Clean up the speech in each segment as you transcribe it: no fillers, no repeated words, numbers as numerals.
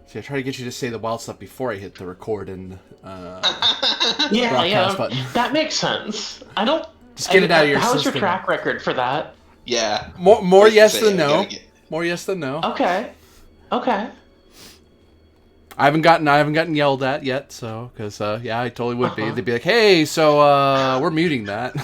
See, I try to get you to say the wild stuff before I hit the record and Yeah, broadcast button. that makes sense. I don't. Just get it out of your How's your system. track record for that? Yeah. More I yes say, than I gotta no. get... More yes than no. Okay. Okay. I haven't gotten yelled at yet, so because yeah, I totally would be. They'd be like, "Hey, so we're muting that."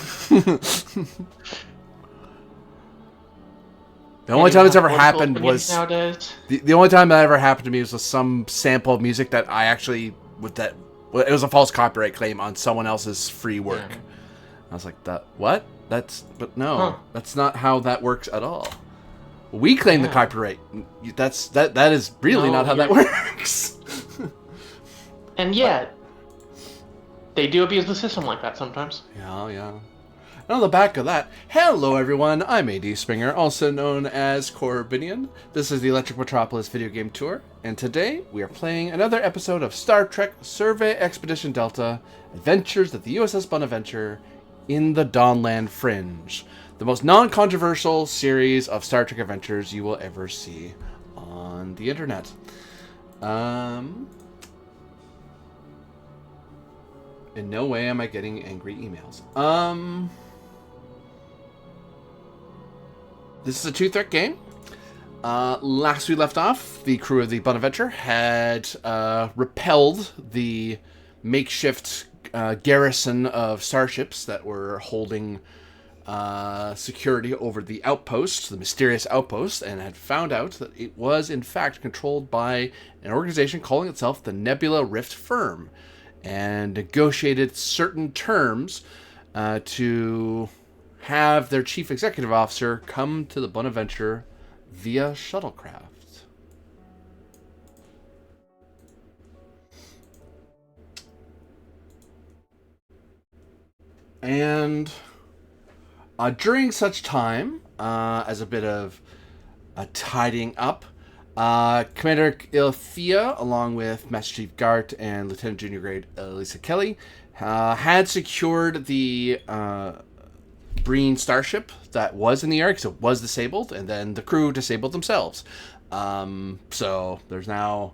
The only time it's ever happened was nowadays. the only time that ever happened to me was with some sample of music that I actually it was a false copyright claim on someone else's free work. Yeah. I was like, "That what? That's not how that works at all. We claim the copyright. That is really not how that works." And yet, they do abuse the system like that sometimes. Yeah. And on the back of that, hello everyone, I'm AD Springer, also known as Corbinian. This is the Electric Metropolis video game tour, and today we are playing another episode of Star Trek Survey Expedition Delta, Adventures at the USS Bonaventure in the Dawnland Fringe, the most non-controversial series of Star Trek adventures you will ever see on the internet. In no way am I getting angry emails. This is a two-threat game. Last we left off, the crew of the Bonaventure had repelled the makeshift garrison of starships that were holding security over the outpost, the mysterious outpost, and had found out that it was in fact controlled by an organization calling itself the Nebula Rift Firm, and negotiated certain terms to have their chief executive officer come to the Bonaventure via shuttlecraft. And during such time, as a bit of a tidying up, Commander Ilthea, along with Master Chief Gart and Lieutenant Junior Grade Lisa Kelly, had secured the Breen starship that was in the air because it was disabled, and then the crew disabled themselves. So there's now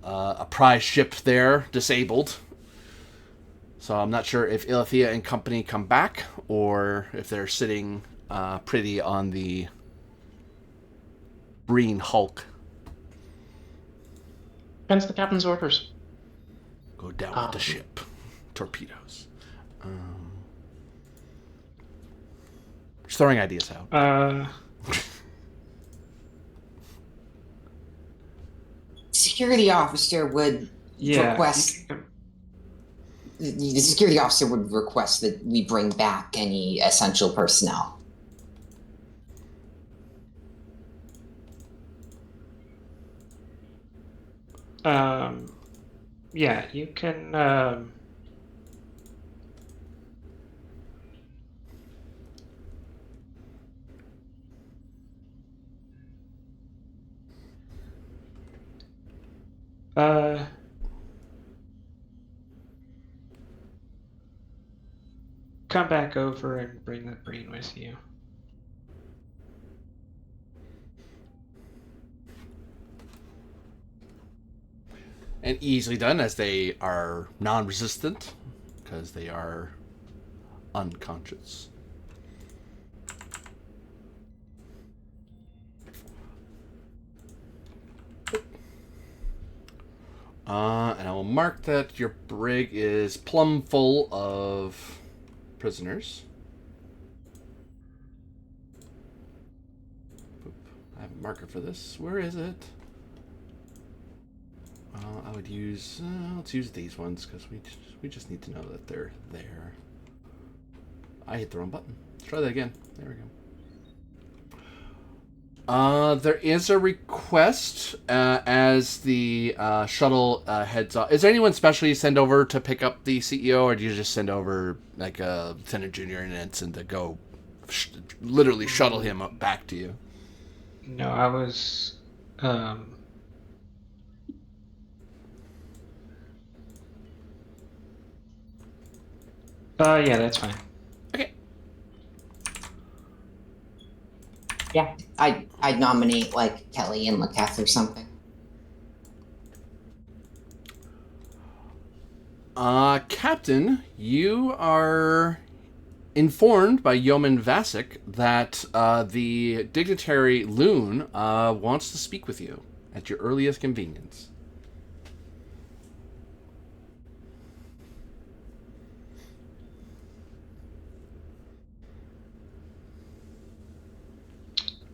a prize ship there disabled. So I'm not sure if Ilthea and company come back or if they're sitting pretty on the Breen Hulk. Depends on the captain's orders. Go down with the ship. Torpedoes. Just throwing ideas out. Security officer would request. The security officer would request that we bring back any essential personnel. Yeah, you can. Come back over and bring the brain with you. And easily done, as they are non-resistant because they are unconscious. And I will mark that your brig is plumb full of prisoners. I have a marker for this. Where is it? I would use, let's use these ones because we just need to know that they're there. I hit the wrong button. Let's try that again. There we go. There is a request as the shuttle heads off. Is there anyone special you send over to pick up the CEO, or do you just send over like a Lieutenant Junior and Ensign to go literally shuttle him up back to you? No, I was. Yeah, that's fine. Okay. Yeah, I'd nominate like Kelly and Laketh or something. Captain, you are informed by Yeoman Vasek that the dignitary Loon wants to speak with you at your earliest convenience.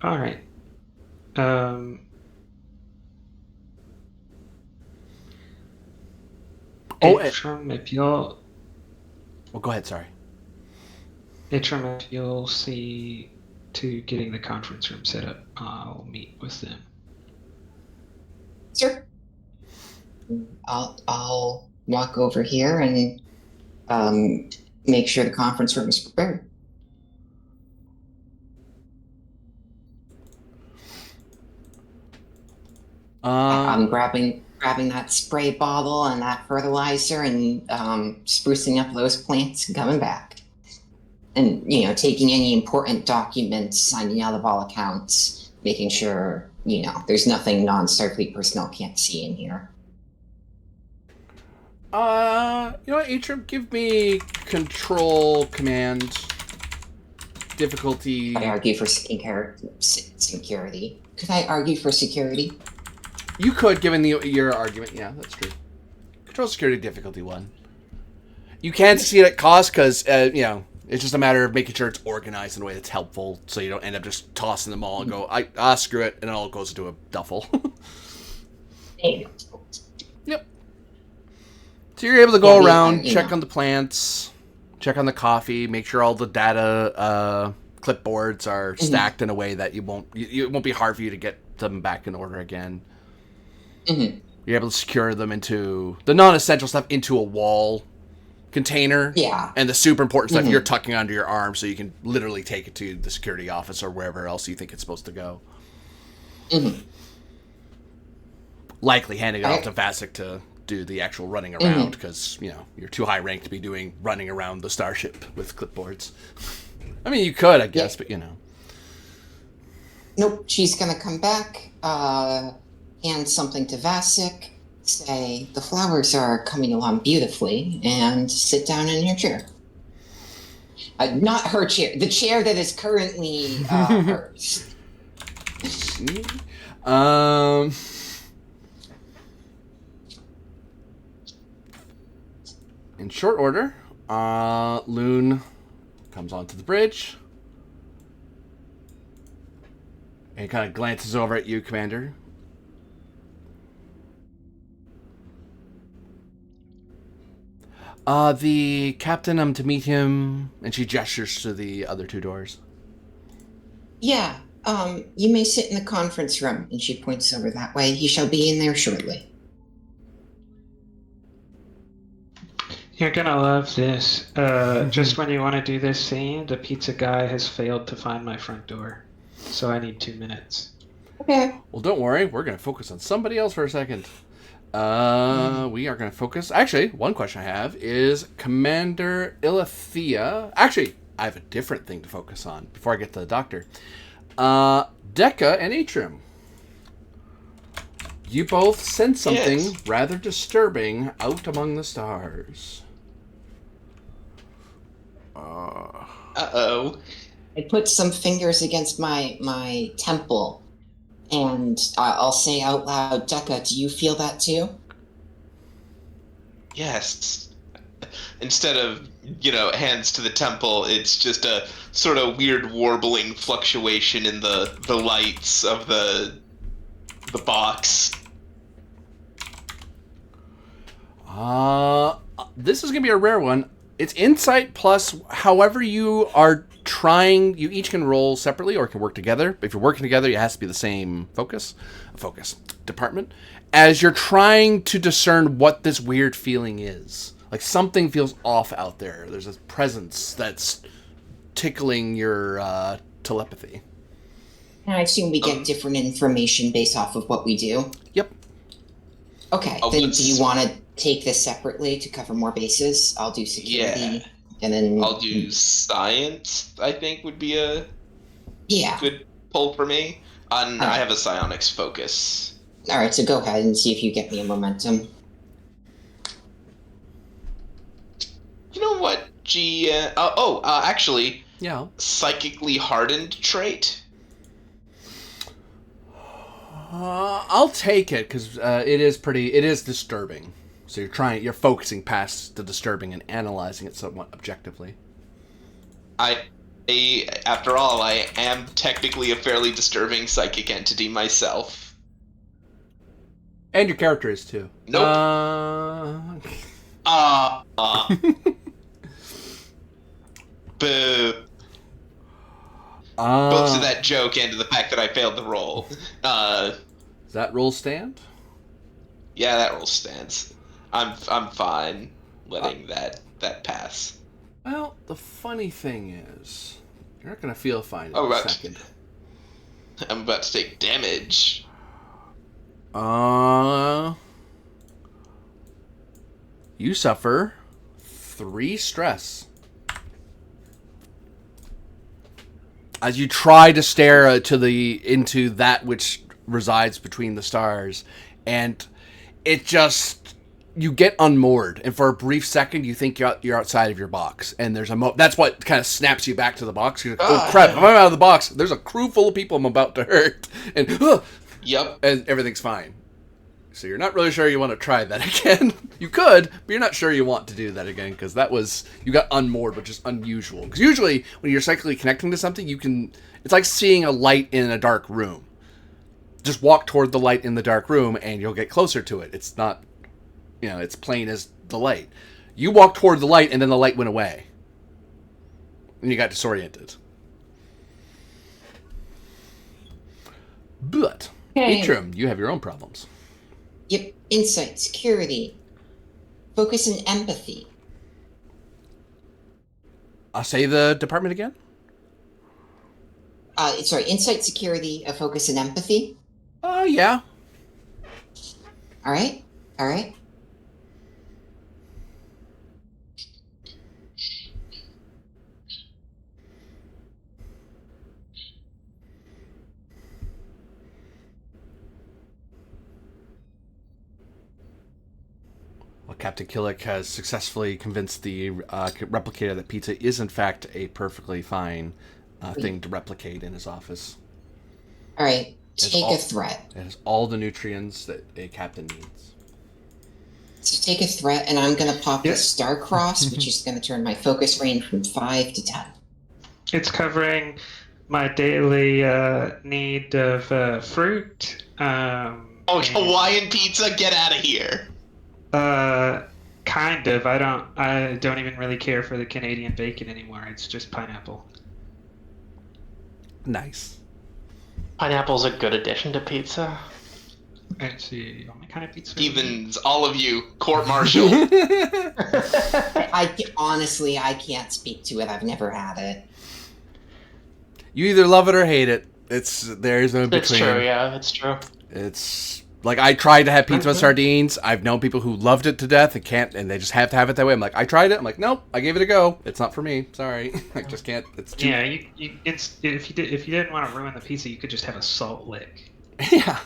All right. Atrum, if you'll... Well, go ahead, sorry. Atrum, if you'll see to getting the conference room set up, I'll meet with them. Sure. I'll walk over here and make sure the conference room is prepared. I'm grabbing that spray bottle and that fertilizer and sprucing up those plants and coming back. And, taking any important documents, signing out of all accounts, making sure, there's nothing non-Starfleet personnel can't see in here. Atrum, give me control, command, difficulty. Could I argue for security? Could I argue for security? You could, given your argument. Yeah, that's true. Control security difficulty 1. You can succeed at cost because, it's just a matter of making sure it's organized in a way that's helpful so you don't end up just tossing them all and go, screw it, and it all goes into a duffel. Yep. So you're able to go around, check on the plants, check on the coffee, make sure all the data clipboards are stacked in a way that it won't be hard for you to get them back in order again. Mm-hmm. You're able to secure them into the non-essential stuff into a wall container. Yeah. And the super important stuff you're tucking under your arm so you can literally take it to the security office or wherever else you think it's supposed to go. Mm-hmm. Likely handing it off to Vasek to do the actual running around because, you're too high ranked to be doing running around the starship with clipboards. I mean, you could, I guess, but Nope, she's gonna come back, hand something to Vasek, say, the flowers are coming along beautifully, and sit down in your chair. Not her chair, the chair that is currently hers. In short order, Loon comes onto the bridge and kind of glances over at you, Commander. The captain, to meet him, and she gestures to the other 2 doors. Yeah, you may sit in the conference room, and she points over that way. He shall be in there shortly. You're gonna love this. Just when you want to do this scene, the pizza guy has failed to find my front door. So I need 2 minutes. Okay. Well, don't worry. We're going to focus on somebody else for a second. We are going to focus... Actually, one question I have is Commander Ilithia. Actually, I have a different thing to focus on before I get to the doctor. Decca and Atrum. You both sense something rather disturbing out among the stars. Uh-oh. I put some fingers against my temple, and I'll say out loud, Decca, do you feel that too? Yes. Instead of, hands to the temple, it's just a sort of weird warbling fluctuation in the lights of the box. This is going to be a rare one. It's insight plus however you are trying. You each can roll separately or can work together. If you're working together, it has to be the same focus department. As you're trying to discern what this weird feeling is. Like something feels off out there. There's a presence that's tickling your telepathy. And I assume we get different information based off of what we do? Yep. Okay, then do you want to take this separately to cover more bases? I'll do security, and then... I'll do science, I think would be a good pull for me. I have a psionics focus. Alright, so go ahead and see if you get me a momentum. energy. Actually, Yeah. psychically hardened trait. I'll take it because it is disturbing. So you're focusing past the disturbing and analyzing it somewhat objectively. After all, I am technically a fairly disturbing psychic entity myself. And your character is too. Nope. Boo. Both to that joke and to the fact that I failed the roll. Does that roll stand? Yeah, that roll stands. I'm fine letting that pass. Well, the funny thing is, you're not gonna feel fine in Oh, a right. second. I'm about to take damage. You suffer 3 stress as you try to stare into that which resides between the stars, and it just you get unmoored, and for a brief second you think you're outside of your box, and there's that's what kind of snaps you back to the box. You're like, oh crap! If I'm out of the box, there's a crew full of people I'm about to hurt, and Yep. and everything's fine. So you're not really sure you want to try that again. You could, but you're not sure you want to do that again because you got unmoored, which is unusual. Because usually when you're psychically connecting to something, it's like seeing a light in a dark room. Just walk toward the light in the dark room and you'll get closer to it. It's not, it's plain as the light. You walked toward the light and then the light went away. And you got disoriented. But, Atrum, you have your own problems. Yep. Insight, security, focus, and empathy. I'll say the department again. Sorry, insight, security, focus, and empathy. Yeah. All right. Well, Captain Killick has successfully convinced the replicator that pizza is in fact a perfectly fine thing to replicate in his office. All right. Take a threat. It has all the nutrients that a captain needs. So take a threat, and I'm going to pop the star cross, which is going to turn my focus range from 5 to 10. It's covering my daily need of fruit. Hawaiian pizza, get out of here. Kind of. I don't even really care for the Canadian bacon anymore. It's just pineapple. Nice. Pineapple's a good addition to pizza. Let's see. What kind of pizza? Stevens, all of you, court-martial. Honestly, I can't speak to it. I've never had it. You either love it or hate it. There's no between. It's true, yeah, it's true. It's like I tried to have pizza with sardines. I've known people who loved it to death and they just have to have it that way. I'm like, I tried it. I'm like, nope, I gave it a go. It's not for me. Sorry, I just can't. It's too... Yeah, if you didn't want to ruin the pizza, you could just have a salt lick. Yeah.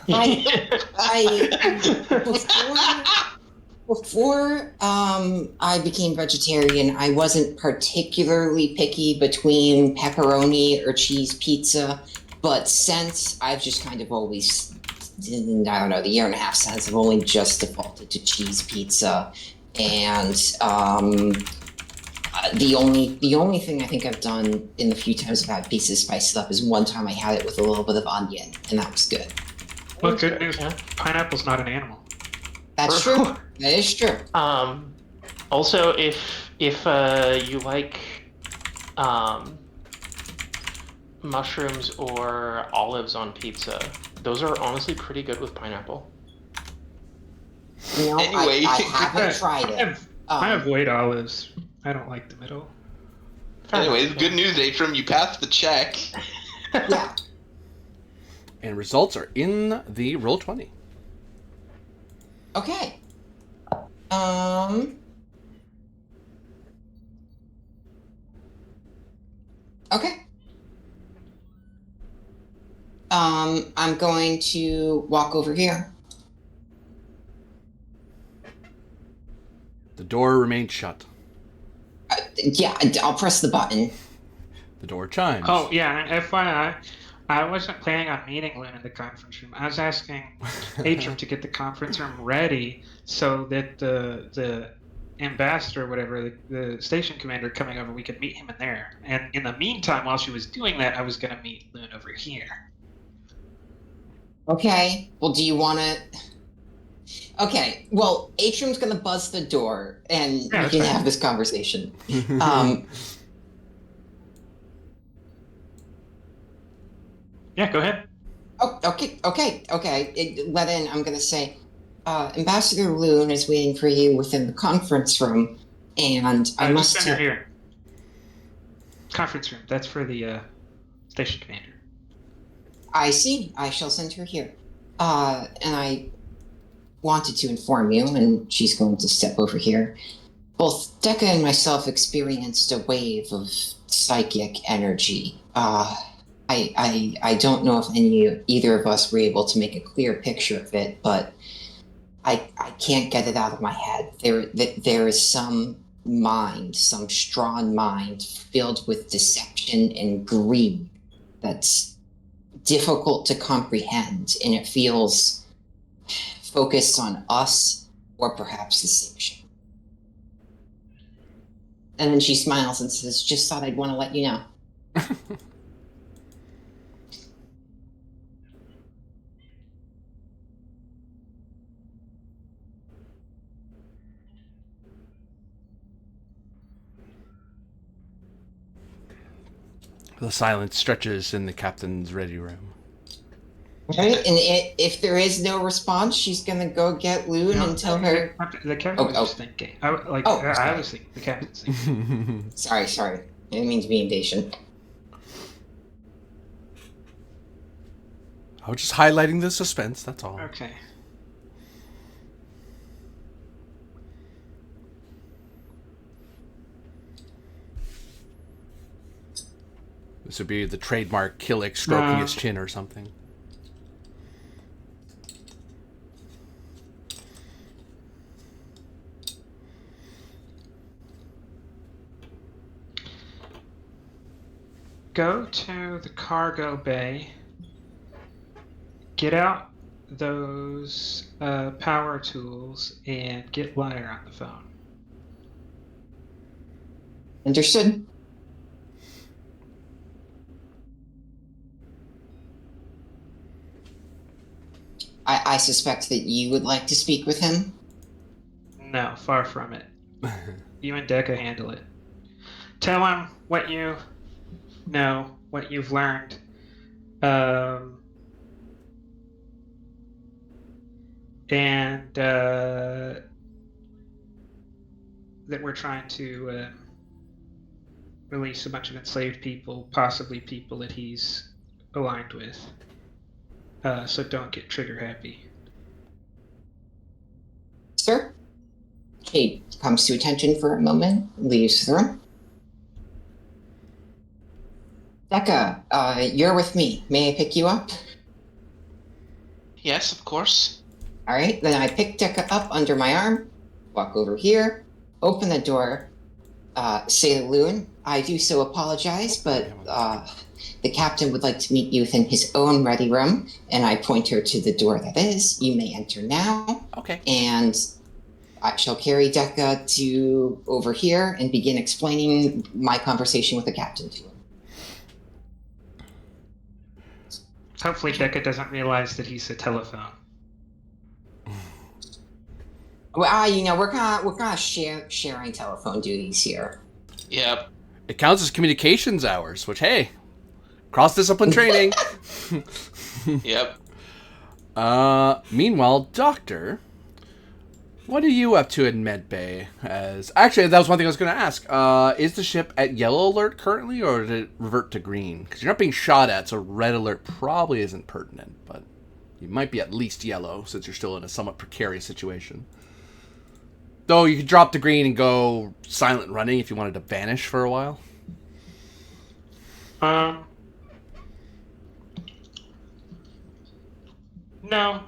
Before I became vegetarian, I wasn't particularly picky between pepperoni or cheese pizza, but since I've just kind of always, I don't know, the year and a half since, I've only just defaulted to cheese pizza, and the only thing I think I've done in the few times I've had pizza spiced up is one time I had it with a little bit of onion, and that was good. Well, good news. Pineapple's not an animal. That's true. That is true. Also, if you like mushrooms or olives on pizza, those are honestly pretty good with pineapple. No, Anyway. I haven't tried it. I have white olives. I don't like the middle. Anyways, good news, Atrum. You passed the check. Yeah. And results are in the Roll20. Okay. Okay. I'm going to walk over here. The door remains shut. Yeah, I'll press the button. The door chimes. Oh, yeah, and FYI, I wasn't planning on meeting Lynn in the conference room. I was asking Atrum to get the conference room ready so that the ambassador, or whatever, the station commander coming over, we could meet him in there. And in the meantime, while she was doing that, I was going to meet Lynn over here. Okay. Well, do you want to? Okay. Well, Atrium's gonna buzz the door, and Yeah, we that's can fine. have this conversation. Yeah, go ahead. Oh, okay. Let in. I'm gonna say, Ambassador Loon is waiting for you within the conference room, and I Just must. send her here. Conference room. That's for the station commander. I see. I shall send her here. And I wanted to inform you, and she's going to step over here. Both Decca and myself experienced a wave of psychic energy. I don't know if either of us were able to make a clear picture of it, but I can't get it out of my head. There is some strong mind filled with deception and greed that's difficult to comprehend, and it feels focused on us or perhaps the station. And then she smiles and says, "Just thought I'd want to let you know." The silence stretches in the captain's ready room. Right? And if there is no response, she's gonna go get Loon and tell her. The captain was just thinking. I was thinking. The captain's thinking. Sorry. I didn't mean to be impatient. I was just highlighting the suspense, that's all. Okay. This would be the trademark Killick stroking his chin or something. Go to the cargo bay. Get out those power tools and get Liar on the phone. Understood. I suspect that you would like to speak with him. No, far from it. You and Decca handle it. Tell him what you know, what you've learned. And that we're trying to release a bunch of enslaved people, possibly people that he's aligned with. So don't get trigger happy. Sir? He comes to attention for a moment, leaves the room. Decca, you're with me. May I pick you up? Yes, of course. All right, then I pick Decca up under my arm, walk over here, open the door, say to Loon, "I do so apologize, but the captain would like to meet you within his own ready room," and I point her to the door that is. "You may enter now." Okay. And I shall carry Decca to over here and begin explaining my conversation with the captain to him. Hopefully Decca doesn't realize that he's a telephone. Well, we're kind of sharing telephone duties here. Yep. It counts as communications hours, which, hey, cross-discipline training. Yep. Meanwhile, Doctor, what are you up to in Medbay? Actually, that was one thing I was going to ask. Is the ship at yellow alert currently, or did it revert to green? Because you're not being shot at, so red alert probably isn't pertinent, but you might be at least yellow, since you're still in a somewhat precarious situation. Though you could drop to green and go silent running if you wanted to vanish for a while. No.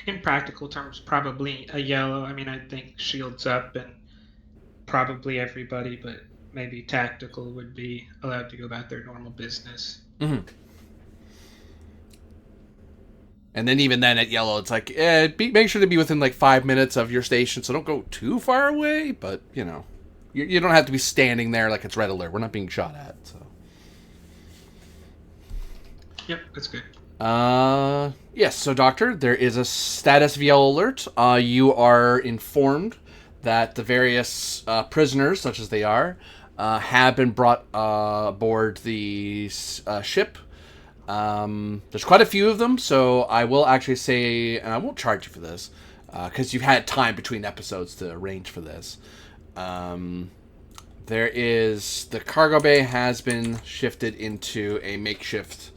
in practical terms, probably a yellow. I mean, I think shields up and probably everybody, but maybe tactical would be allowed to go about their normal business. Mm-hmm. And then even then at yellow, it's like, make sure to be within like 5 minutes of your station, so don't go too far away. But you don't have to be standing there like it's red alert. We're not being shot at. So. Yep, that's good. Yes. So, Doctor, there is a status of yellow alert. You are informed that the various prisoners, such as they are, have been brought aboard the ship. There's quite a few of them, so I will actually say, and I won't charge you for this, because you've had time between episodes to arrange for this. The cargo bay has been shifted into a makeshift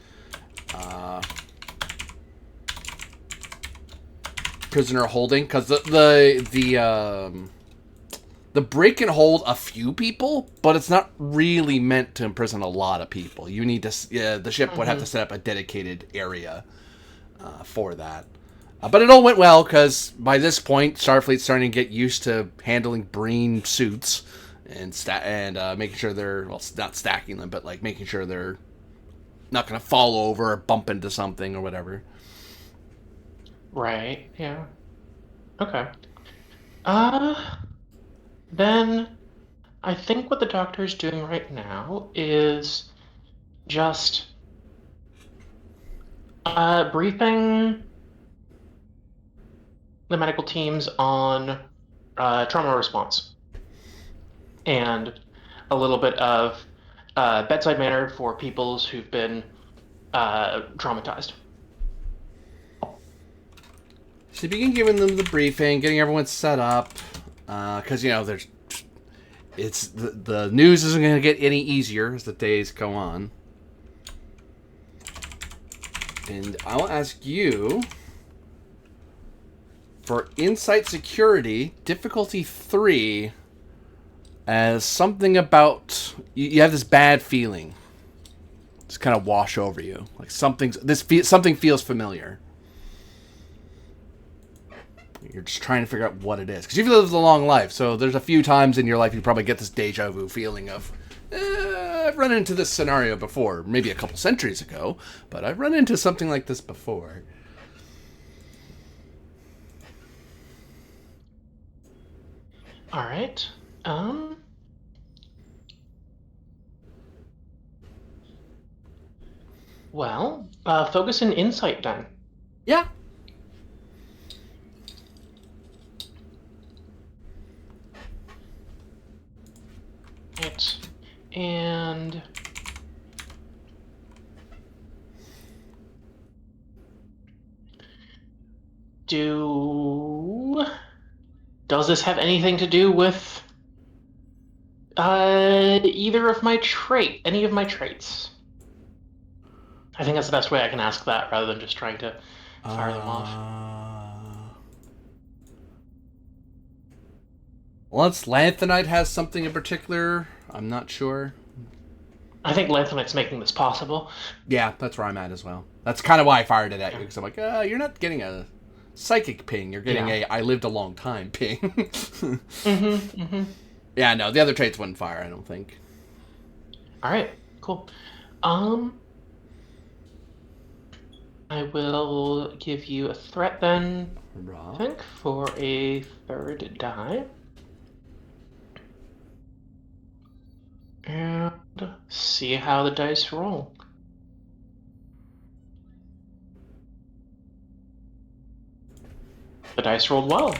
prisoner holding, because the break can hold a few people, but it's not really meant to imprison a lot of people. You need to, the ship would have to set up a dedicated area for that. But it all went well, because by this point, Starfleet's starting to get used to handling Breen suits and making sure they're, well, not stacking them, but like making sure they're not going to fall over or bump into something or whatever. Right, yeah. Okay. Then I think what the doctor's doing right now is just briefing the medical teams on trauma response and a little bit of bedside manner for people who've been traumatized. So you begin giving them the briefing, getting everyone set up, because the news isn't going to get any easier as the days go on. And I'll ask you for Insight Security, difficulty 3, as something about you have this bad feeling. Just kind of wash over you, like something feels familiar. You're just trying to figure out what it is. Because you've lived a long life, so there's a few times in your life you probably get this deja vu feeling of, I've run into this scenario before. Maybe a couple centuries ago, but I've run into something like this before. All right. Well, focus in insight then. Yeah. Right. And does this have anything to do with any of my traits? I think that's the best way I can ask that rather than just trying to fire them off. Once Lanthanite has something in particular, I'm not sure. I think Lanthanite's making this possible. Yeah, that's where I'm at as well. That's kind of why I fired it at you, because I'm like, you're not getting a psychic ping. You're getting a I lived a long time ping. Yeah, no, the other traits wouldn't fire, I don't think. All right, cool. I will give you a threat then, I think, for a third die. And see how the dice roll. The dice rolled well.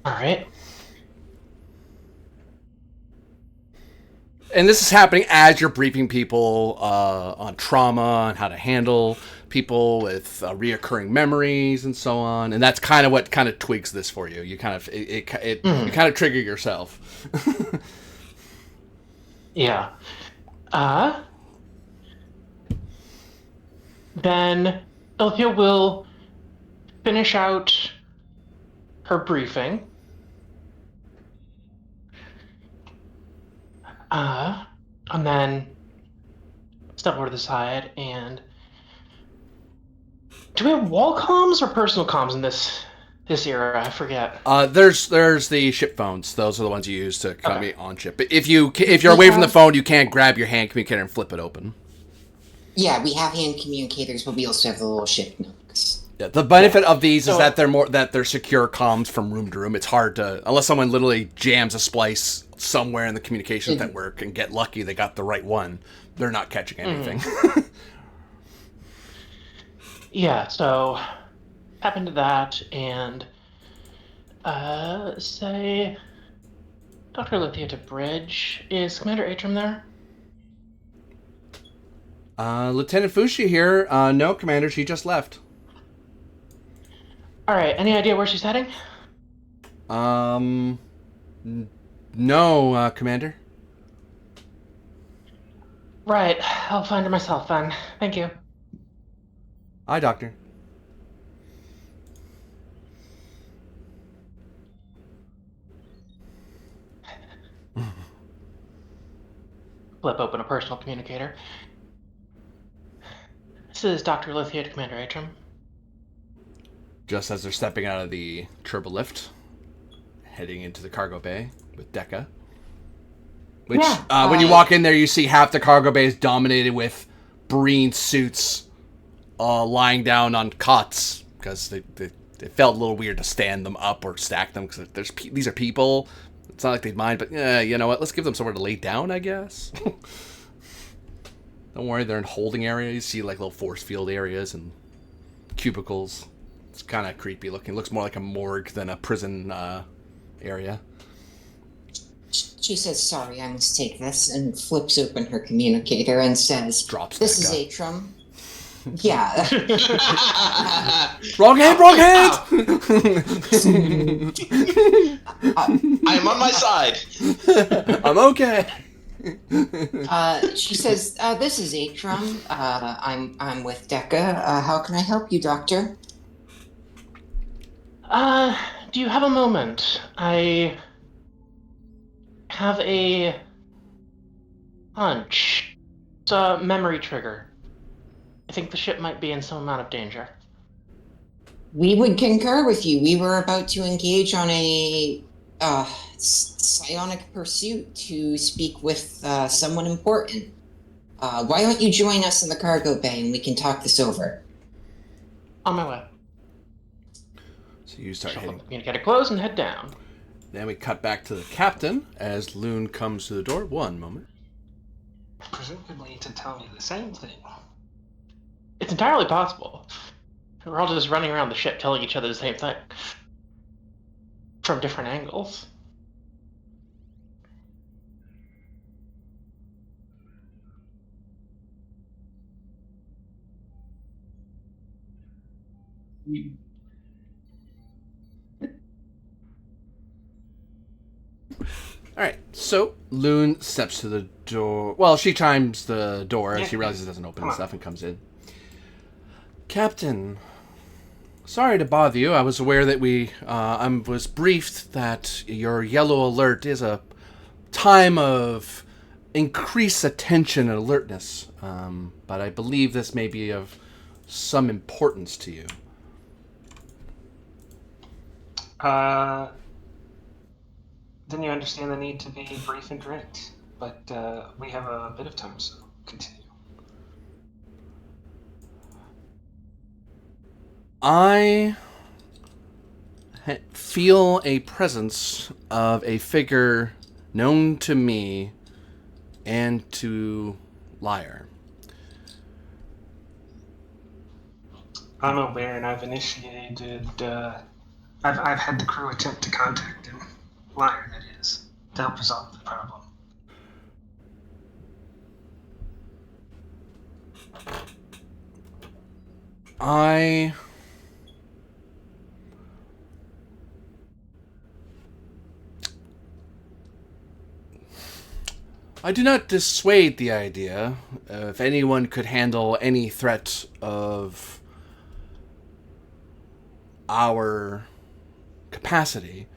All right. And this is happening as you're briefing people on trauma and how to handle people with reoccurring memories and so on. And that's kind of what kind of tweaks this for you. You kind of you kind of trigger yourself. Yeah. Then Ilthea will finish out her briefing. And then step over to the side and... Do we have wall comms or personal comms in this era? I forget. There's the ship phones. Those are the ones you use to communicate on ship. But if you're away from the phone, you can't grab your hand communicator and flip it open. Yeah, we have hand communicators, but we also have the little ship nooks. Yeah, the benefit of these is that they're secure comms from room to room. It's hard to, unless someone literally jams a splice somewhere in the communications network and get lucky they got the right one. They're not catching anything. Yeah, so tap into that and say Dr. Lithia to bridge. Is Commander Atrum there? Lieutenant Fushi here. No, Commander, she just left. All right, any idea where she's heading? No, Commander. Right, I'll find her myself then. Thank you. Hi, Doctor. Flip open a personal communicator. This is Dr. Lithia to Commander Atrum. Just as they're stepping out of the turbo lift, heading into the cargo bay with Dekka. Which, when you walk in there, you see half the cargo bay is dominated with Breen suits lying down on cots because it felt a little weird to stand them up or stack them because these are people. It's not like they'd mind, but you know what? Let's give them somewhere to lay down, I guess. Don't worry, they're in holding areas. You see like little force field areas and cubicles. It's kind of creepy looking. It looks more like a morgue than a prison area. She says, "Sorry, I must take this," and flips open her communicator and says, "This is Atrum." Yeah. Wrong hand! I'm on my side. I'm okay. She says, "This is Atrum. I'm with Dekka. How can I help you, Doctor?" Do you have a moment? I have a hunch. It's a memory trigger. I think the ship might be in some amount of danger. We would concur with you. We were about to engage on a psionic pursuit to speak with someone important. Why don't you join us in the cargo bay and we can talk this over? On my way. So you start heading. Communicator close and head down. Then we cut back to the captain as Loon comes to the door. One moment. Presumably to tell me the same thing. It's entirely possible. We're all just running around the ship telling each other the same thing. From different angles. Alright, so Loon steps to the door. Well, she chimes the door as she realizes it doesn't open and stuff and comes in. Captain, sorry to bother you. I was aware that I was briefed that your yellow alert is a time of increased attention and alertness. But I believe this may be of some importance to you. Didn't you understand the need to be brief and direct? But we have a bit of time, so continue. I feel a presence of a figure known to me and to Lyre. I'm aware, and I've initiated. I've had the crew attempt to contact Liar, that is, to help resolve the problem. I do not dissuade the idea. If anyone could handle any threat of our capacity,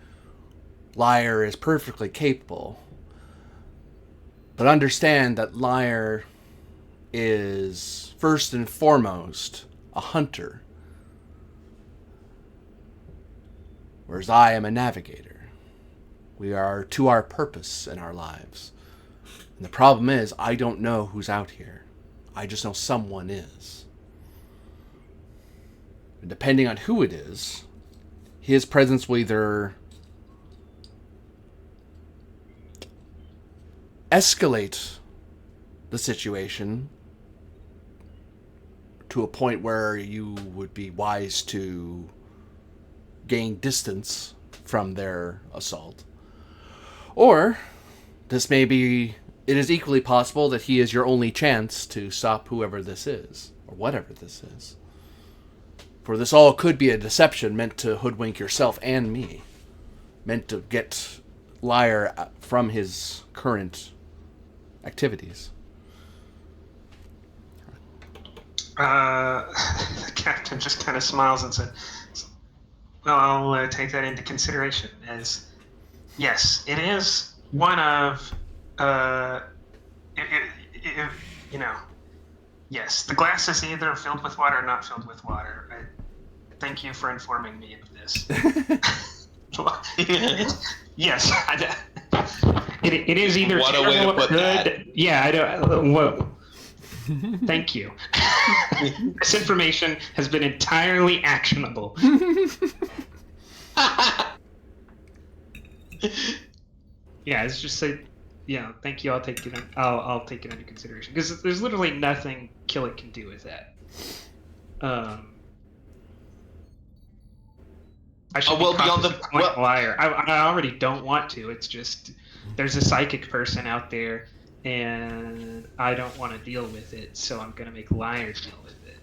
Liar is perfectly capable. But understand that Liar is first and foremost a hunter, whereas I am a navigator. We are to our purpose in our lives. And the problem is, I don't know who's out here. I just know someone is. And depending on who it is, his presence will either escalate the situation to a point where you would be wise to gain distance from their assault. Or it is equally possible that he is your only chance to stop whoever this is, or whatever this is. For this all could be a deception meant to hoodwink yourself and me. Meant to get Liar from his current activities. The captain just kind of smiles and said, well, I'll take that into consideration as, yes, it is one of, yes, the glass is either filled with water or not filled with water. Thank you for informing me of this. Yes, it is either What a way to put good. that. Yeah, I don't. Whoa. Thank you. This information has been entirely actionable. Yeah, it's just say, thank you. I'll take it. I'll take it into consideration because there's literally nothing Killick can do with that. I should be beyond the liar. I already don't want to. It's just there's a psychic person out there, and I don't want to deal with it, so I'm gonna make Liar deal with it.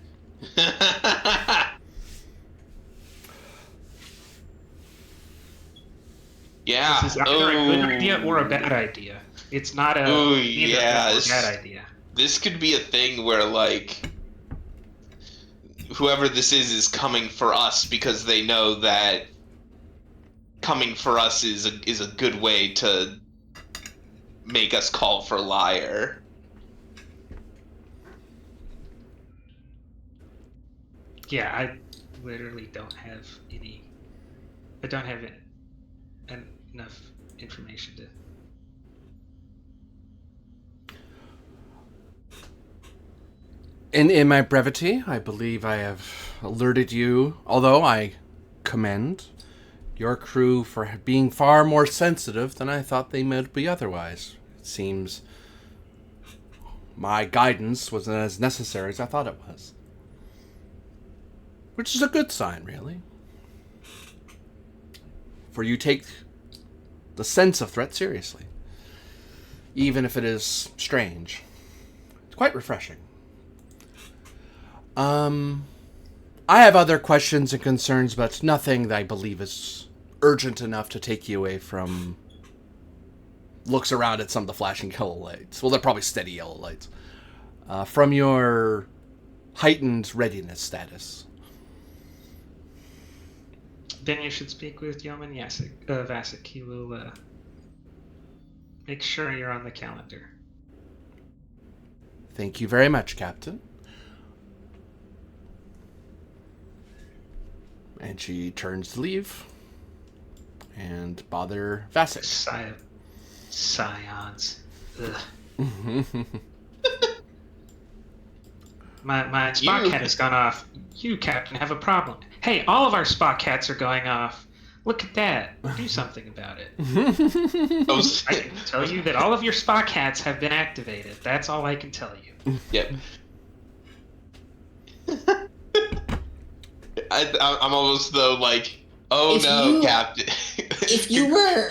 Yeah. This is either a good idea or a bad idea. It's not a either good or bad idea. This could be a thing where like whoever this is coming for us because they know that coming for us is a good way to make us call for Liar. Yeah, I literally don't have any. I don't have enough information to. In my brevity, I believe I have alerted you, although I commend your crew for being far more sensitive than I thought they might be otherwise. It seems my guidance wasn't as necessary as I thought it was. Which is a good sign, really. For you take the sense of threat seriously. Even if it is strange. It's quite refreshing. I have other questions and concerns, but nothing that I believe is urgent enough to take you away from looks around at some of the flashing yellow lights. Well, they're probably steady yellow lights. From your heightened readiness status. Then you should speak with Yeoman Vasek. He will make sure you're on the calendar. Thank you very much, Captain. And she turns to leave. And bother Vasek. Scions. Ugh. My Spock hat has gone off. You, Captain, have a problem. Hey, all of our Spock hats are going off. Look at that. Do something about it. I can tell you that all of your Spock hats have been activated. That's all I can tell you. Yep. I'm almost though like, oh If no, you- Captain. If you were,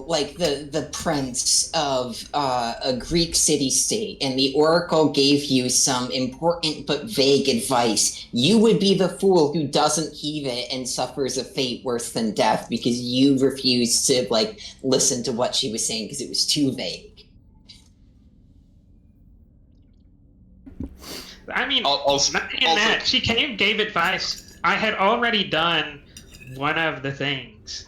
like the prince of a Greek city-state, and the oracle gave you some important but vague advice, you would be the fool who doesn't heed it and suffers a fate worse than death because you refused to listen to what she was saying because it was too vague. I mean, Also, not even that. She came, gave advice. I had already done one of the things.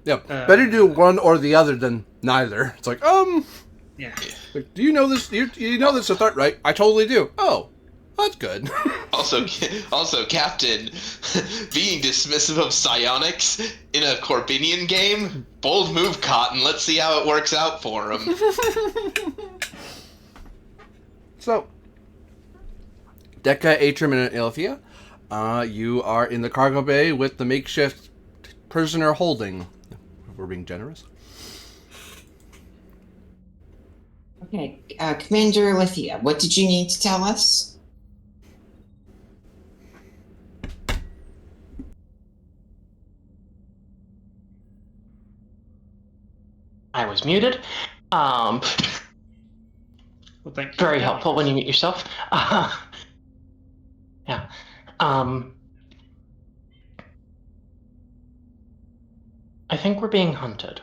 Yeah, better do one or the other than neither. It's like, Yeah. like, do you know this? You know this is a threat, right? I totally do. Oh, that's good. Also, Captain, being dismissive of psionics in a Corbinian game, bold move, Cotton. Let's see how it works out for him. So, Decca, Atrim, and Ilithia, you are in the cargo bay with the makeshift prisoner holding. If we're being generous. Okay, Commander Lithia, what did you need to tell us? I was muted. Well, thank you. Very helpful when you mute yourself. Yeah. I think we're being hunted.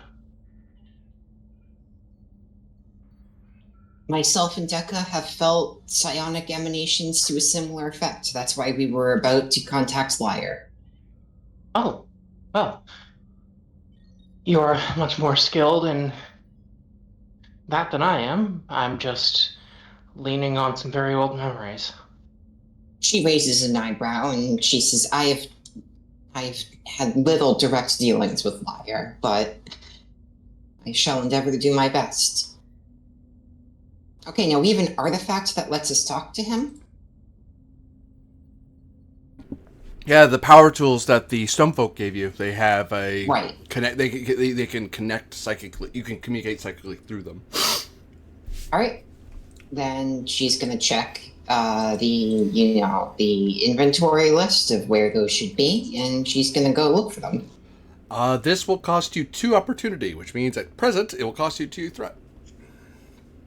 Myself and Decca have felt psionic emanations to a similar effect. That's why we were about to contact Lyre. Oh, well. You're much more skilled in that than I am. I'm just leaning on some very old memories. She raises an eyebrow and she says, I've had little direct dealings with Lyre, but I shall endeavor to do my best. Okay, now we have an artifact that lets us talk to him. Yeah, the power tools that the Stonefolk gave you, they have a Right. connect. They can connect psychically. You can communicate psychically through them. All right. Then she's going to check the inventory list of where those should be, and she's going to go look for them. This will cost you 2 opportunity, which means at present it will cost you 2 threat.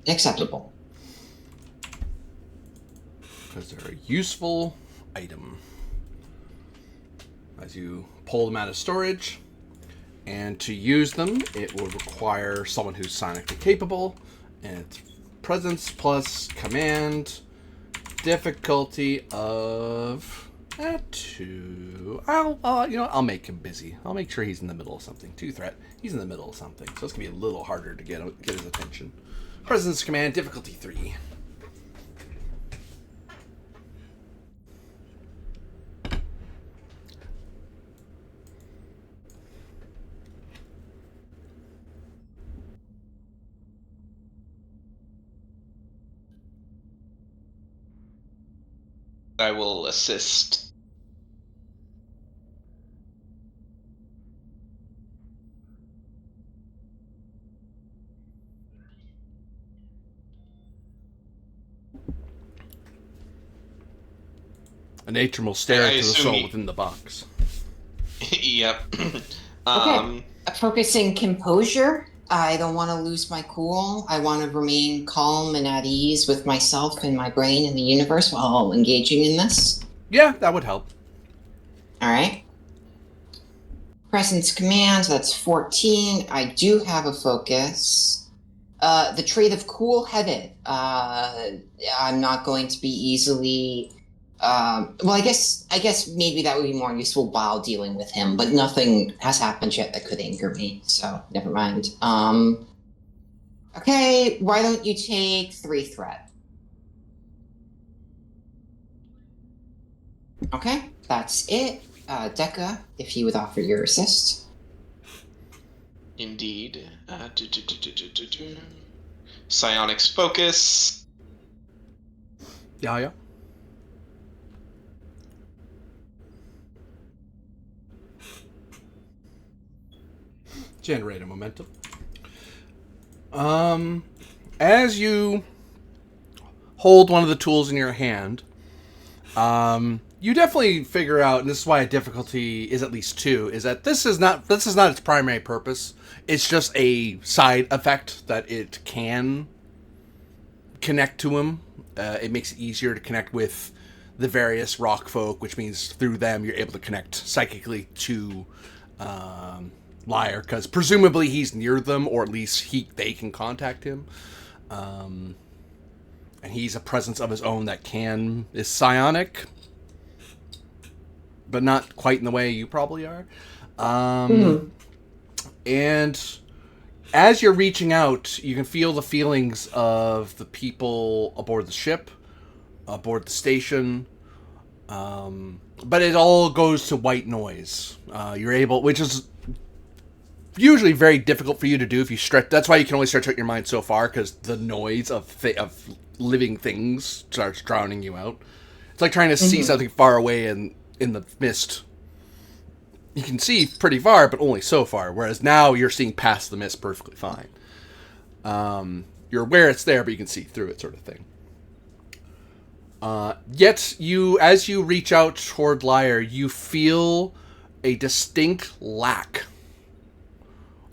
Acceptable. Because they're a useful item. As you pull them out of storage, and to use them, it will require someone who's psionically capable, and it's presence plus command, difficulty of 2. I'll make him busy. I'll make sure he's in the middle of something. 2 threat. He's in the middle of something, so it's gonna be a little harder to get his attention. Presence command, difficulty 3. I will assist. An Atrim will stare I into the assume soul within the box. Yep. Okay. Focusing composure. I don't want to lose my cool. I want to remain calm and at ease with myself and my brain and the universe while engaging in this. Yeah, that would help. All right. Presence command, that's 14. I do have a focus. The trait of cool-headed. I'm not going to be easily... I guess maybe that would be more useful while dealing with him, but nothing has happened yet that could anger me, so never mind. Okay, why don't you take 3 threat? Okay, that's it. Decca, if you would offer your assist. Indeed. Psionics focus. Yeah. Generate a momentum. As you hold one of the tools in your hand, you definitely figure out, and this is why a difficulty is at least 2, is that this is not its primary purpose. It's just a side effect that it can connect to him. It makes it easier to connect with the various rock folk, which means through them you're able to connect psychically to Liar, because presumably he's near them, or at least they can contact him. And he's a presence of his own that is psionic, but not quite in the way you probably are. And as you're reaching out, you can feel the feelings of the people aboard the ship, aboard the station, but it all goes to white noise. You're able, which is usually very difficult for you to do if you stretch. That's why you can only stretch out your mind so far, because the noise of living things starts drowning you out. It's like trying to see something far away in the mist. You can see pretty far, but only so far. Whereas now you're seeing past the mist perfectly fine. You're aware it's there, but you can see through it, sort of thing. Yet as you reach out toward Liar, you feel a distinct lack.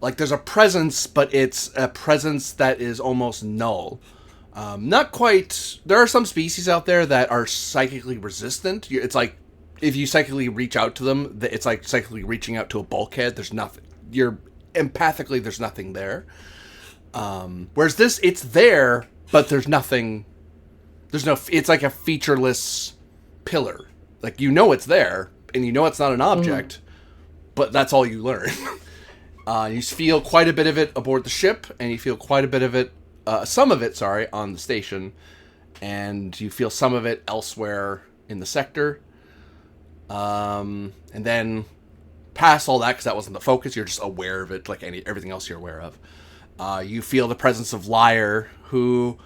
Like there's a presence, but it's a presence that is almost null. Not quite. There are some species out there that are psychically resistant. It's like if you psychically reach out to them, it's like psychically reaching out to a bulkhead. There's nothing. Empathically, there's nothing there. Whereas this, it's there, but there's nothing. It's like a featureless pillar. Like it's there, and it's not an object, but that's all you learn. You feel quite a bit of it aboard the ship, and you feel quite a bit of it, some of it, on the station, and you feel some of it elsewhere in the sector. And then past all that, because that wasn't the focus, you're just aware of it like everything else you're aware of. You feel the presence of Liar, who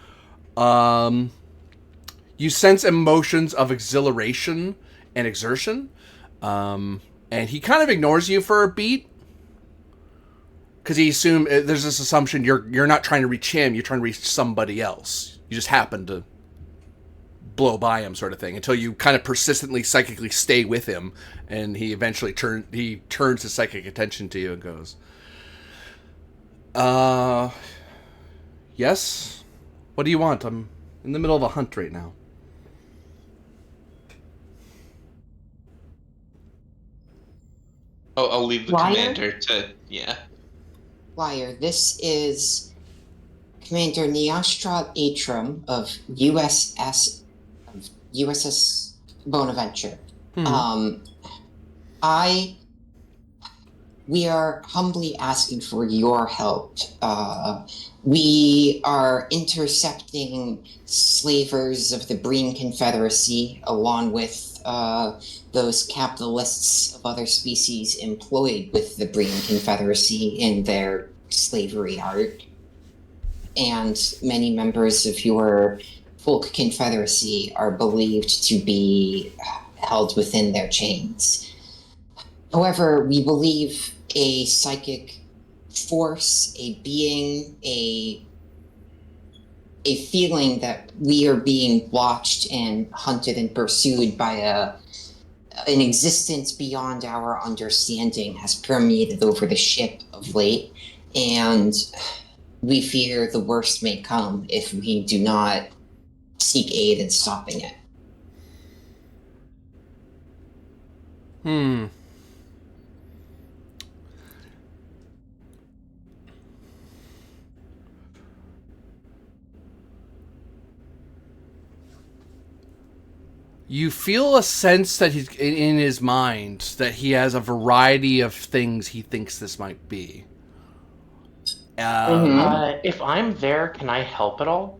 you sense emotions of exhilaration and exertion, and he kind of ignores you for a beat, because there's this assumption you're not trying to reach him, you're trying to reach somebody else. You just happen to blow by him, sort of thing, until you kind of persistently psychically stay with him, and he eventually turns his psychic attention to you and goes, yes? What do you want? I'm in the middle of a hunt right now. I'll leave the Liar? commander to, yeah. Liar, this is Commander Neostrad Atrum of USS Bonaventure. We are humbly asking for your help. We are intercepting slavers of the Breen Confederacy, along with those capitalists of other species employed with the Breen Confederacy in their slavery art. And many members of your Folk Confederacy are believed to be held within their chains. However, we believe a psychic force, a being, a feeling that we are being watched and hunted and pursued by an existence beyond our understanding has permeated over the ship of late, and we fear the worst may come if we do not seek aid in stopping it. You feel a sense that he's in his mind that he has a variety of things he thinks this might be. If I'm there, can I help at all?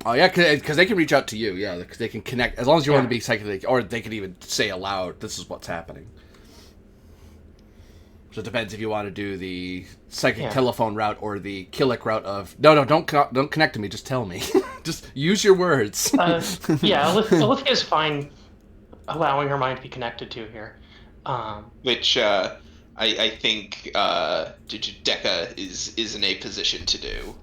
Oh yeah, because they can reach out to you. Yeah, because they can connect as long as you want to be psychic, or they could even say aloud, "This is what's happening." So it depends if you want to do the psychic telephone route or the Killick route of don't connect to me, just tell me, just use your words. Olivia is fine allowing her mind to be connected to here. Which I think Deca is in a position to do.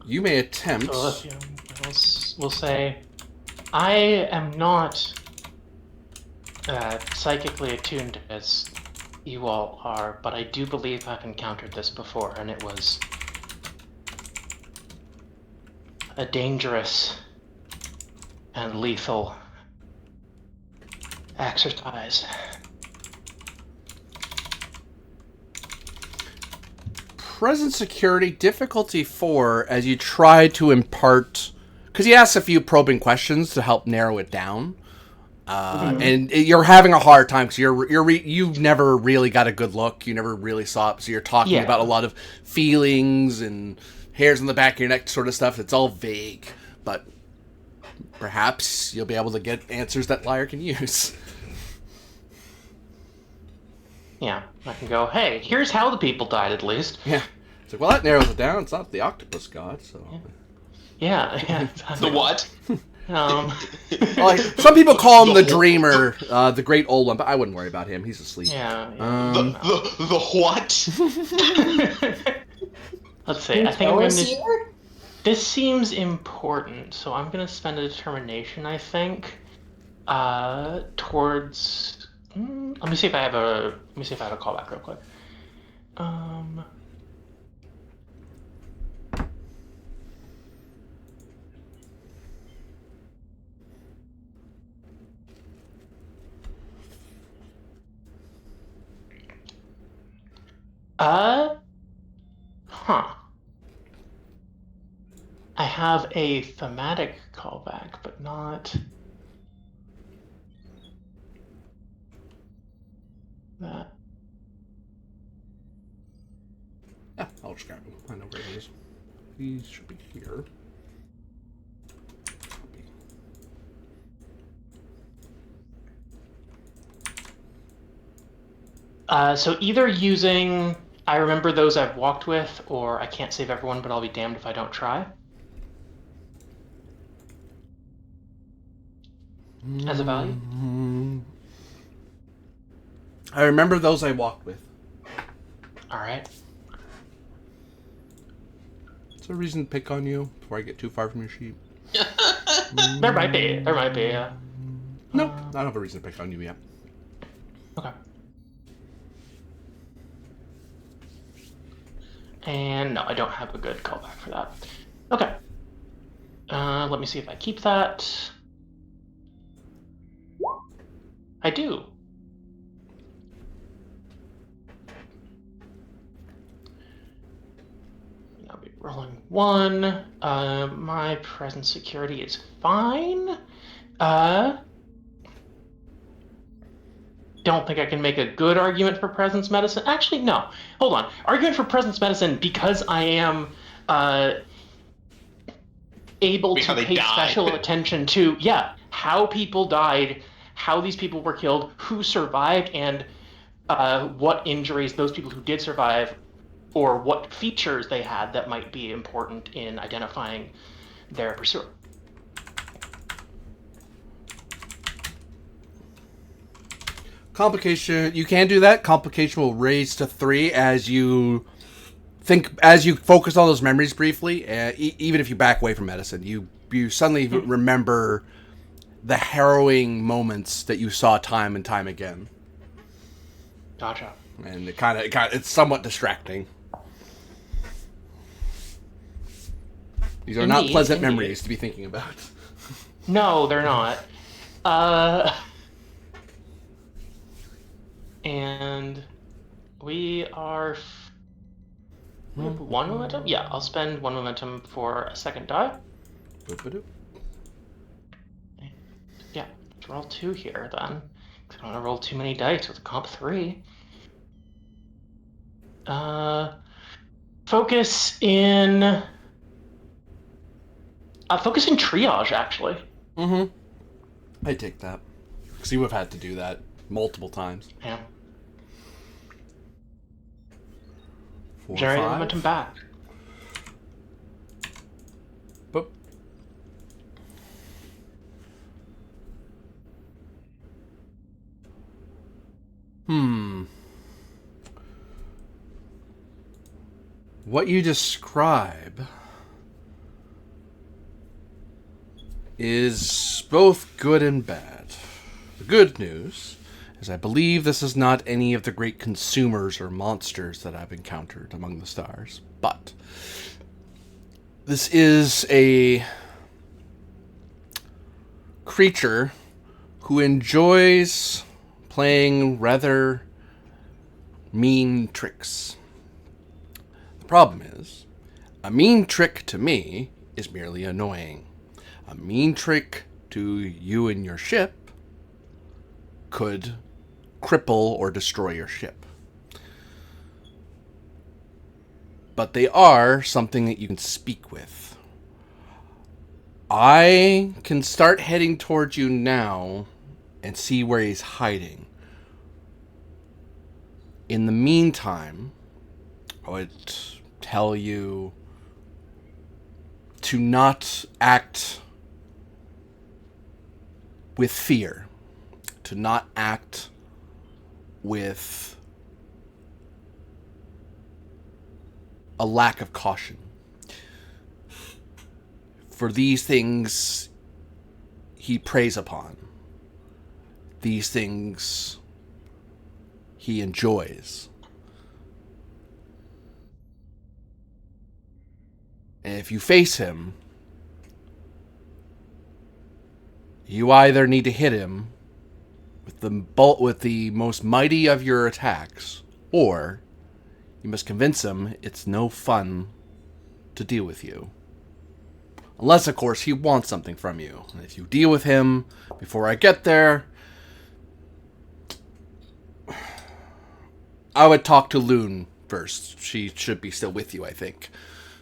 You may attempt. So we'll say, I am not psychically attuned as you all are, but I do believe I've encountered this before, and it was a dangerous and lethal exercise. Present security difficulty 4 as you try to impart, because he asks a few probing questions to help narrow it down, and you're having a hard time because you've never really got a good look. You never really saw it, so you're talking about a lot of feelings and hairs on the back of your neck sort of stuff. It's all vague, but perhaps you'll be able to get answers that Liar can use. Yeah, I can go, hey, here's how the people died, at least. Yeah. It's like, well, that narrows it down. It's not the octopus god, so... Yeah, exactly. The what? Like, some people call him the dreamer, the great old one, but I wouldn't worry about him. He's asleep. Yeah. The what? Let's see, I think I'm going to... This seems important, so I'm going to spend a determination, I think, towards... Let me see if I have a callback real quick. I have a thematic callback, but not that. Yeah, I'll just grab him. I know where he is. He should be here. So either using I remember those I've walked with, or I can't save everyone, but I'll be damned if I don't try. As a value? I remember those I walked with. Alright. Is there a reason to pick on you before I get too far from your sheep? There might be. No, I don't have a reason to pick on you yet. Okay. And no, I don't have a good callback for that. Okay. Let me see if I keep that. I do. I'll be rolling 1. My present security is fine. Don't think I can make a good argument for presence medicine. Actually, no. Hold on. Argument for presence medicine because I am able to pay special attention to, how people died, how these people were killed, who survived, and what injuries those people who did survive, or what features they had that might be important in identifying their pursuer. Complication, you can do that. Complication will raise to 3 as you focus on those memories briefly. Even if you back away from medicine, you suddenly remember the harrowing moments that you saw time and time again. Gotcha. And it's somewhat distracting. These are not pleasant memories to be thinking about. No, they're not. And we are... We have 1 momentum? Yeah, I'll spend 1 momentum for a second die. Yeah, let's roll 2 here then. I don't want to roll too many dice with a comp 3. Focus in triage, actually. I take that. Because you would have had to do that multiple times. Yeah. 4, Generate 5. momentum back. Boop. What you describe is both good and bad. The good news is I believe this is not any of the great consumers or monsters that I've encountered among the stars, but this is a creature who enjoys playing rather mean tricks. The problem is, a mean trick to me is merely annoying. A mean trick to you and your ship could cripple or destroy your ship. But they are something that you can speak with. I can start heading towards you now and see where he's hiding. In the meantime, I would tell you to not act with fear, to not act with a lack of caution. For these things he preys upon. These things he enjoys. And if you face him, you either need to hit him with the most mighty of your attacks, or you must convince him it's no fun to deal with you. Unless, of course, he wants something from you. And if you deal with him before I get there, I would talk to Loon first. She should be still with you, I think.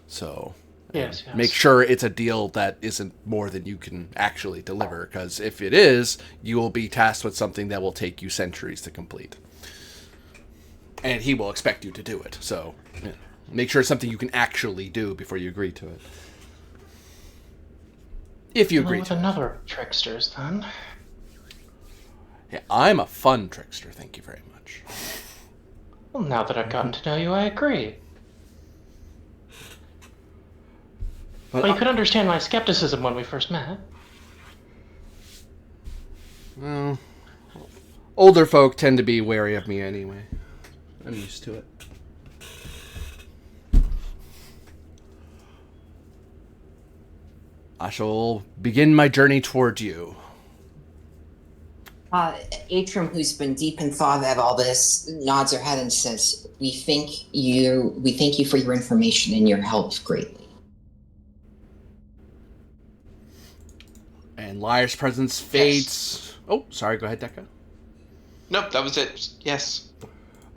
So Yes. make sure it's a deal that isn't more than you can actually deliver, because if it is, you will be tasked with something that will take you centuries to complete. And he will expect you to do it. So make sure it's something you can actually do before you agree to it. If you agree with to it. another tricksters, then. Yeah, I'm a fun trickster, thank you very much. Well, now that I've gotten to know you, I agree. Well, you could understand my skepticism when we first met. Well, older folk tend to be wary of me anyway. I'm used to it. I shall begin my journey toward you. Atrum, who's been deep in thought about all this, nods her head and says, we thank you for your information and your help greatly. And Liar's presence fades. Yes. Oh, sorry, go ahead, Dekka. Nope, that was it. Yes.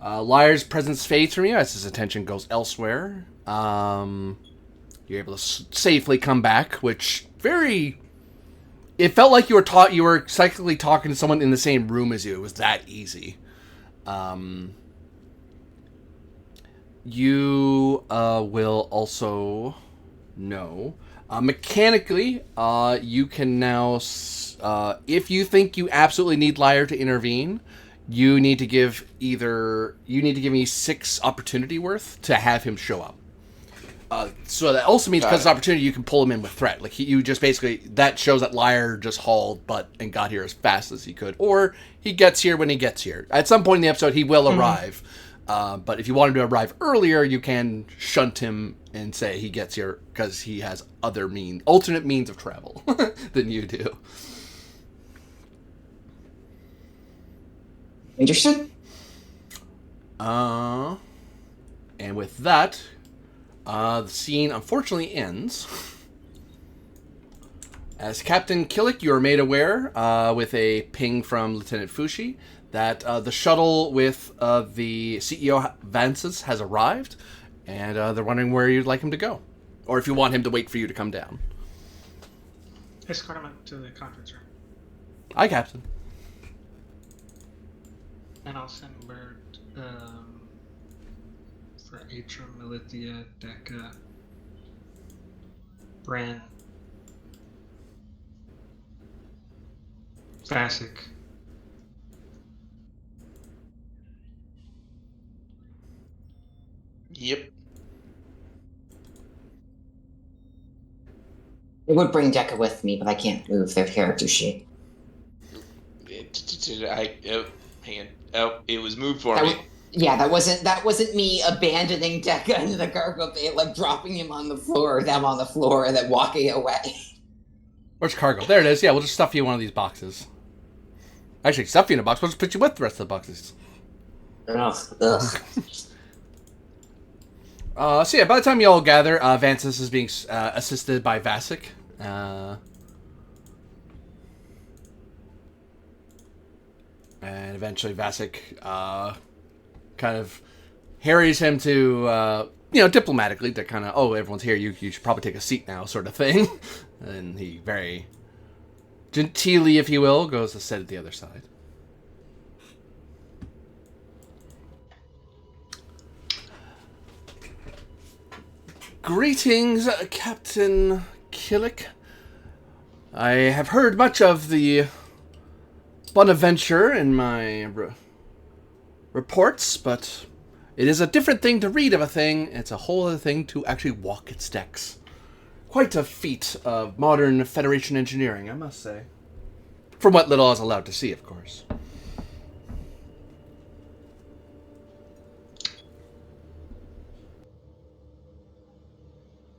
Liar's presence fades from you as his attention goes elsewhere. You're able to safely come back, which it felt like you were psychically talking to someone in the same room as you. It was that easy. You will also know, mechanically, you can now, if you think you absolutely need Liar to intervene, you need to give me 6 opportunity worth to have him show up. So that also means because it's opportunity, you can pull him in with threat. Like you just basically, that shows that Liar just hauled butt and got here as fast as he could, or he gets here when he gets here. At some point in the episode, he will arrive. But if you want him to arrive earlier, you can shunt him and say he gets here because he has alternate means of travel than you do. Understood? And with that, the scene unfortunately ends. As Captain Killick, you are made aware with a ping from Lieutenant Fushi that the shuttle with the CEO Vances has arrived, and they're wondering where you'd like him to go, or if you want him to wait for you to come down. Escort him to the conference room. Aye, Captain. And I'll send word for Atrum, Milithia, Dekka, Bran, Vasic. Yep. It would bring Deca with me, but I can't move their character sheet. Hang on. Oh, it was moved for That me. that wasn't me abandoning Deca into the cargo bay, like dropping him on the floor, them on the floor, and then walking away. Where's cargo? There it is. Yeah, we'll just stuff you in one of these boxes. Actually, stuff you in a box. We'll just put you with the rest of the boxes. Ugh. So yeah, by the time you all gather, Vansis is being assisted by Vasic. And eventually Vasic kind of harries him to, diplomatically to kind of, everyone's here, you should probably take a seat now, sort of thing. And he very genteelly, if you will, goes to sit at the other side. Greetings, Captain Killick. I have heard much of the Bonaventure in my reports, but it is a different thing to read of a thing. It's a whole other thing to actually walk its decks. Quite a feat of modern Federation engineering, I must say. From what little I was allowed to see, of course.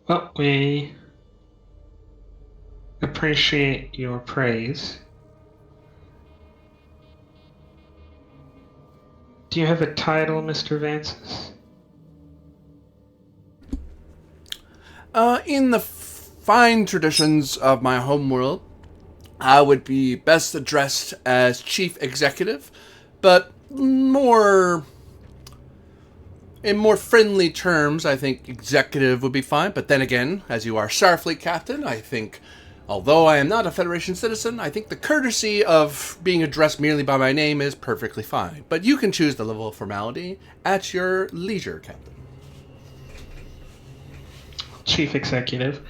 Well, we appreciate your praise. Do you have a title, Mr. Vansis? In the fine traditions of my homeworld, I would be best addressed as Chief Executive, but in more friendly terms, I think Executive would be fine. But then again, as you are Starfleet Captain, I think, although I am not a Federation citizen, I think the courtesy of being addressed merely by my name is perfectly fine. But you can choose the level of formality at your leisure, Captain. Chief Executive.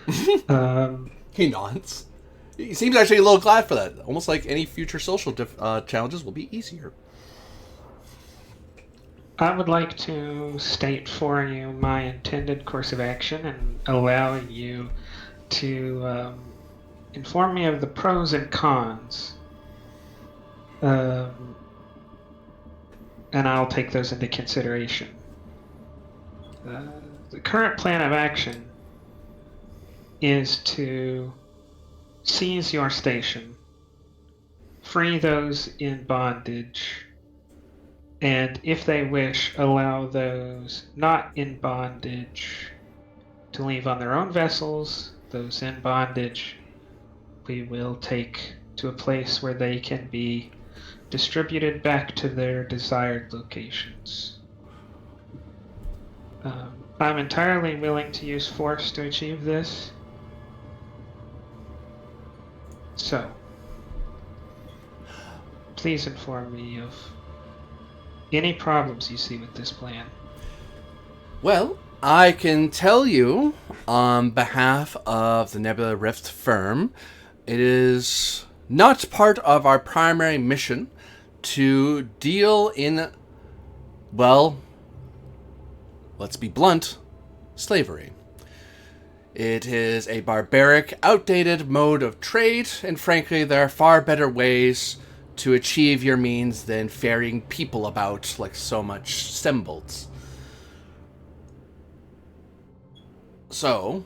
He nods. He seems actually a little glad for that. Almost like any future social challenges will be easier. I would like to state for you my intended course of action and allow you to inform me of the pros and cons. And I'll take those into consideration. The current plan of action is to seize your station, free those in bondage, and if they wish, allow those not in bondage to leave on their own vessels. Those in bondage we will take to a place where they can be distributed back to their desired locations. I'm entirely willing to use force to achieve this. So, please inform me of any problems you see with this plan. Well, I can tell you, on behalf of the Nebula Rift firm, it is not part of our primary mission to deal in, well, let's be blunt, slavery. It is a barbaric, outdated mode of trade, and frankly, there are far better ways to achieve your means than ferrying people about like so much symbols. So,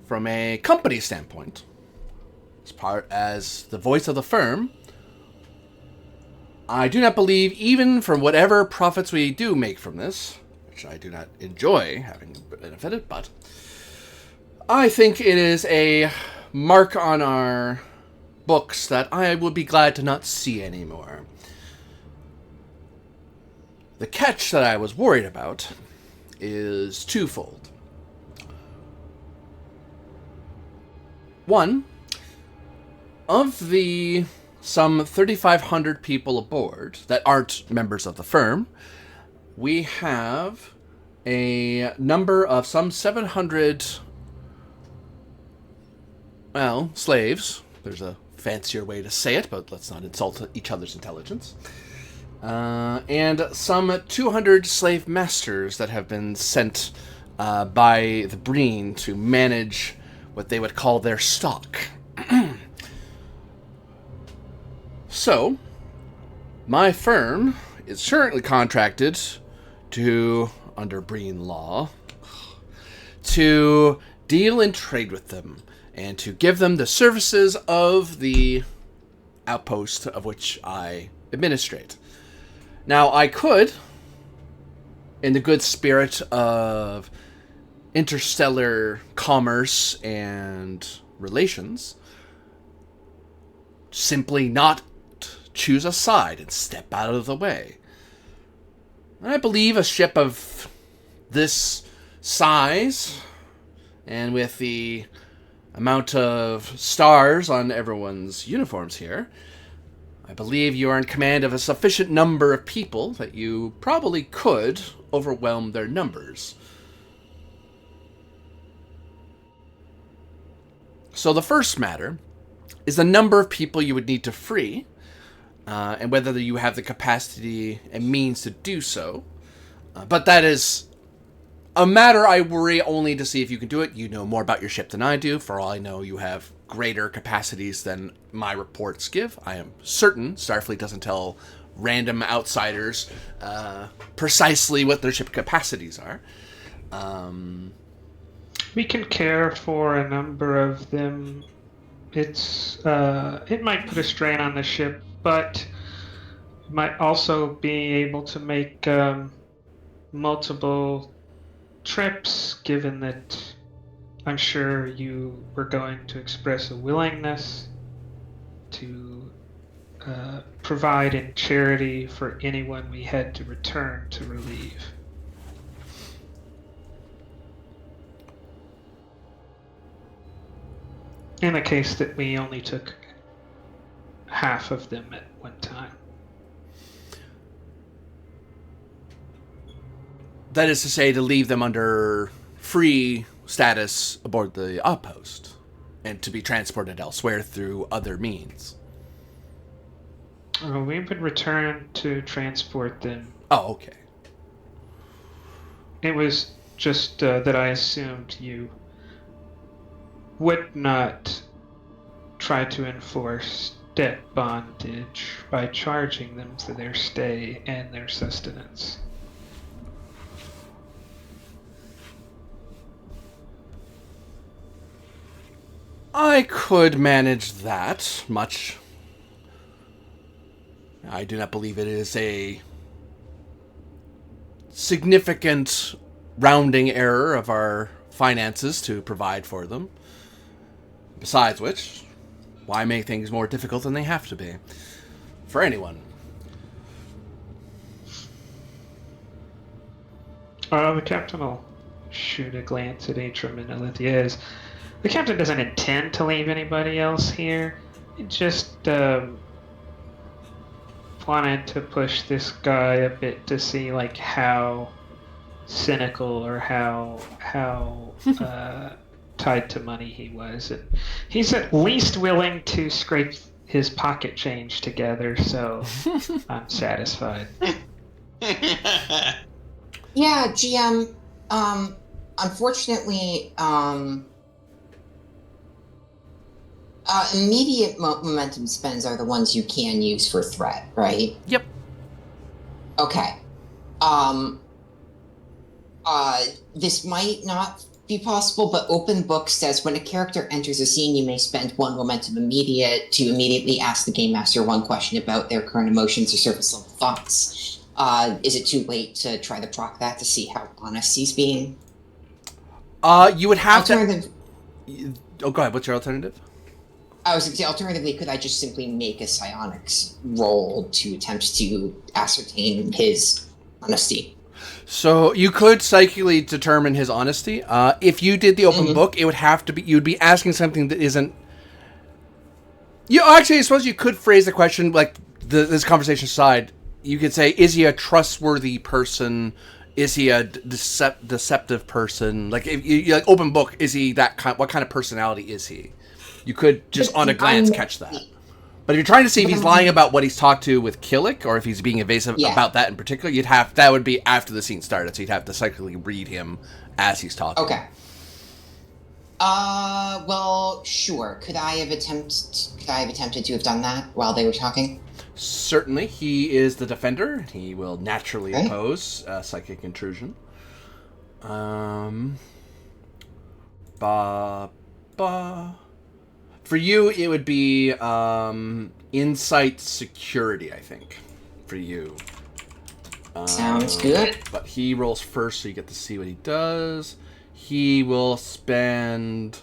from a company standpoint, as the voice of the firm, I do not believe, even from whatever profits we do make from this, which I do not enjoy having benefited, but I think it is a mark on our books that I would be glad to not see anymore. The catch that I was worried about is twofold. One, of the some 3,500 people aboard that aren't members of the firm, we have a number of some 700, slaves. There's a fancier way to say it, but let's not insult each other's intelligence. And some 200 slave masters that have been sent by the Breen to manage what they would call their stock. So, my firm is currently contracted to, under Breen law, to deal and trade with them, and to give them the services of the outpost of which I administrate. Now, I could, in the good spirit of interstellar commerce and relations, simply not choose a side and step out of the way. I believe a ship of this size, and with the amount of stars on everyone's uniforms here, I believe you are in command of a sufficient number of people that you probably could overwhelm their numbers. So the first matter is the number of people you would need to free, and whether you have the capacity and means to do so. But that is a matter I worry only to see if you can do it. You know more about your ship than I do. For all I know, you have greater capacities than my reports give. I am certain Starfleet doesn't tell random outsiders precisely what their ship capacities are. We can care for a number of them. It might put a strain on the ship, but might also be able to make multiple trips, given that I'm sure you were going to express a willingness to provide in charity for anyone we had to return to relieve. In the case that we only took half of them at one time. That is to say, to leave them under free status aboard the outpost, and to be transported elsewhere through other means. We would return to transport them. Oh, okay. It was just that I assumed you would not try to enforce debt bondage by charging them for their stay and their sustenance. I could manage that much. I do not believe it is a significant rounding error of our finances to provide for them. Besides which, why make things more difficult than they have to be? For anyone. The captain will shoot a glance at Atrum and Alithia. The captain doesn't intend to leave anybody else here. He just wanted to push this guy a bit to see like how cynical or how tied to money he was. And he's at least willing to scrape his pocket change together, so I'm satisfied. Yeah, GM. Unfortunately, immediate momentum spends are the ones you can use for threat, right? Yep. Okay. This might not be possible, but Open Book says when a character enters a scene, you may spend 1 momentum immediate to immediately ask the game master 1 question about their current emotions or surface level thoughts. Is it too late to try to proc that to see how honest he's being? You would have to... Oh, go ahead. What's your alternative? I was going to say, alternatively, could I just simply make a psionics roll to attempt to ascertain his honesty? So you could psychically determine his honesty. If you did the open book, it would have to be, you'd be asking something that isn't... Actually, I suppose you could phrase the question, like, this conversation aside, you could say, is he a trustworthy person? Is he a deceptive person? Like, if you like open book, is he that kind? What kind of personality is he? You could just on a glance catch that. But if you're trying to see if he's lying about what he's talked to with Killick, or if he's being evasive about that in particular, that would be after the scene started, so you'd have to psychically read him as he's talking. Okay. Well, sure. Could I have attempted to have done that while they were talking? Certainly, he is the defender. He will naturally Okay. oppose psychic intrusion. For you, it would be insight security, I think. For you. Sounds good. But he rolls first, so you get to see what he does. He will spend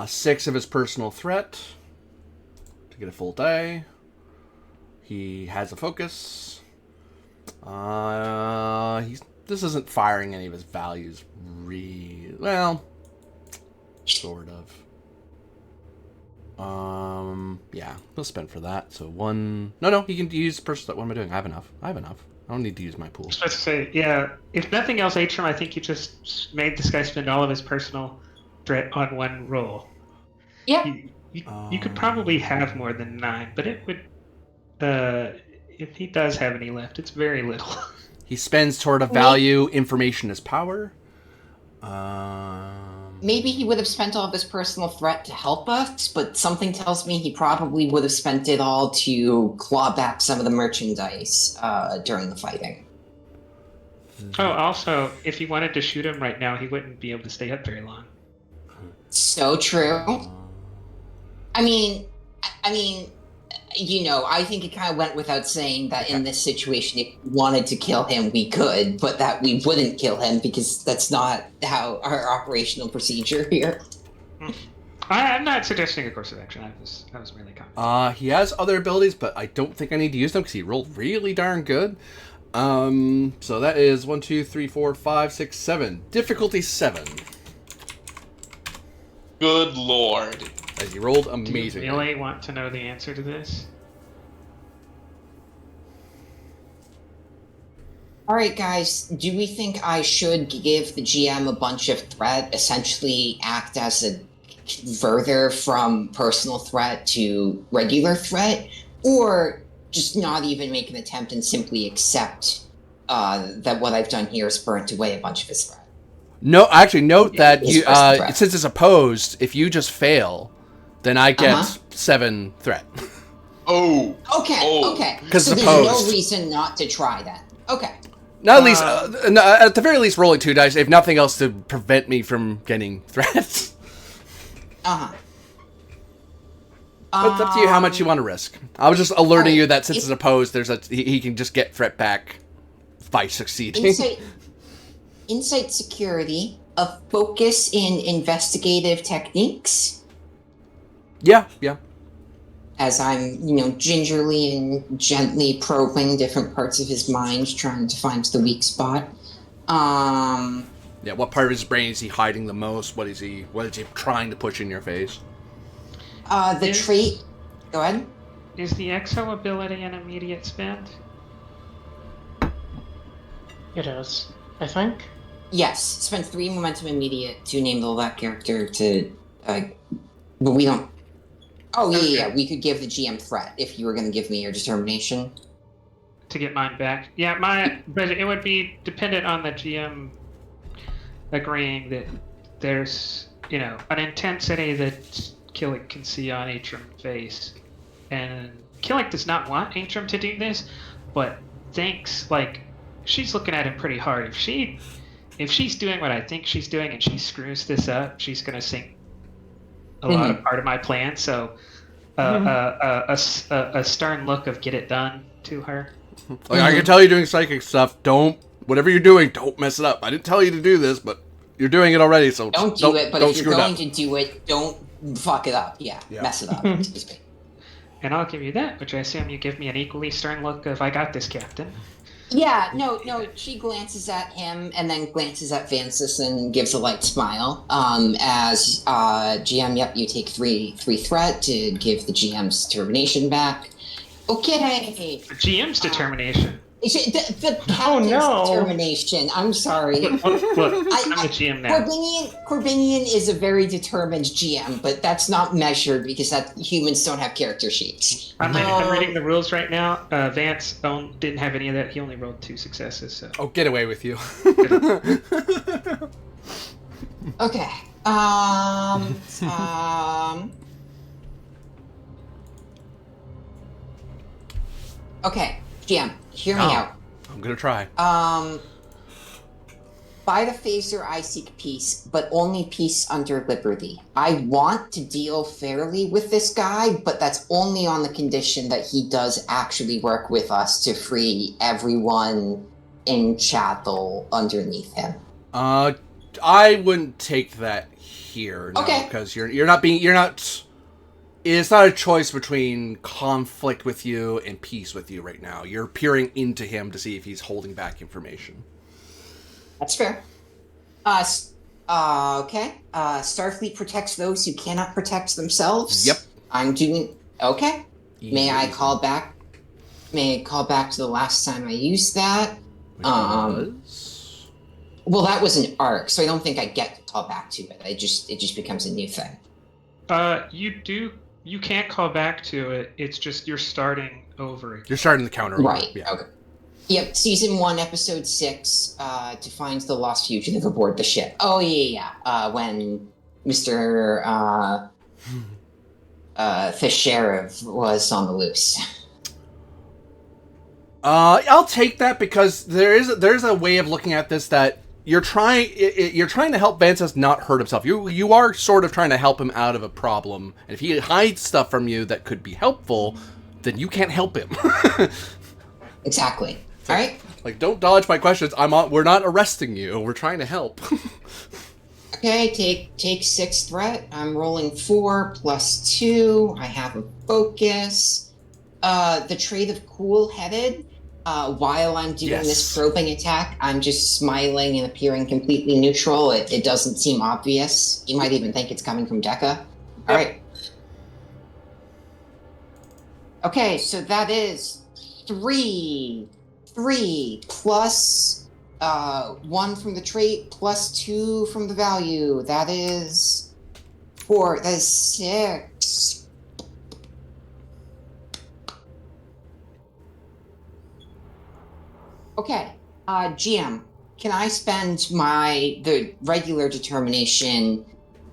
6 of his personal threat to get a full die. He has a focus. This isn't firing any of his values, really. Well, sort of. Yeah, we'll spend for that. So 1. No, he can use personal. What am I doing? I have enough. I don't need to use my pool. I was supposed to say, yeah. If nothing else, Atrum, I think you just made this guy spend all of his personal threat on one roll. Yeah. You could probably have more than 9, but it would. If he does have any left, it's very little. He spends toward a value. Information is power. Maybe he would have spent all of his personal threat to help us, but something tells me he probably would have spent it all to claw back some of the merchandise during the fighting. Oh, also, if you wanted to shoot him right now, he wouldn't be able to stay up very long. So true. I mean, I think it kind of went without saying that in this situation, if we wanted to kill him, we could, but that we wouldn't kill him because that's not how our operational procedure here. I'm not suggesting a course of action. I was merely commenting. He has other abilities, but I don't think I need to use them because he rolled really darn good. So that is 1, 2, 3, 4, 5, 6, 7. Difficulty 7. Good lord. As he rolled Do amazingly. you really want to know the answer to this? All right, guys, do we think I should give the GM a bunch of threat, essentially act as a further from personal threat to regular threat, or just not even make an attempt and simply accept that what I've done here has burnt away a bunch of his threat? No, actually, note that His you, first threat. since it's opposed, if you just fail, then I get 7 threat. Oh. Okay, Oh. okay. 'Cause so it's there's opposed. no reason not to try that. Okay. Not at least, at the very least, rolling 2 dice, if nothing else, to prevent me from getting threats. Uh-huh. But it's up to you how much you want to risk. I was just alerting Alright, you that since if- it's opposed, he can just get threat back by succeeding. Insight security, a focus in investigative techniques, Yeah. as I'm, gingerly and gently probing different parts of his mind, trying to find the weak spot. Yeah, what part of his brain is he hiding the most? What is he trying to push in your face? The trait. Go ahead. Is the exo ability an immediate spend? It is, I think. Yes, spend 3 momentum immediate to enable that character to. But we don't. Oh yeah, we could give the GM threat if you were going to give me your determination. To get mine back? Yeah, but it would be dependent on the GM agreeing that there's, an intensity that Killick can see on Atrum's face. And Killick does not want Atrum to do this, but thinks, she's looking at him pretty hard. If she's doing what I think she's doing and she screws this up, she's going to sink a lot of part of my plan. So a stern look of get it done to her. I can tell you're doing psychic stuff. Whatever you're doing, don't mess it up. I didn't tell you to do this, but you're doing it already, so Don't do it, but don't if you're screw it going up. to do it, don't fuck it up. Yeah. Mess it up. Excuse me. And I'll give you that, which I assume you give me an equally stern look of I got this, Captain. Yeah, no, she glances at him and then glances at Vansis and gives a light smile. As GM, yep, you take three threat to give the GM's determination back. Okay. The GM's determination. The captain's determination. I'm sorry. Look, I'm the GM now. Corbinian is a very determined GM, but that's not measured because humans don't have character sheets. I'm reading the rules right now. Vance didn't have any of that. He only rolled 2 successes. So. Oh, get away with you. Okay. Okay, GM, hear me Oh, out. I'm gonna try. By the phaser, I seek peace, but only peace under liberty. I want to deal fairly with this guy, but that's only on the condition that he does actually work with us to free everyone in Chapel underneath him. I wouldn't take that here, no, Okay. because you're not. It's not a choice between conflict with you and peace with you right now. You're peering into him to see if he's holding back information. That's fair. Okay. Starfleet protects those who cannot protect themselves. Yep. I'm doing okay. May I Easy. call back? May I call back to the last time I used that? Which was? Well, that was an arc, so I don't think I get to call back to it. It just becomes a new thing. You can't call back to it. It's just you're starting over again. You're starting the counter. Right. Over. Yeah. Okay. Yep. Season 1, episode 6. To find the lost fugitive aboard the ship. Oh yeah. When Mr. The sheriff was on the loose. I'll take that because there's a way of looking at this that you're trying to help Vances not hurt himself. You are sort of trying to help him out of a problem, and if he hides stuff from you that could be helpful, then you can't help him. Exactly. All right. Like, don't dodge my questions. We're not arresting you. We're trying to help. Okay, take 6 threat. I'm rolling 4 plus 2. I have a focus. The trait of cool-headed. While I'm doing this probing attack, I'm just smiling and appearing completely neutral. It doesn't seem obvious. You might even think it's coming from Deca. All right. Okay, so that is 3 plus 1 from the trait plus 2 from the value. That is 4. That is 6. Okay, GM, can I spend the regular determination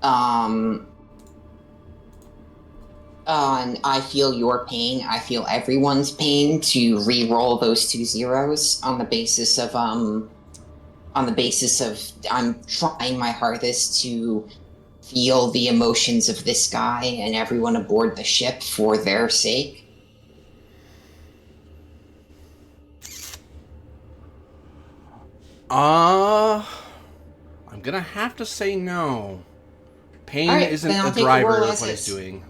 on I feel your pain, I feel everyone's pain to re-roll those 2 zeros on the basis of I'm trying my hardest to feel the emotions of this guy and everyone aboard the ship for their sake? I'm gonna have to say no. Pain Right, isn't a driver of what he's doing.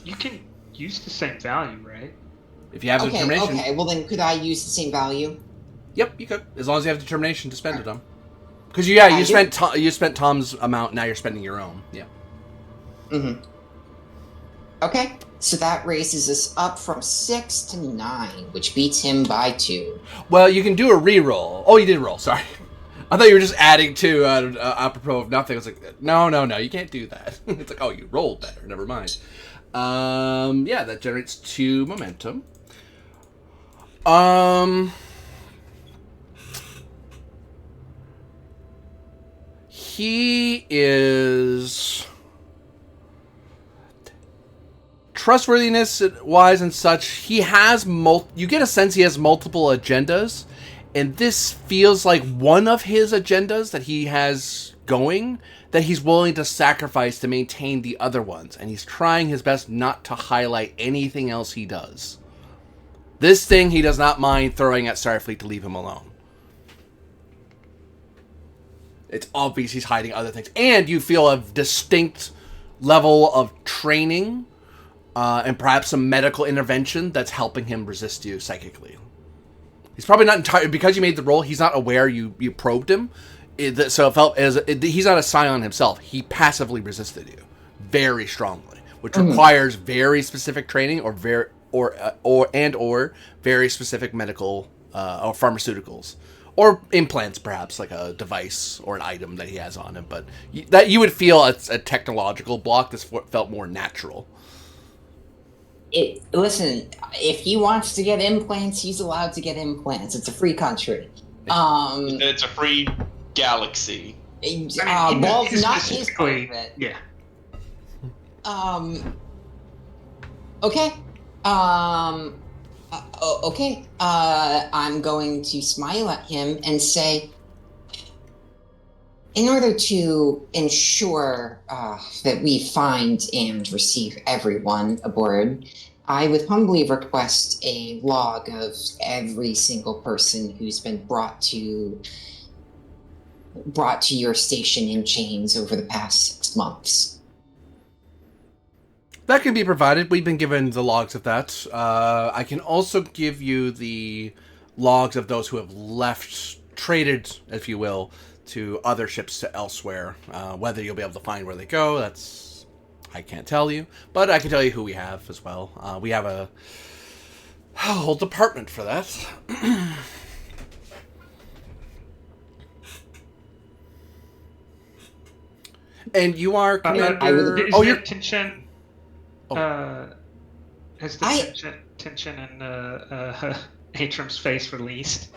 You can use the same value, right? If you have determination. Okay, well then could I use the same value? Yep, you could. As long as you have determination to spend it on. Because you spent Tom's amount, now you're spending your own. Yeah. Mm-hmm. Okay, so that raises us up from 6 to 9, which beats him by 2. Well, you can do a re-roll. Oh, you did roll, sorry. I thought you were just adding 2 apropos of nothing. I was like, no, you can't do that. It's like, oh, you rolled better. Never mind. Yeah, that generates 2 momentum. He is trustworthiness wise and such. He has you get a sense he has multiple agendas, and this feels like one of his agendas that he has going that he's willing to sacrifice to maintain the other ones, and he's trying his best not to highlight anything else he does. This thing he does not mind throwing at Starfleet to leave him alone. It's obvious he's hiding other things. And you feel a distinct level of training and perhaps some medical intervention that's helping him resist you psychically. He's probably not entirely... Because you made the roll, he's not aware you probed him. So it felt as... He's not a scion himself. He passively resisted you very strongly, which requires very specific training or very specific medical or pharmaceuticals. Or implants, perhaps, like a device or an item that he has on him. But that you would feel a technological block. This felt more natural. Listen, if he wants to get implants, he's allowed to get implants. It's a free country. It's a free galaxy. Ball's he's not his part of specifically- it. Yeah. Okay. Okay. I'm going to smile at him and say, in order to ensure that we find and receive everyone aboard, I would humbly request a log of every single person who's been brought to your station in chains over the past 6 months. That can be provided. We've been given the logs of that. I can also give you the logs of those who have left, traded, if you will, to other ships to elsewhere. Whether you'll be able to find where they go, that's... I can't tell you. But I can tell you who we have as well. We have a whole department for that. And you are Commander... Is there you're... tension? Oh. Has the tension in Atrium's face released?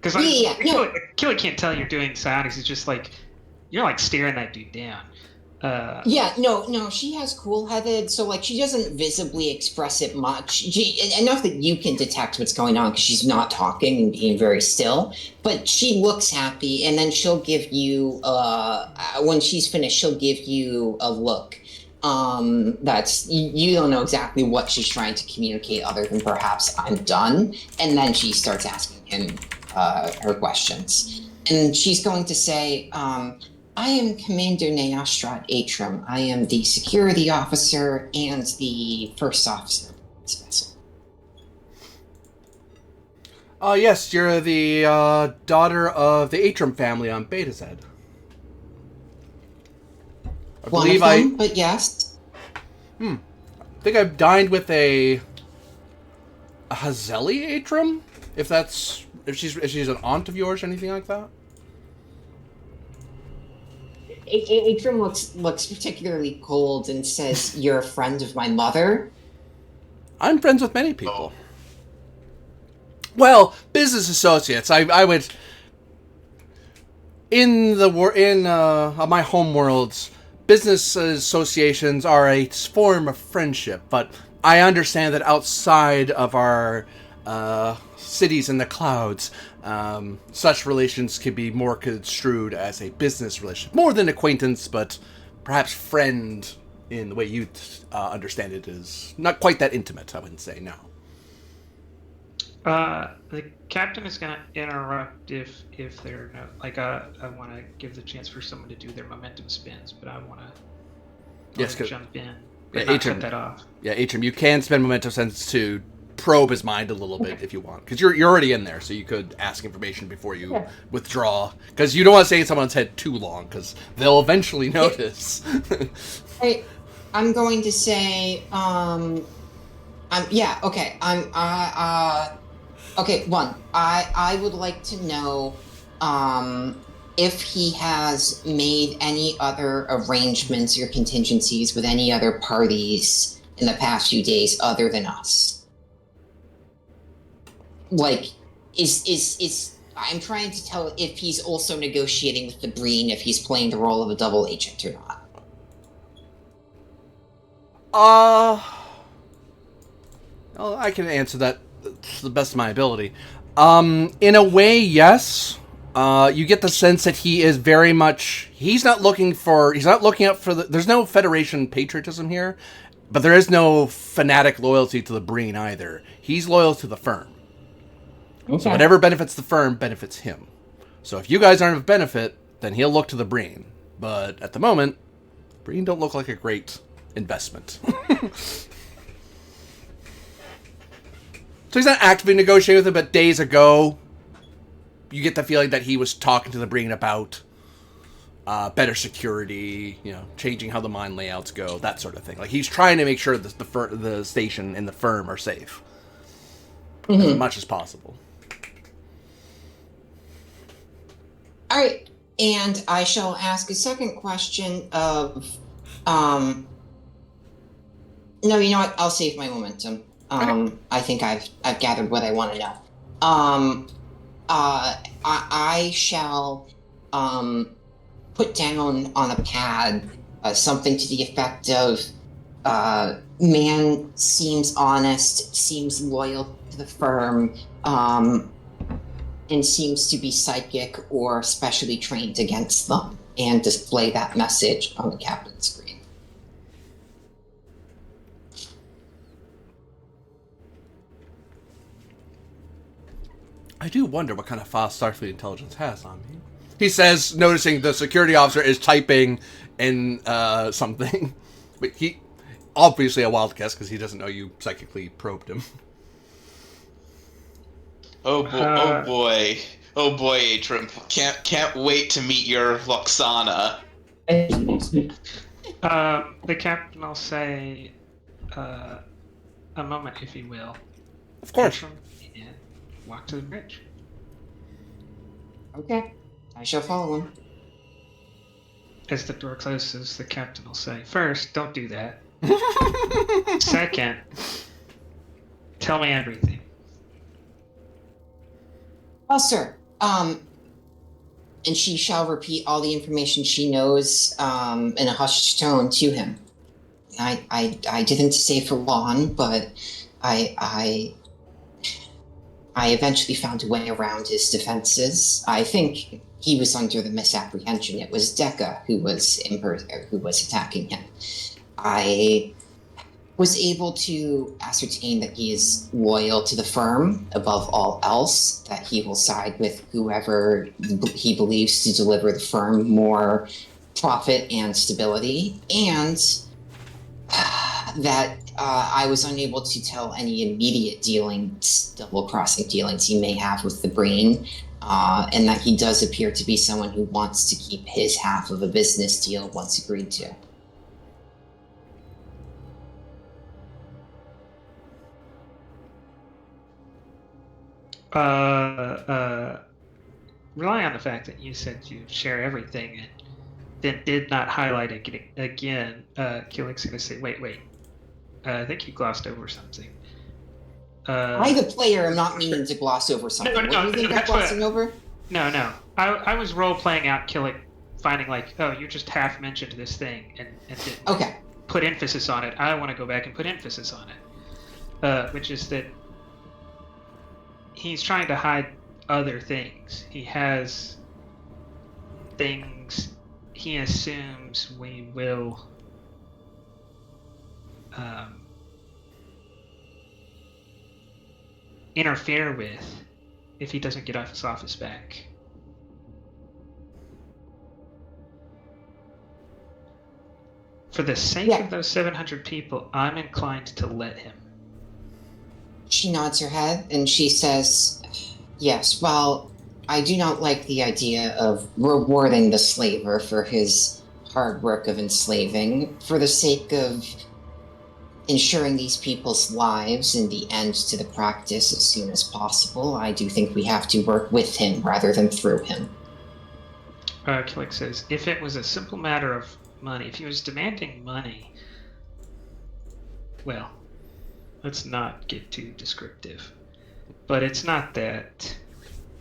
Because Killer can't tell you're doing psionics. It's just like you're like staring that dude down. No, she has cool-headed, so like she doesn't visibly express it much. Enough that you can detect what's going on because she's not talking and being very still. But she looks happy, and then she'll give you when she's finished, she'll give you a look. That's you don't know exactly what she's trying to communicate, other than perhaps I'm done. And then she starts asking him her questions, and she's going to say, I am Commander Neostrat Atrium. I am the security officer and the first officer of this vessel. Yes, you're the daughter of the Atrium family on Beta Z. I believe but yes. I think I've dined with a Hazeli Atrium, if she's an aunt of yours or anything like that. Atrium looks particularly cold and says, "You're a friend of my mother." I'm friends with many people. Well, business associates. I would in my home worlds. Business associations are a form of friendship, but I understand that outside of our cities in the clouds, such relations can be more construed as a business relationship. More than acquaintance, but perhaps friend in the way you understand it is not quite that intimate, I wouldn't say, no. The captain is going to interrupt if they're no, like I want to give the chance for someone to do their momentum spins, but I want to jump in and not cut that off. Yeah, Atrium, you can spend momentum sense to probe his mind a little bit if you want, because you're already in there, so you could ask information before you withdraw, because you don't want to stay in someone's head too long, because they'll eventually notice. I'm going to say, one, I would like to know if he has made any other arrangements or contingencies with any other parties in the past few days other than us. Like, is I'm trying to tell if he's also negotiating with the Breen, if he's playing the role of a double agent or not. Well, I can answer that to the best of my ability. In a way, yes. You get the sense that he is very much... He's not looking out for the... There's no Federation patriotism here, but there is no fanatic loyalty to the Breen either. He's loyal to the firm. Okay. So whatever benefits the firm benefits him. So if you guys aren't of benefit, then he'll look to the Breen. But at the moment, Breen don't look like a great investment. So he's not actively negotiating with it, but days ago, you get the feeling that he was talking to the Breen about better security, changing how the mine layouts go, that sort of thing. Like, he's trying to make sure that the station and the firm are safe as much as possible. All right, and I shall ask a second question of, no, you know what? I'll save my momentum. I think I've gathered what I want to know. I shall put down on a pad something to the effect of, man seems honest, seems loyal to the firm, and seems to be psychic or specially trained against them, and display that message on the captain's screen. I do wonder what kind of file Starfleet intelligence has on me. He says, noticing the security officer is typing in something. But he, obviously a wild guess because he doesn't know you psychically probed him. Oh boy, oh boy, Atrum. Can't wait to meet your Loxana. The captain will say, a moment, if you will. Of course. And walk to the bridge. Okay, I shall follow him. As the door closes, the captain will say, first, don't do that. Second, tell me everything. Well, sir, and she shall repeat all the information she knows in a hushed tone to him. I didn't say for long, but I eventually found a way around his defenses. I think he was under the misapprehension it was Decca who was attacking him. I was able to ascertain that he is loyal to the firm above all else, that he will side with whoever he believes to deliver the firm more profit and stability, and that I was unable to tell any immediate double-crossing dealings he may have with the brain, and that he does appear to be someone who wants to keep his half of a business deal once agreed to. Rely on the fact that you said you share everything and then did not highlight it again. Killick's going to say, wait. I think you glossed over something. I, the player, am not meaning to gloss over something. What do you think I'm glossing over? No. I was role-playing out Killick finding like, oh, you just half mentioned this thing and didn't Okay. put emphasis on it. I want to go back and put emphasis on it, which is that he's trying to hide other things. He has things he assumes we will interfere with if he doesn't get off his office back. For the sake of those 700 people, I'm inclined to let him. She nods her head and she says, yes, well, I do not like the idea of rewarding the slaver for his hard work of enslaving. For the sake of ensuring these people's lives and the end to the practice as soon as possible, I do think we have to work with him rather than through him. Killick says, if it was a simple matter of money, if he was demanding money, well, let's not get too descriptive. But it's not that.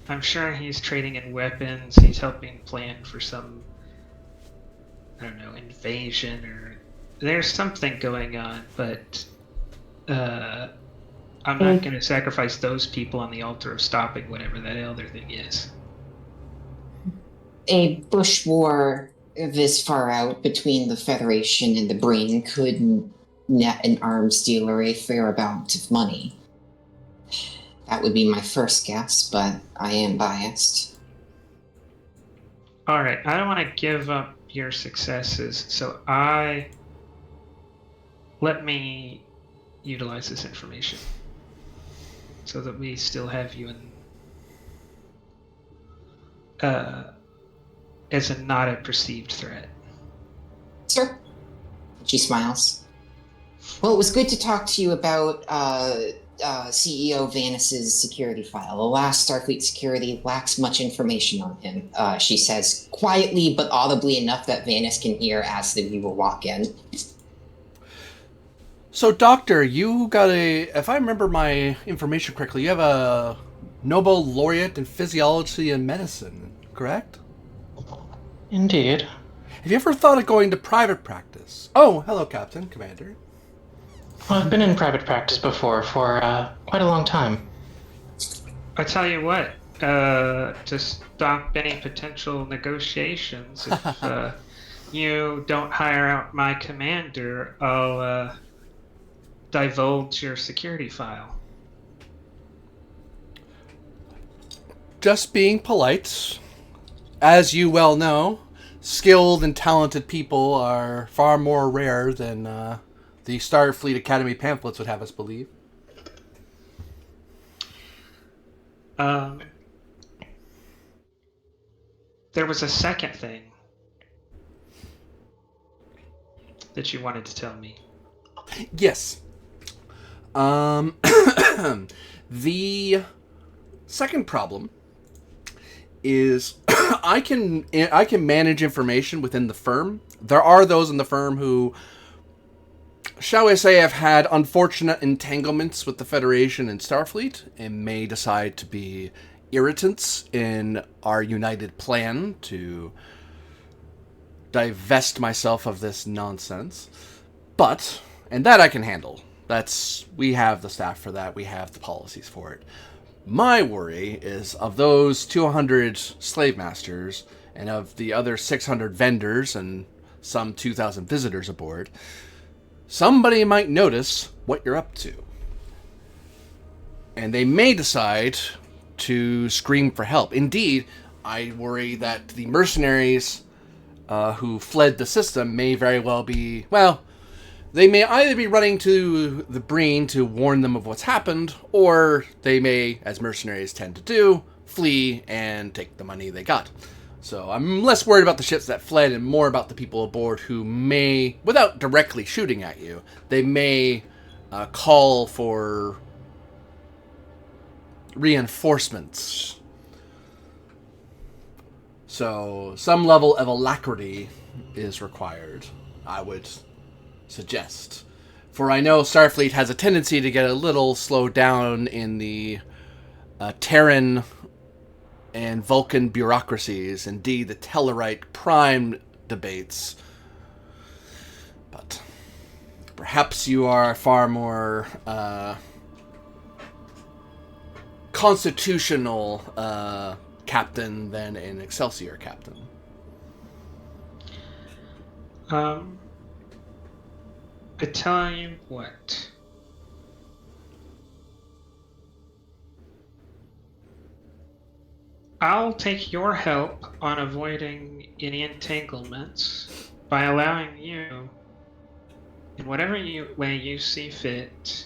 I'm sure he's trading in weapons, he's helping plan for some, I don't know, invasion, or there's something going on, but I'm not going to sacrifice those people on the altar of stopping whatever that other thing is. A bush war this far out between the Federation and the Brain could net an arms dealer a fair amount of money. That would be my first guess, but I am biased. All right, I don't want to give up your successes, so let me utilize this information so that we still have you in as a not a perceived threat. Sure. She smiles. Well, it was good to talk to you about CEO Vanis's security file. Alas, Starfleet Security lacks much information on him, she says, quietly but audibly enough that Vanis can hear as the viewer walk in. So, Doctor, you got if I remember my information correctly, you have a Nobel laureate in physiology and medicine, correct? Indeed. Have you ever thought of going to private practice? Oh, hello, Captain, Commander. Well, I've been in private practice before for quite a long time. I tell you what, to stop any potential negotiations, if you don't hire out my commander, I'll divulge your security file. Just being polite. As you well know, skilled and talented people are far more rare than the Starfleet Academy pamphlets would have us believe. There was a second thing that you wanted to tell me. Yes. The second problem is I can manage information within the firm. There are those in the firm who, shall we say, have had unfortunate entanglements with the Federation and Starfleet and may decide to be irritants in our united plan to divest myself of this nonsense. But, and that I can handle. We have the staff for that. We have the policies for it. My worry is of those 200 slave masters and of the other 600 vendors and some 2,000 visitors aboard. Somebody might notice what you're up to. And they may decide to scream for help. Indeed, I worry that the mercenaries who fled the system may very well be, well, they may either be running to the Breen to warn them of what's happened, or they may, as mercenaries tend to do, flee and take the money they got. So I'm less worried about the ships that fled and more about the people aboard who may, without directly shooting at you, they may call for reinforcements. So some level of alacrity is required, I would suggest. For I know Starfleet has a tendency to get a little slowed down in the Terran and Vulcan bureaucracies, indeed the Tellarite Prime debates. But perhaps you are far more constitutional captain than an Excelsior captain. I tell you what. I'll take your help on avoiding any entanglements by allowing you, in whatever way you see fit,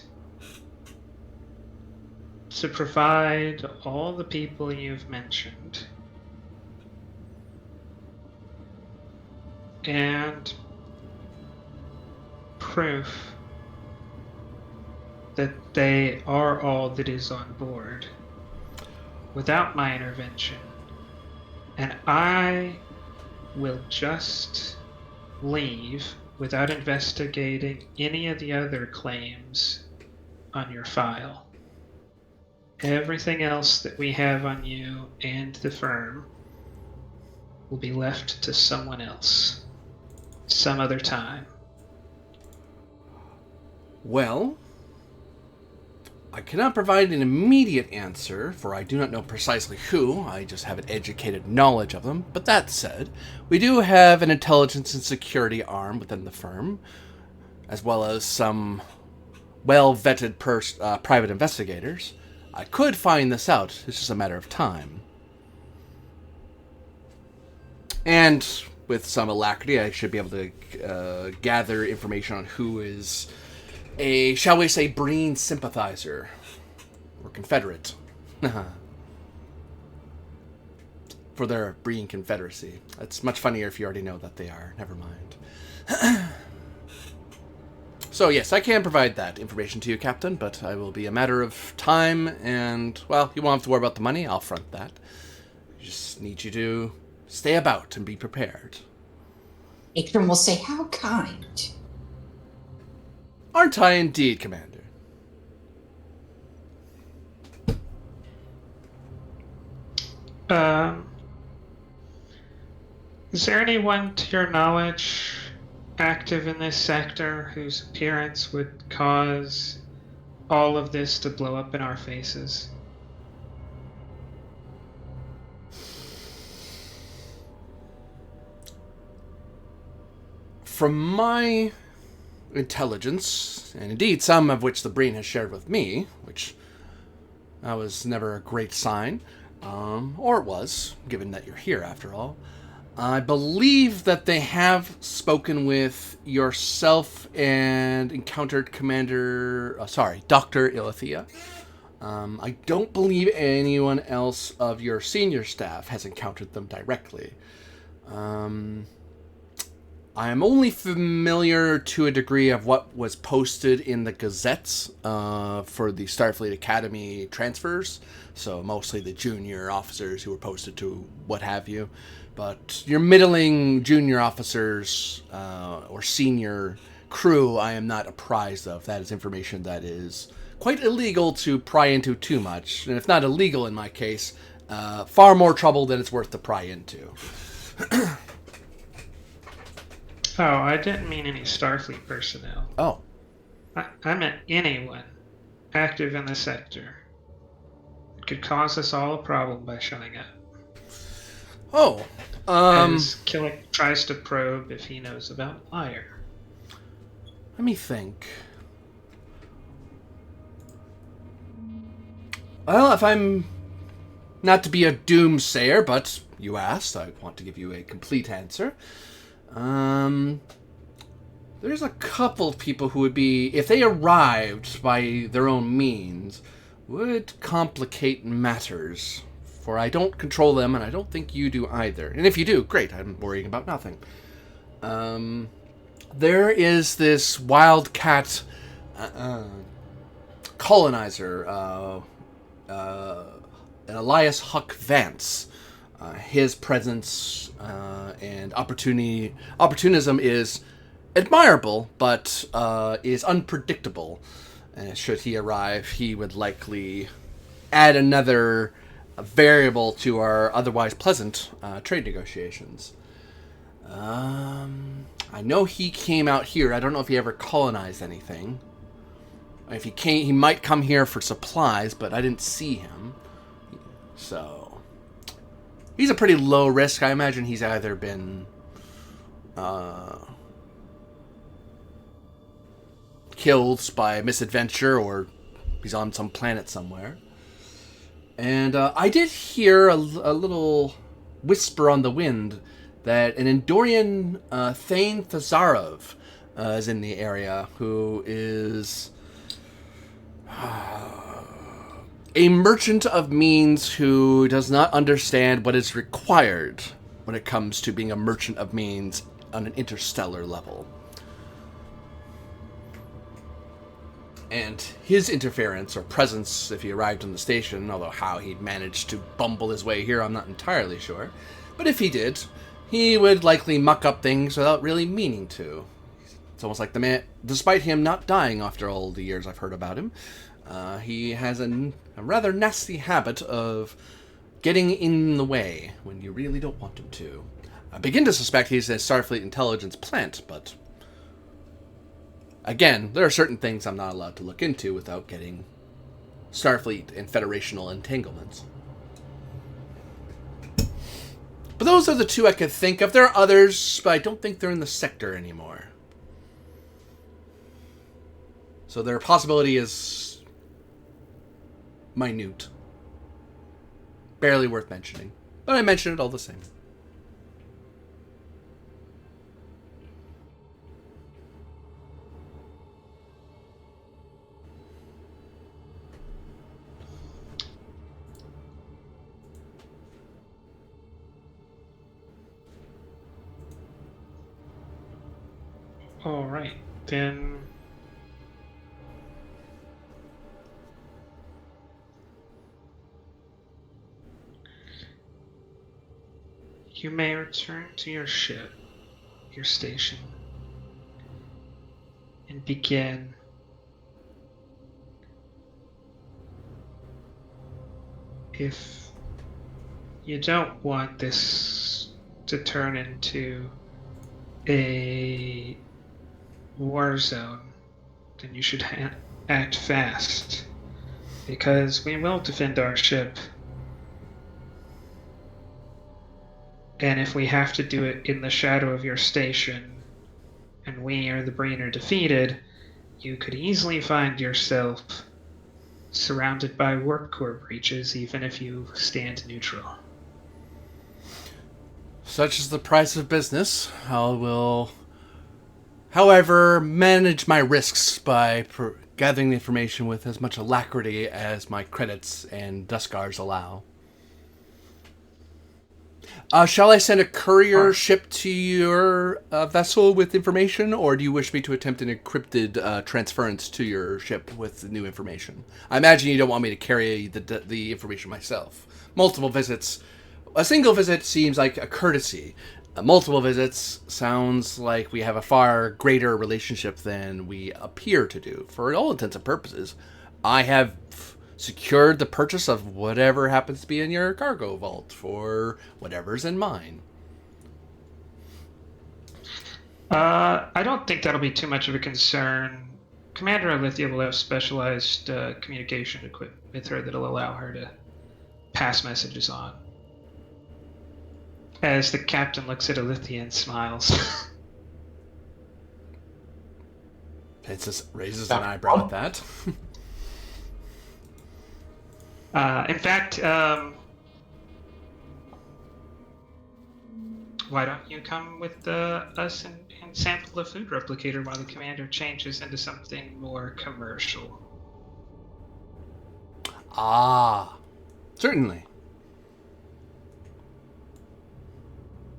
to provide all the people you've mentioned. And proof that they are all that is on board without my intervention, and I will just leave without investigating any of the other claims on your file. Everything else that we have on you and the firm will be left to someone else some other time. Well, I cannot provide an immediate answer, for I do not know precisely who. I just have an educated knowledge of them. But that said, we do have an intelligence and security arm within the firm, as well as some well-vetted private investigators. I could find this out. It's just a matter of time. And with some alacrity, I should be able to gather information on who is a, shall we say, Breen sympathizer or Confederate for their Breen Confederacy. It's much funnier if you already know that they are. Never mind. So yes, I can provide that information to you, Captain, but it will be a matter of time, and, well, you won't have to worry about the money. I'll front that. I just need you to stay about and be prepared. Atrum will say, "How kind." Aren't I indeed, Commander? Is there anyone, to your knowledge, active in this sector whose appearance would cause all of this to blow up in our faces? From my intelligence, and indeed some of which the brain has shared with me, which that was never a great sign, or it was, given that you're here after all, I believe that they have spoken with yourself and encountered Dr. Ilithia. I don't believe anyone else of your senior staff has encountered them directly. I am only familiar to a degree of what was posted in the gazettes for the Starfleet Academy transfers. So mostly the junior officers who were posted to what have you. But your middling junior officers or senior crew, I am not apprised of. That is information that is quite illegal to pry into too much. And if not illegal in my case, far more trouble than it's worth to pry into. Oh, I didn't mean any Starfleet personnel. Oh. I meant anyone active in the sector. It could cause us all a problem by showing up. Oh. As Killick tries to probe if he knows about Liar. Let me think. Well, if I'm not to be a doomsayer, but you asked, I want to give you a complete answer. There's a couple of people who would be, if they arrived by their own means, would complicate matters. For I don't control them, and I don't think you do either. And if you do, great, I'm worrying about nothing. There is this wildcat colonizer, Elias Huck Vance. His presence and opportunism is admirable, but is unpredictable. And should he arrive, he would likely add another variable to our otherwise pleasant trade negotiations. I know he came out here. I don't know if he ever colonized anything. If he came, he might come here for supplies, but I didn't see him. So he's a pretty low risk. I imagine he's either been killed by misadventure or he's on some planet somewhere. And I did hear a little whisper on the wind that an Endorian Thane Thazarov is in the area, who is a merchant of means who does not understand what is required when it comes to being a merchant of means on an interstellar level. And his interference or presence, if he arrived on the station, although how he'd managed to bumble his way here, I'm not entirely sure. But if he did, he would likely muck up things without really meaning to. It's almost like the man, despite him not dying after all the years I've heard about him, he has a rather nasty habit of getting in the way when you really don't want him to. I begin to suspect he's a Starfleet intelligence plant, but again, there are certain things I'm not allowed to look into without getting Starfleet and Federational entanglements. But those are the two I could think of. There are others, but I don't think they're in the sector anymore. So their possibility is minute. Barely worth mentioning. But I mention it all the same. All right, then. You may return to your ship, your station, and begin if you don't want this to turn into a war zone, then you should act fast. Because we will defend our ship. And if we have to do it in the shadow of your station, and we or the Breen are defeated, you could easily find yourself surrounded by warp core breaches, even if you stand neutral. Such is the price of business. I will, however, manage my risks by gathering the information with as much alacrity as my credits and Duskars allow. Shall I send a courier ship to your vessel with information, or do you wish me to attempt an encrypted transference to your ship with the new information? I imagine you don't want me to carry the information myself. Multiple visits. A single visit seems like a courtesy. Multiple visits sounds like we have a far greater relationship than we appear to do. For all intents and purposes, I have secured the purchase of whatever happens to be in your cargo vault for whatever's in mine. I don't think that'll be too much of a concern. Commander Alithia will have specialized communication equipment with her that'll allow her to pass messages on. As the captain looks at Alithia and smiles. Princess raises an eyebrow at that. In fact, why don't you come with us and sample the food replicator while the commander changes into something more commercial? Ah, certainly.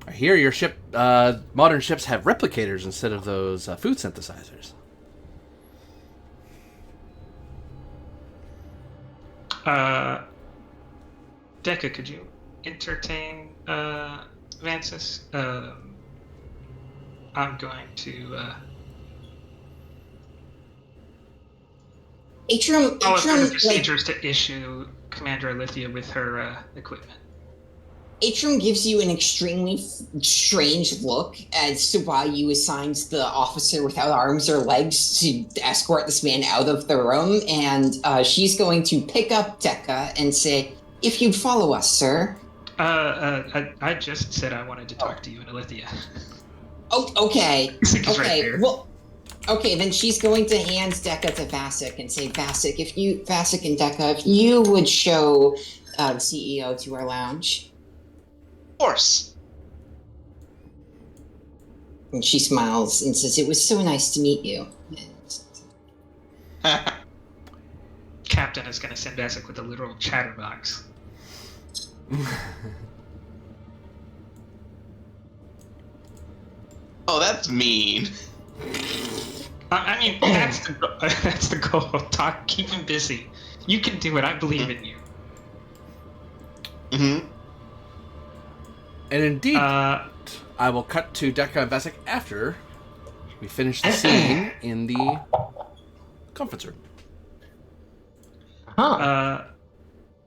I hear your ship, modern ships have replicators instead of those food synthesizers. Deca, could you entertain Vansis? I'm going to follow through the procedures to issue Commander Alithia with her equipment. Atrum gives you an extremely strange look as to why you assigned the officer without arms or legs to escort this man out of the room, and she's going to pick up Deca and say, "If you'd follow us, sir." I just said I wanted to talk to you and Alithia. Oh, okay. Right Okay, there. well, okay, then she's going to hand Deca to Vasek and say, Vasek and Deca, if you would show the CEO to our lounge. Of course. And she smiles and says, "It was so nice to meet you." Captain is going to send Vasek with a literal chatterbox. Oh, that's mean. I mean, that's the goal. Keep him busy. You can do it. I believe in you. Mm-hmm. And indeed, I will cut to Deca and Vasek after we finish the scene in the conference room. Huh.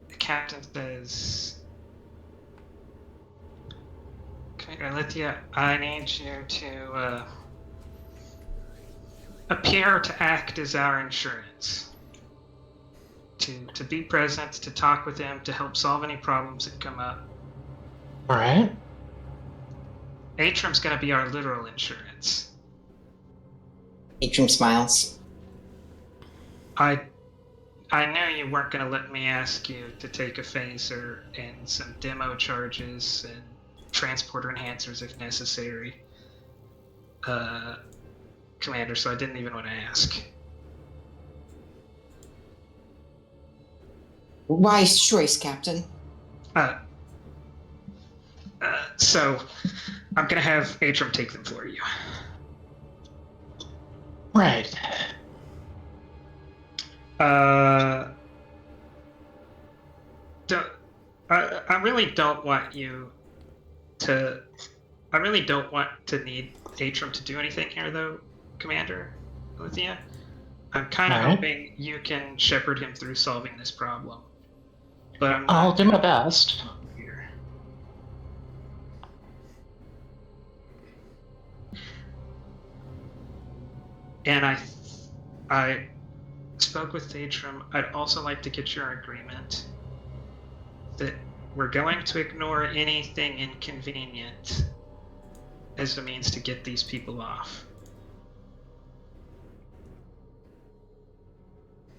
The captain says, Commander Alithia, I need you to appear to act as our insurance. To be present, to talk with him, to help solve any problems that come up. All right. Atrum's going to be our literal insurance. Atrum smiles. I knew you weren't going to let me ask you to take a phaser and some demo charges and transporter enhancers if necessary, Commander, so I didn't even want to ask. Wise choice, Captain. So I'm going to have Atrum take them for you. Right. I really don't want you to. I really don't want to need Atrum to do anything here, though, Commander Alithia. I'm kind of hoping you can shepherd him through solving this problem. But I'll do my best. Here. And I spoke with Thatrum. I'd also like to get your agreement that we're going to ignore anything inconvenient as a means to get these people off.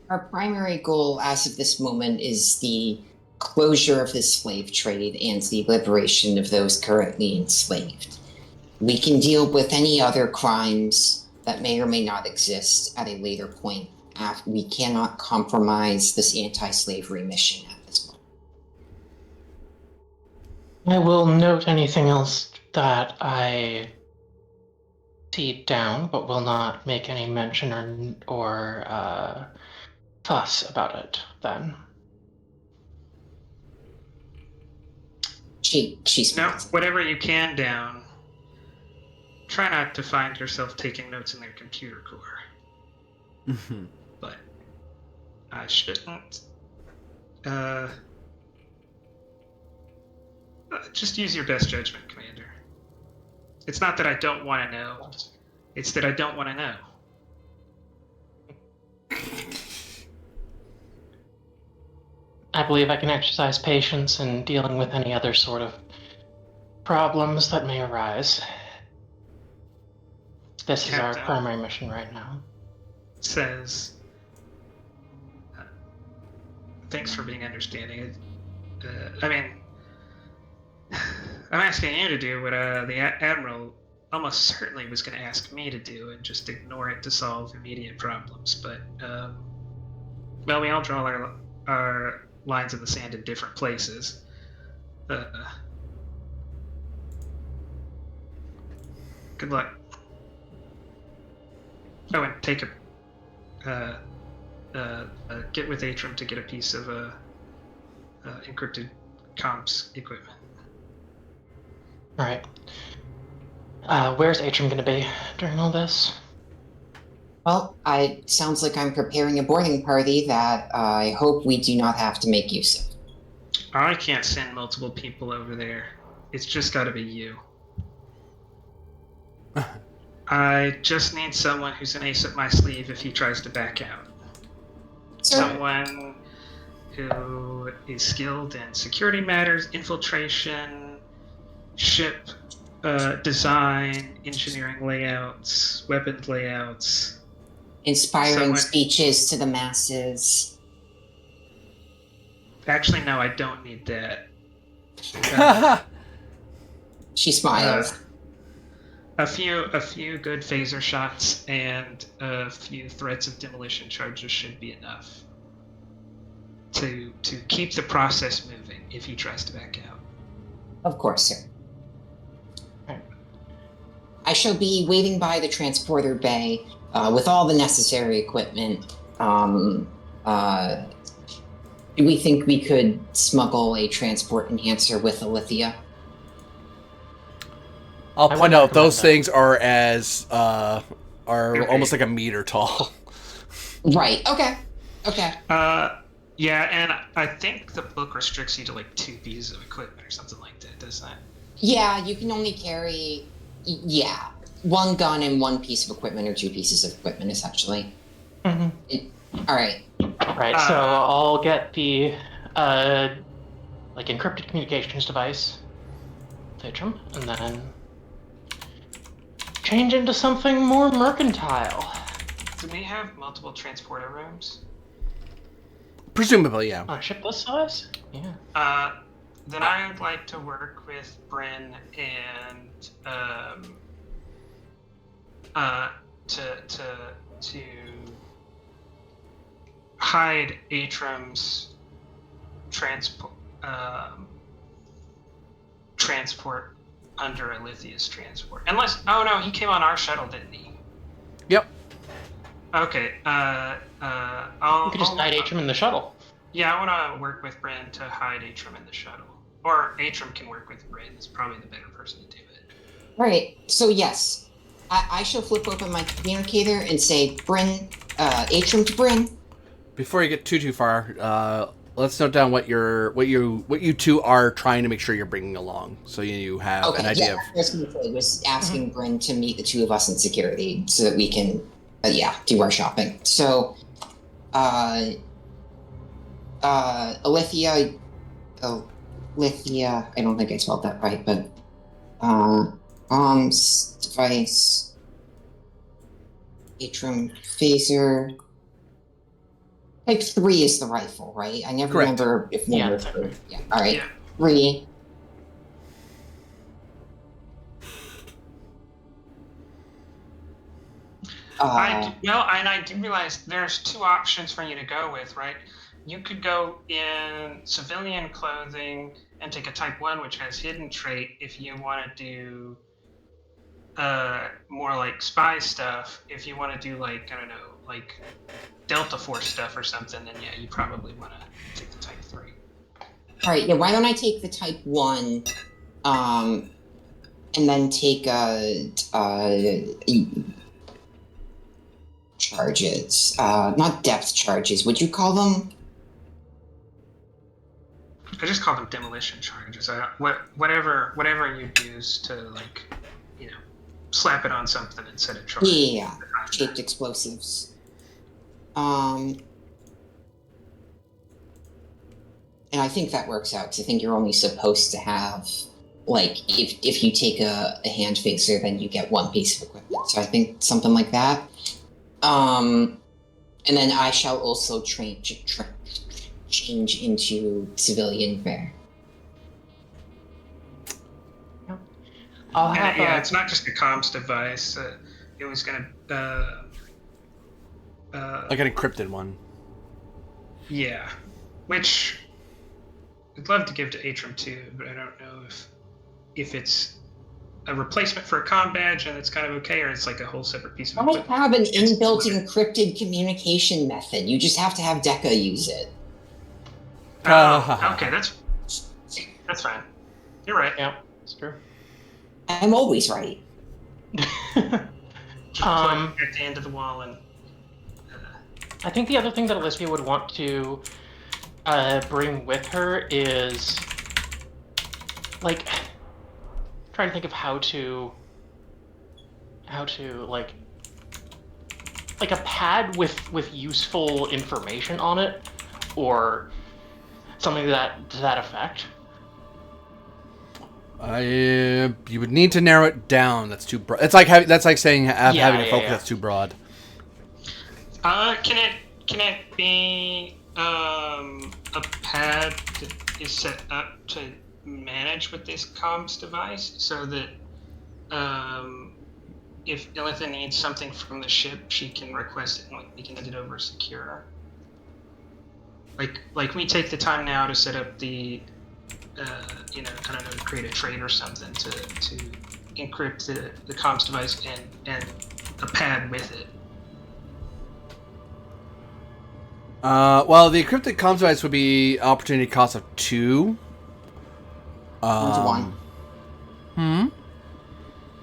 Our primary goal as of this moment is the closure of the slave trade and the liberation of those currently enslaved. We can deal with any other crimes that may or may not exist at a later point. We cannot compromise this anti-slavery mission at this point. I will note anything else that I see down, but will not make any mention or fuss about it then. She's Now, whatever you can down, try not to find yourself taking notes in their computer core. But I shouldn't. Just use your best judgment, Commander. It's not that I don't want to know. It's that I don't want to know. I believe I can exercise patience in dealing with any other sort of problems that may arise. This is our Captain. primary mission right now. Says, thanks for being understanding. I mean, I'm asking you to do what the Admiral almost certainly was going to ask me to do and just ignore it to solve immediate problems. But, well, we all draw our lines in the sand in different places. Good luck. Oh, and take get with Atrum to get a piece of encrypted comms equipment. All right. Where's Atrum going to be during all this? Well, it sounds like I'm preparing a boarding party that I hope we do not have to make use of. I can't send multiple people over there. It's just got to be you. I just need someone who's an ace up my sleeve if he tries to back out. Sir, Someone who is skilled in security matters, infiltration, ship design, engineering layouts, weapons layouts. inspiring someone- speeches to the masses. Actually, no, I don't need that. She smiles. A few good phaser shots and a few threats of demolition charges should be enough to keep the process moving if he tries to back out. Of course, sir. Right. I shall be waiting by the transporter bay with all the necessary equipment. Do we think we could smuggle a transport enhancer with Alithia? I'll I point wouldn't out those recommend things are are They're almost big. like a meter tall. Right. Okay. Okay. Yeah, and I think the book restricts you to like 2 pieces of equipment or something like that, doesn't it? Yeah, you can only carry, one gun and 1 piece of equipment or 2 pieces of equipment, essentially. Mm-hmm. All right. Right, so I'll get the encrypted communications device, Atrum, and then change into something more mercantile. Do we have multiple transporter rooms? Presumably, yeah. On a ship this size? Yeah. Then I would like to work with Bryn and to hide Atrum's transport under Alithia's transport. Unless, oh no, he came on our shuttle, didn't he? Yep. Okay. You could just hide Atrum in the shuttle. Yeah, I want to work with Bryn to hide Atrum in the shuttle. Or Atrum can work with Bryn. It's probably the better person to do it. All right. So yes, I shall flip open my communicator and say, Bryn, Atrum to Bryn. Before you get too far, let's note down what you two are trying to make sure you're bringing along, so you have an idea I was going to say, was asking Bryn to meet the 2 of us in security so that we can do our shopping. So, Alithia, I don't think I spelled that right, but, arms, device, Atrum, phaser. Type 3 is the rifle, right? I never Correct. remember if one Yeah, was type 3. three. Yeah, alright. Yeah. 3. I do realize there's 2 options for you to go with, right? You could go in civilian clothing and take a type 1, which has hidden trait, if you want to do more like spy stuff. If you want to do like, I don't know, like Delta Force stuff or something, then yeah, you probably want to take the type 3. Alright, yeah, why don't I take the type 1, and then take, charges. Not depth charges, would you call them? I just call them demolition charges. Whatever you use to, like, slap it on something and set it charged. Yeah, shaped explosives. And I think that works out, because I think you're only supposed to have, like, if you take a hand phaser, then you get 1 piece of equipment. So I think something like that. And then I shall also change into civilian wear. I'll have Yeah, it's not just a comms device. It was gonna. Like an encrypted one. Yeah, which I'd love to give to Atrum too, but I don't know if it's a replacement for a comm badge and it's kind of okay, or it's like a whole separate piece of I equipment. have an inbuilt encrypted communication method. You just have to have Deca use it. Oh, okay, that's fine. You're right. Yeah, it's true. I'm always right. Just plug at the end of the wall and. I think the other thing that Alicia would want to bring with her is, like, trying to think of how to like a pad with useful information on it, or something to that effect. You would need to narrow it down. That's too broad. It's like saying having a focus that's too broad. Can it be a pad that is set up to manage with this comms device, so that if Ilitha needs something from the ship, she can request it and we can get it over secure. Like we take the time now to set up the I don't know, to create a trade or something to encrypt the comms device and a pad with it. Well, the encrypted comms device would be opportunity cost of 2. Down to 1. Hmm?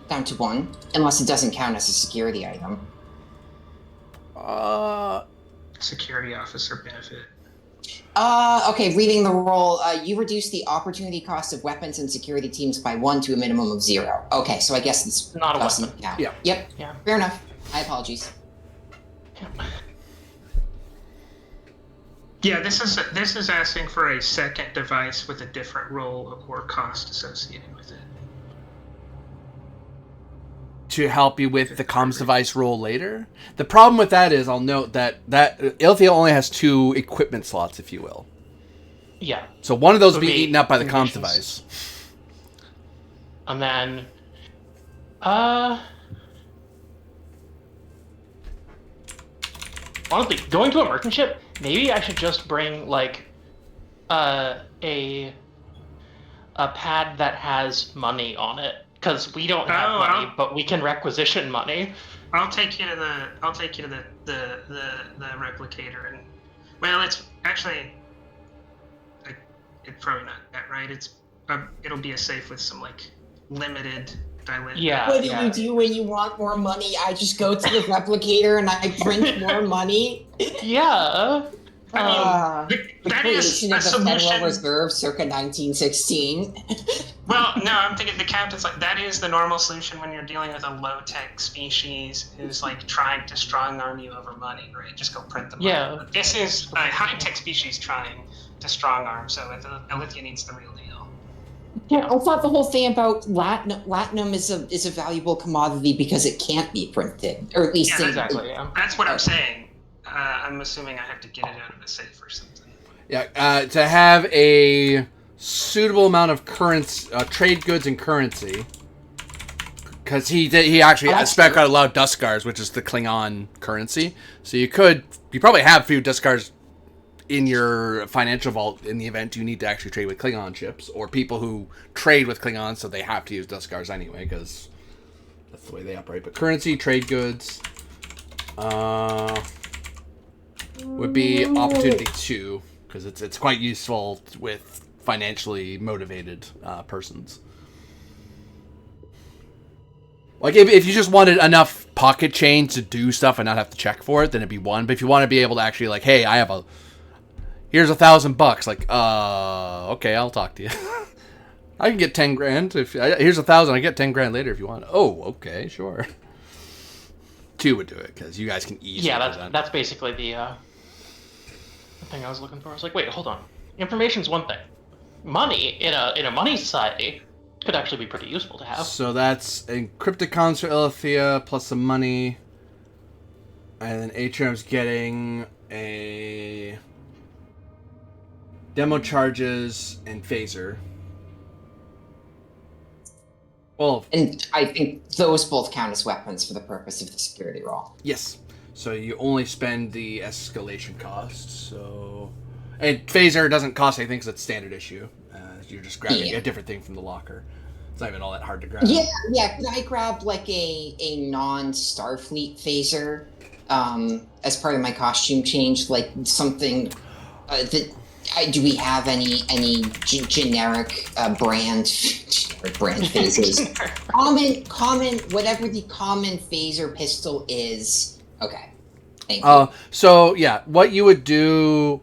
Down to 1. Unless it doesn't count as a security item. Security officer benefit. Okay, reading the roll, you reduce the opportunity cost of weapons and security teams by 1 to a minimum of 0. Okay, so I guess this Not a doesn't weapon. count. Yeah. Yep. Yeah. Fair enough. My apologies. Yeah, this is asking for a second device with a different role or cost associated with it. To help you with the comms device roll later. The problem with that is, I'll note that Ilthia only has 2 equipment slots, if you will. Yeah. So one of those will Would be be eaten up by the comms communications. device. And then, honestly, going to a merchant ship, maybe I should just bring, like, a pad that has money on it, because we don't have money, but we can requisition money. I'll take you to the replicator, and well, it's actually it's probably not that right. It's it'll be a safe with some like limited dilute. Yeah. What do you do when you want more money? I just go to the replicator and I print more money. Yeah. I mean, The that is creation a of the Federal solution. Reserve circa 1916. Well, no, I'm thinking the captain's like, that is the normal solution when you're dealing with a low-tech species who's like trying to strong-arm you over money, right? Just go print the money. Yeah. But this is a high-tech species trying to strong-arm, so Alithia needs the real deal. Yeah, I thought the whole thing about latinum is a valuable commodity because it can't be printed, or at least Yeah, Exactly. Yeah. That's what I'm saying. I'm assuming I have to get it out of a safe or something. Yeah, to have a suitable amount of currency, trade goods and currency, because he actually spec out allowed Duskars, which is the Klingon currency. So you probably have a few Duskars in your financial vault in the event you need to actually trade with Klingon ships, or people who trade with Klingons, so they have to use Duskars anyway, because that's the way they operate. But currency, trade goods, would be opportunity 2, because it's quite useful with financially motivated persons. Like, if you just wanted enough pocket change to do stuff and not have to check for it, then it'd be 1. But if you want to be able to actually, like, hey, here's $1,000. Like, okay, I'll talk to you. I can get 10 grand. Here's 1,000. I get 10 grand later if you want. Oh, okay, sure. 2 would do it, because you guys can easily do that. That's basically the thing I was looking for. I was like, wait, hold on. Information's one thing. Money in a money society could actually be pretty useful to have. So that's encrypted comms for Ilithia plus some money, and then Atrium's getting a demo charges and phaser. Well, and I think those both count as weapons for the purpose of the security roll. Yes. So you only spend the escalation cost. So, and phaser doesn't cost anything because it's standard issue. You're just grabbing a different thing from the locker. It's not even all that hard to grab. Yeah. Could I grab like a non-Starfleet phaser as part of my costume change, like something that? Do we have any generic brand phasers? common, whatever the common phaser pistol is. Okay, thank you. So yeah, what you would do?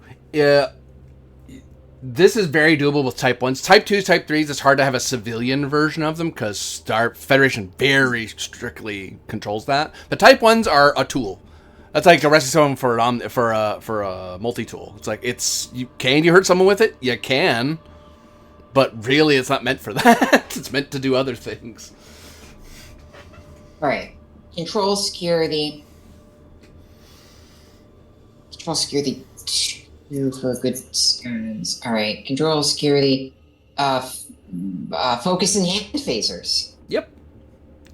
This is very doable with Type 1s. Type 2s, Type 3s, it's hard to have a civilian version of them because Federation very strictly controls that. But Type 1s are a tool. That's like arresting someone for a multi-tool. It's like, can you hurt someone with it? You can. But really, it's not meant for that. It's meant to do other things. All right. Control security. Control security 2 for good scans. All right. Control security. Focus and hand phasers. Yep.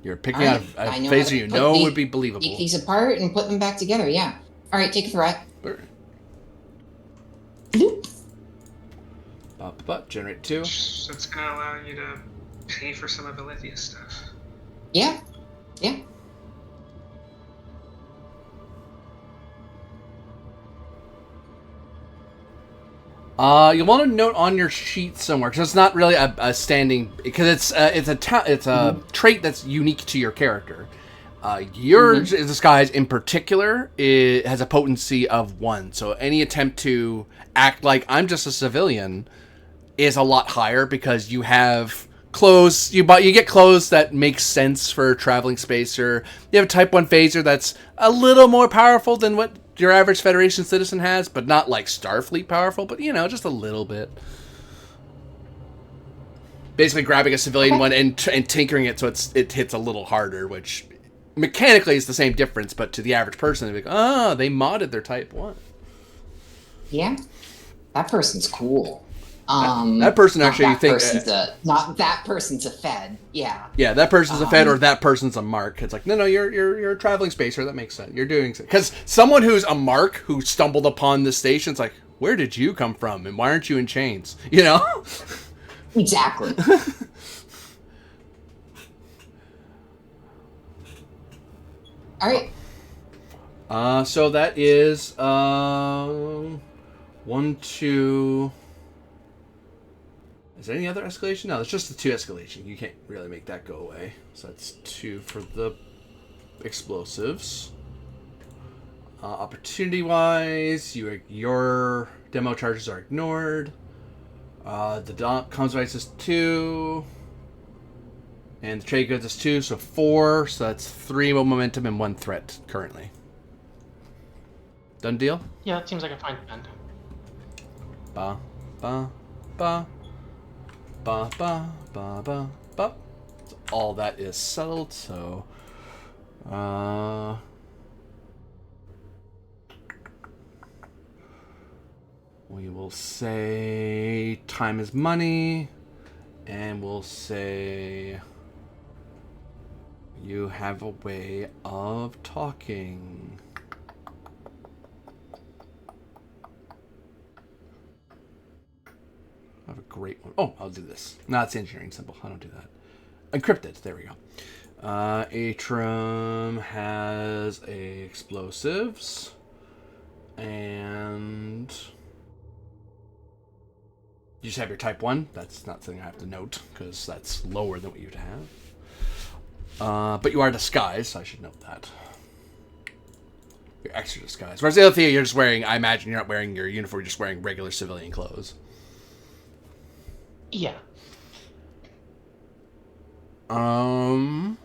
You're picking out a phaser you know would be believable. Take these apart and put them back together. Yeah. All right. Take a threat. Generate 2. So it's going to allow you to pay for some of Alithia stuff. Yeah. You want to note on your sheet somewhere because it's not really a standing, because it's a trait that's unique to your character. Your disguise in particular has a potency of 1, so any attempt to act like I'm just a civilian is a lot higher because you have clothes. You get clothes that make sense for a traveling spacer. You have a Type 1 phaser that's a little more powerful than what your average Federation citizen has, but not like Starfleet powerful, but just a little bit. Basically grabbing a civilian one and tinkering it so it hits a little harder, which mechanically is the same difference, but to the average person, they're like, they modded their Type 1. Yeah. That person's cool. That person actually, you think... not that person's a Fed. Yeah. Yeah, that person's a Fed or that person's a Mark. It's like, no, you're a traveling spacer. That makes sense. You're doing... Because someone who's a Mark who stumbled upon this station, it's like, where did you come from? And why aren't you in chains? Exactly. All right. So that is 1, 2... Is there any other escalation? No, it's just the 2 escalation. You can't really make that go away. So that's 2 for the explosives. Opportunity-wise, your demo charges are ignored. The comms device is 2. And the trade goods is 2, so 4. So that's 3 momentum and 1 threat currently. Done deal? Yeah, it seems like a fine spend. Ba, ba, ba. Ba, ba, ba, ba, ba. So all that is settled, so... we will say time is money, and we'll say you have a way of talking. I have a great one. Oh, I'll do this. No, it's the engineering symbol. I don't do that. Encrypted. There we go. Atrum has explosives. And you just have your type 1. That's not something I have to note, because that's lower than what you'd have. But you are disguised, so I should note that. You're extra disguised. Whereas Alethea, you're just wearing, I imagine you're not wearing your uniform, you're just wearing regular civilian clothes. Yeah. So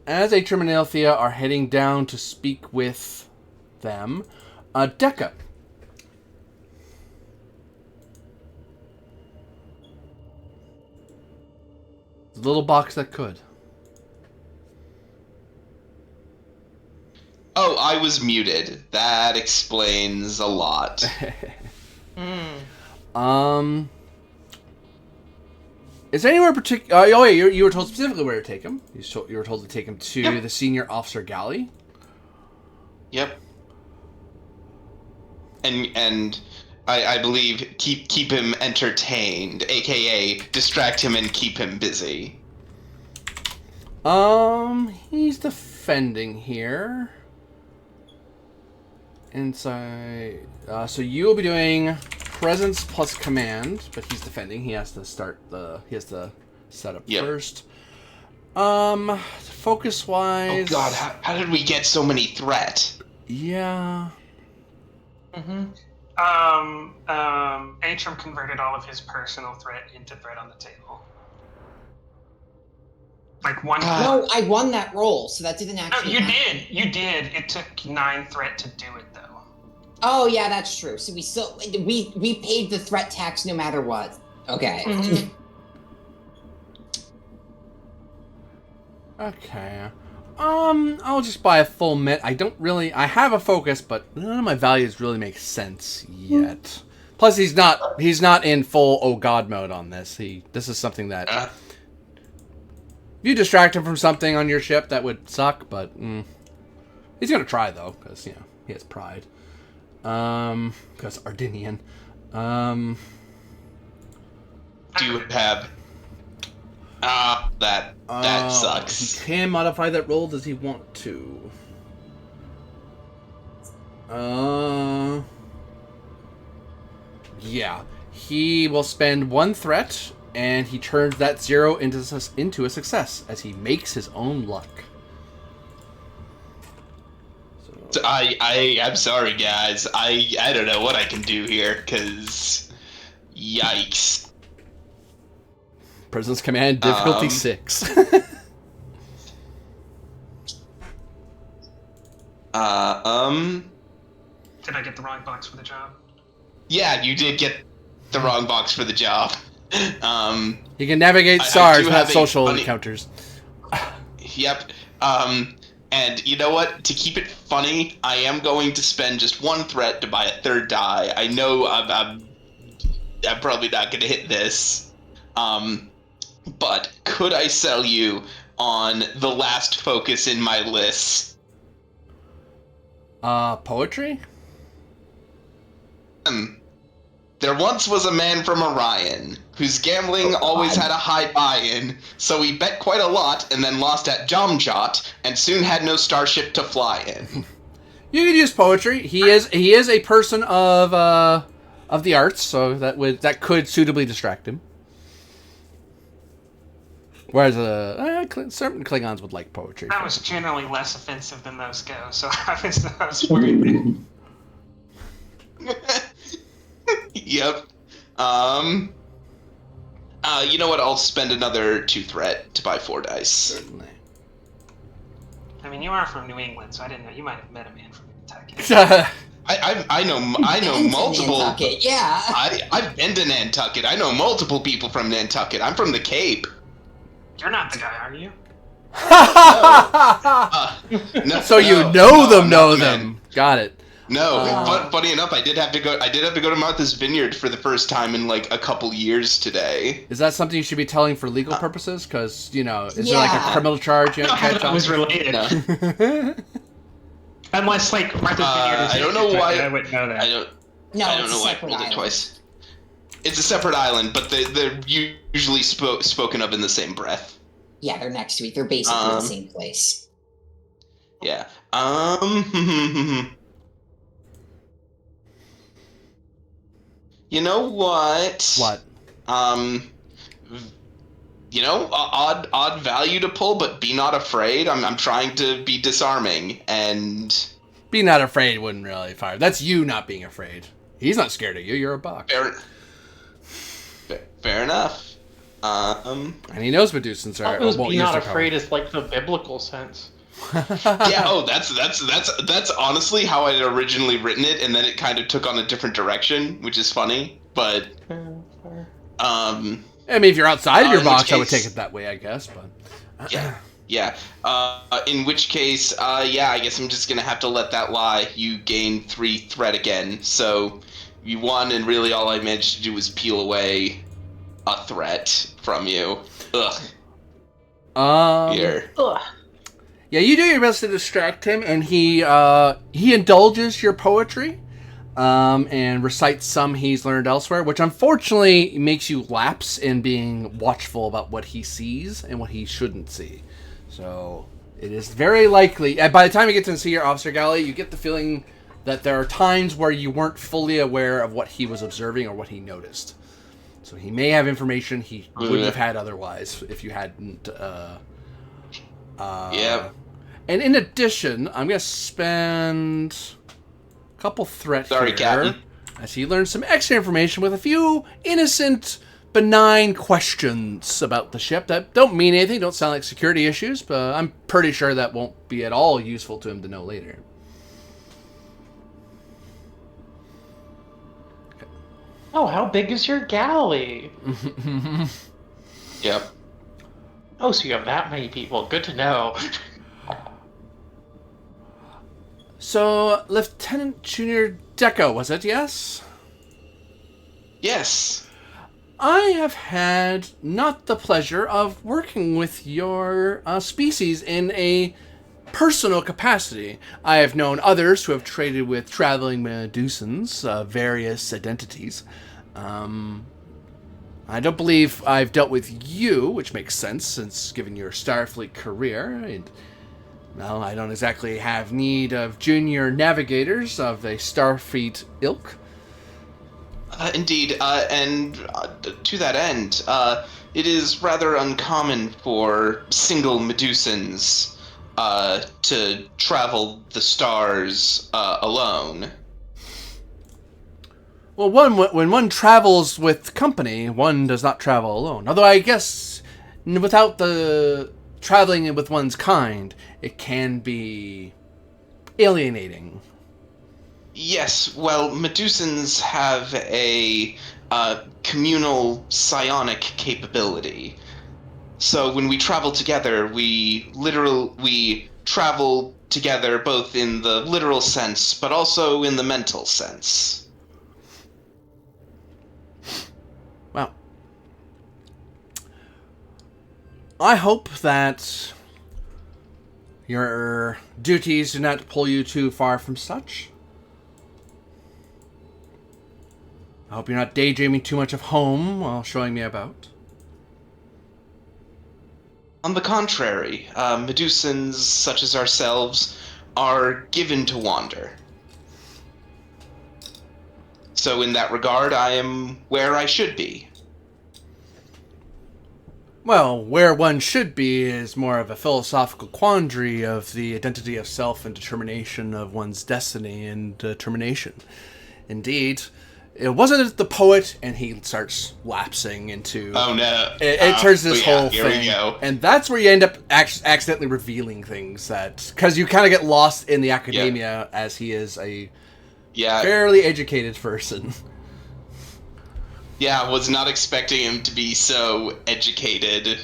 as Atrum and Alethea are heading down to speak with them, Decca. The little box that could. Oh, I was muted. That explains a lot. Is there anywhere particular? Oh, wait, you were told specifically where to take him. You were told to take him to the senior officer galley. Yep. And I believe keep him entertained, aka distract him and keep him busy. He's defending here. Inside. So you will be doing presence plus command, but he's defending. He has to set up first. Focus wise. Oh God, how did we get so many threat? Yeah. Atrum converted all of his personal threat into threat on the table. Like one. No, I won that roll, so that didn't No, actually. you did. It took 9 threat to do it, though. Oh yeah, that's true. So we paid the threat tax no matter what. Okay. Mhm. Okay. I'll just buy a full mit. I have a focus, but none of my values really make sense yet. Plus, he's not in full oh god mode on this. This is something that if you distract him from something on your ship, that would suck. But he's gonna try though, because he has pride. Because Ardinian. Do you have? That sucks. He can modify that roll. Does he want to? Yeah. He will spend 1 threat, and he turns that 0 into a success as he makes his own luck. So I'm sorry, guys. I don't know what I can do here, cause yikes. Presence command difficulty 6. Did I get the wrong box for the job? Yeah, you did get the wrong box for the job. You can navigate I SARS, do not have a social funny- encounters. Yep. And you know what? To keep it funny, I am going to spend just 1 threat to buy a 3rd die. I know I'm probably not going to hit this. But could I sell you on the last focus in my list? Poetry? There once was a man from Orion, whose gambling always had a high buy-in, so he bet quite a lot and then lost at Jomjot, and soon had no starship to fly in. You could use poetry. He is a person of the arts, so that could suitably distract him. Whereas certain Klingons would like poetry. That was generally less offensive than those go, so I was fine. Yep. You know what? I'll spend another 2 threat to buy 4 dice. Certainly. I mean, you are from New England, so I didn't know. You might have met a man from Kentucky. I know Been to multiple. Nantucket, yeah. I've been to Nantucket. I know multiple people from Nantucket. I'm from the Cape. You're not the guy, are you? No, So you no, know no, them, I'm know not the them. man. Got it. No, but funny enough, I did have to go to Martha's Vineyard for the first time in like a couple years today. Is that something you should be telling for legal purposes? Because, is there like a Yeah. criminal charge you have to catch That on? was related. No. Unless, like, Martha's Vineyard is I don't know why. I wouldn't know that. I don't No, know it's a why I separate pulled it island. twice. It's a separate island, but they're usually spoken of in the same breath. Yeah, they're next to it. They're basically the same place. Yeah. You know what? What? Odd value to pull, but be not afraid. I'm trying to be disarming, and Be not afraid wouldn't really fire. That's you not being afraid. He's not scared of you. You're a buck. fair enough. And he knows Medusans It are was won't be use not their afraid is like the biblical sense. Yeah. Oh, that's honestly how I'd originally written it, and then it kind of took on a different direction, which is funny. But I mean, if you're outside of your in which box, I would case- take it that way, I guess. But yeah. In which case, I guess I'm just gonna have to let that lie. You gain 3 threat again, so you won, and really all I managed to do was peel away a threat from you. Ugh. Here. Ugh. Yeah, you do your best to distract him, and he indulges your poetry, and recites some he's learned elsewhere, which unfortunately makes you lapse in being watchful about what he sees and what he shouldn't see. So it is very likely, by the time you get to see your officer galley, you get the feeling that there are times where you weren't fully aware of what he was observing or what he noticed. So he may have information he wouldn't have had otherwise if you hadn't. Yep. And in addition, I'm going to spend a couple threat Sorry, here. Captain. As he learns some extra information with a few innocent, benign questions about the ship that don't mean anything, don't sound like security issues, but I'm pretty sure that won't be at all useful to him to know later. Oh, how big is your galley? Yep. Oh, so you have that many people. Good to know. So, Lieutenant Junior Deco, was it, yes? Yes. I have had not the pleasure of working with your species in a personal capacity. I have known others who have traded with traveling Medusans, various identities. I don't believe I've dealt with you, which makes sense since given your Starfleet career. And, well, I don't exactly have need of junior navigators of a Starfleet ilk. Indeed, and to that end, it is rather uncommon for single Medusans to travel the stars alone. Well, when one travels with company, one does not travel alone. Although I guess without the traveling with one's kind, it can be alienating. Yes, well, Medusans have a communal psionic capability. So when we travel together, we travel together both in the literal sense, but also in the mental sense. Well, I hope that your duties do not pull you too far from such. I hope you're not daydreaming too much of home while showing me about. On the contrary, Medusans such as ourselves are given to wander. So in that regard, I am where I should be. Well, where one should be is more of a philosophical quandary of the identity of self and determination of one's destiny and determination. Indeed, it wasn't the poet, and he starts lapsing into... Oh no! It turns this whole here thing, we go. and that's where you end up accidentally revealing things that... Because you kind of get lost in the academia as he is a fairly educated person. Yeah, I was not expecting him to be so educated.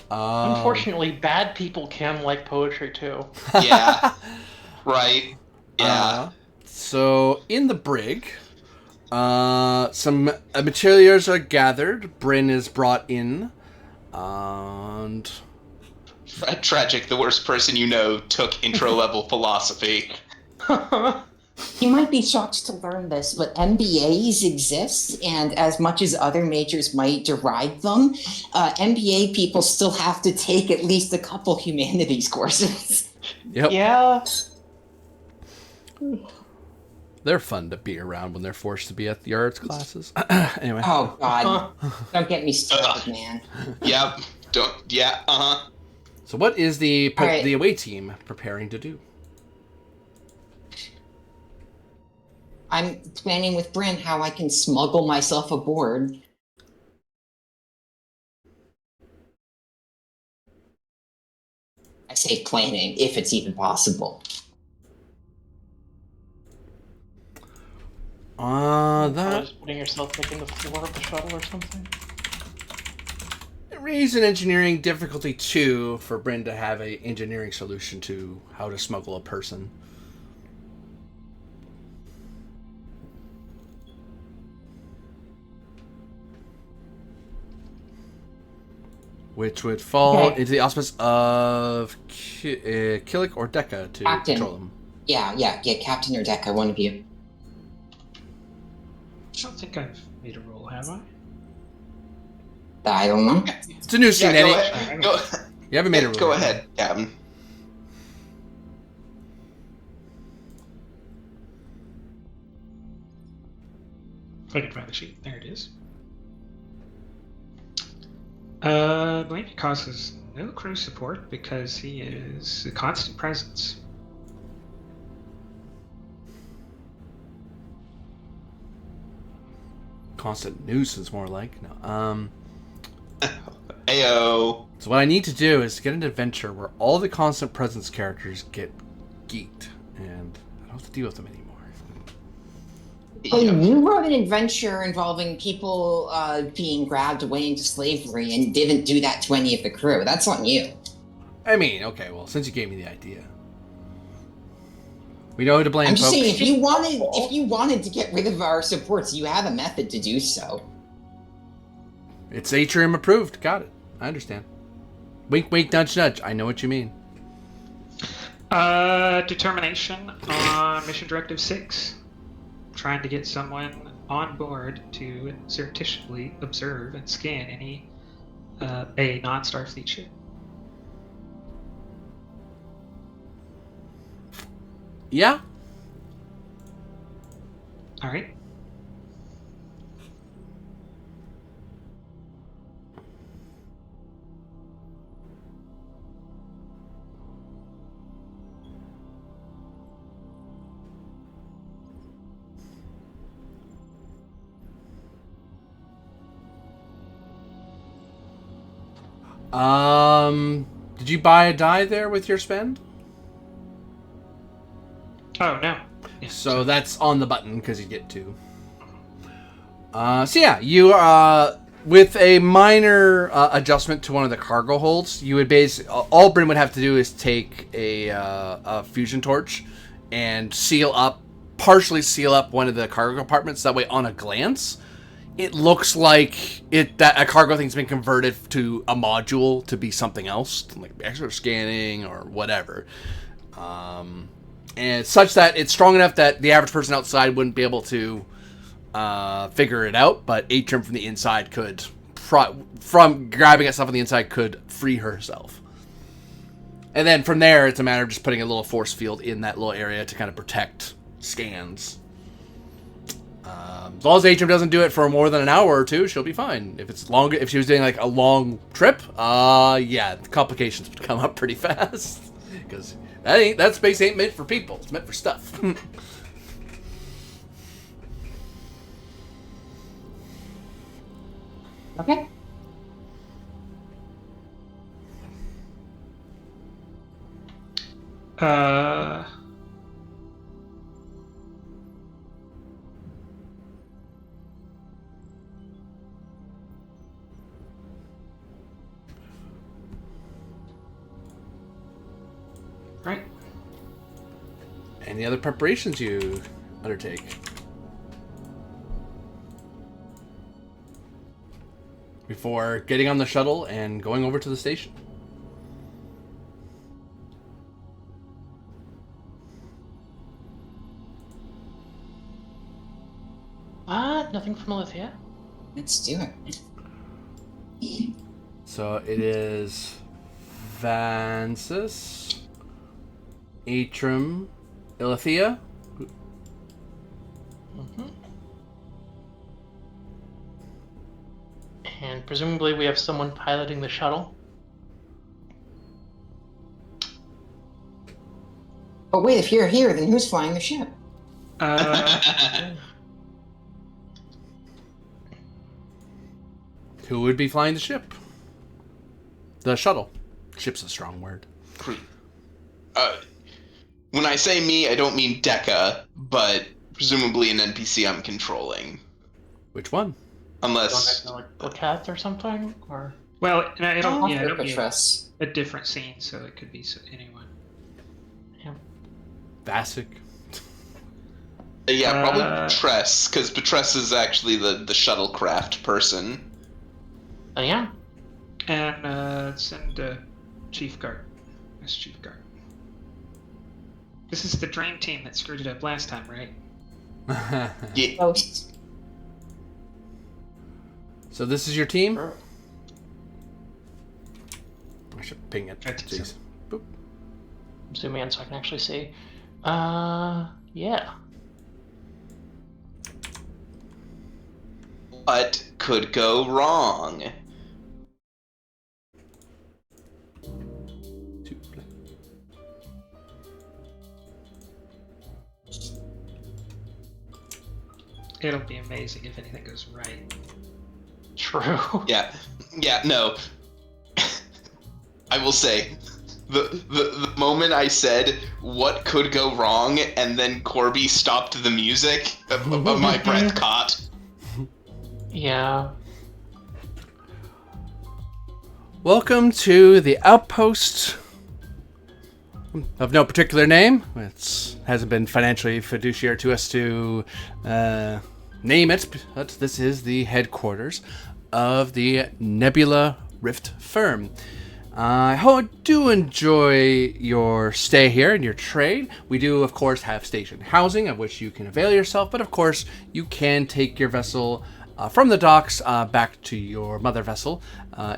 Unfortunately, bad people can like poetry too. Yeah. Right. Yeah. So, in the brig, some materials are gathered. Bryn is brought in, and... Tragic, the worst person you know took intro-level philosophy. You might be shocked to learn this, but MBAs exist, and as much as other majors might deride them, MBA people still have to take at least a couple humanities courses. Yep. Yeah. They're fun to be around when they're forced to be at the arts classes. Anyway. Oh, God. Don't get me started, man. Yep. So what is the right. the away team preparing to do? I'm planning with Bryn how I can smuggle myself aboard. I say planning, if it's even possible. That Just putting yourself like in the floor of the shuttle or something. raise an engineering difficulty 2 for Bryn to have a engineering solution to how to smuggle a person. Which would fall into the auspice of Killick or Decca to Captain. control them. Yeah, Captain or Deca, one of you. I don't think I've made a roll, have I? I don't know. It's a new scene, Yeah, go Eddie. ahead. Go, You haven't made a roll. go yet. ahead, Captain. If I can find the sheet. There it is. I believe he causes no crew support because he is a constant presence. Constant nuisance, more like. No. Ayo. So what I need to do is get an adventure where all the constant presence characters get geeked, and I don't have to deal with them anymore. Oh, you wrote an adventure involving people being grabbed away into slavery and didn't do that to any of the crew. That's on you. I mean, okay, well, since you gave me the idea. We know who to blame, I'm just folks. saying, if you wanted to get rid of our supports, you have a method to do so. It's Atrium approved. Got it. I understand. Wink, wink, nudge, nudge. I know what you mean. Determination on Mission Directive 6. Trying to get someone on board to surreptitiously observe and scan any a non-Starfleet ship. Yeah? All right. Did you buy a die there with your spend? Oh no. Yeah, So that's on the button because you get 2. So yeah, you with a minor adjustment to one of the cargo holds, you would all Bryn would have to do is take a fusion torch and partially seal up one of the cargo compartments. That way, on a glance, it looks like that a cargo thing's been converted to a module to be something else, like extra scanning or whatever. And such that it's strong enough that the average person outside wouldn't be able to figure it out, but Atrium from the inside could, from grabbing at stuff on the inside, could free herself. And then from there, it's a matter of just putting a little force field in that little area to kind of protect scans. As long as Atrim doesn't do it for more than an hour or two, she'll be fine. If it's longer, if she was doing like a long trip, yeah, the complications would come up pretty fast. Because that space ain't meant for people; it's meant for stuff. Okay. Uh, right. Any other preparations you undertake? Before getting on the shuttle and going over to the station. Nothing from Alithia. Let's do it. So it is Vansis, Atrim, Ilithia. And presumably we have someone piloting the shuttle. But wait, if you're here, then who's flying the ship? Who would be flying the ship? The shuttle. Ship's a strong word. When I say me, I don't mean Deca, but presumably an NPC I'm controlling. Which one? Unless... Like Lacath or something? Or... Well, it'll Offer be Petrus. a different scene, so it could be anyone. Yeah. Vasic. Yeah, probably Petress, because Petress is actually the shuttlecraft person. Oh, yeah? And send Chief Guard. That's Chief Guard. This is the dream team that screwed it up last time, right? Yeah. Ghost. So this is your team? Sure. I should ping it. I think so. Jeez. Boop. Zoom in so I can actually see. Yeah. What could go wrong? It'll be amazing if anything goes right. True. Yeah, no. I will say, the moment I said what could go wrong, and then Corby stopped the music, my breath caught. Yeah. Welcome to the outpost of no particular name. It hasn't been financially fiduciary to us to name it, but this is the headquarters of the Nebula Rift firm. I do enjoy your stay here and your trade. We do, of course, have station housing of which you can avail yourself, but of course, you can take your vessel from the docks back to your mother vessel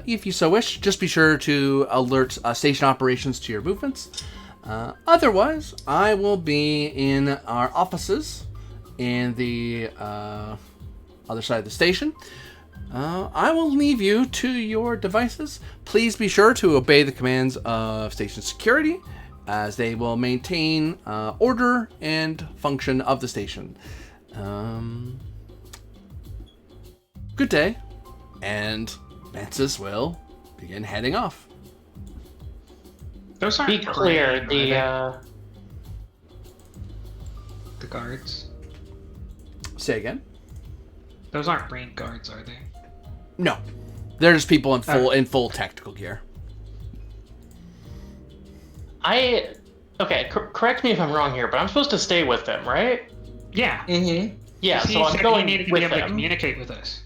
if you so wish. Just be sure to alert station operations to your movements. Otherwise, I will be in our offices in the other side of the station. I will leave you to your devices. Please be sure to obey the commands of station security, as they will maintain order and function of the station. Good day, and Mantis will begin heading off. Those aren't Be clear, green, are the they? The guards. Say again? Those aren't brain guards, are they? No, they're just people in full tactical gear. Okay, correct me if I'm wrong here, but I'm supposed to stay with them, right? Yeah. Mm-hmm. Yeah, He so I'm said going he needed to with be able to them. communicate with us.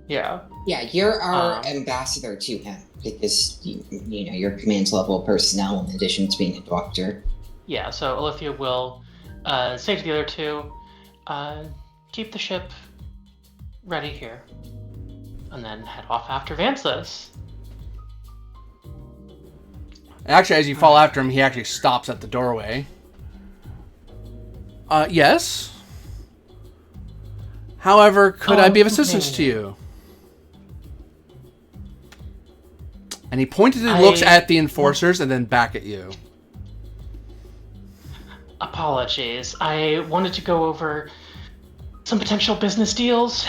Yeah. Yeah, you're our ambassador to him because you know you're command level personnel in addition to being a doctor. Yeah, so Alithia will say to the other two, keep the ship ready here, and then head off after Vansis. Actually, as you fall after him, he actually stops at the doorway. Yes? However, could I be of assistance to you? And he pointedly looks at the enforcers and then back at you. Apologies. I wanted to go over some potential business deals.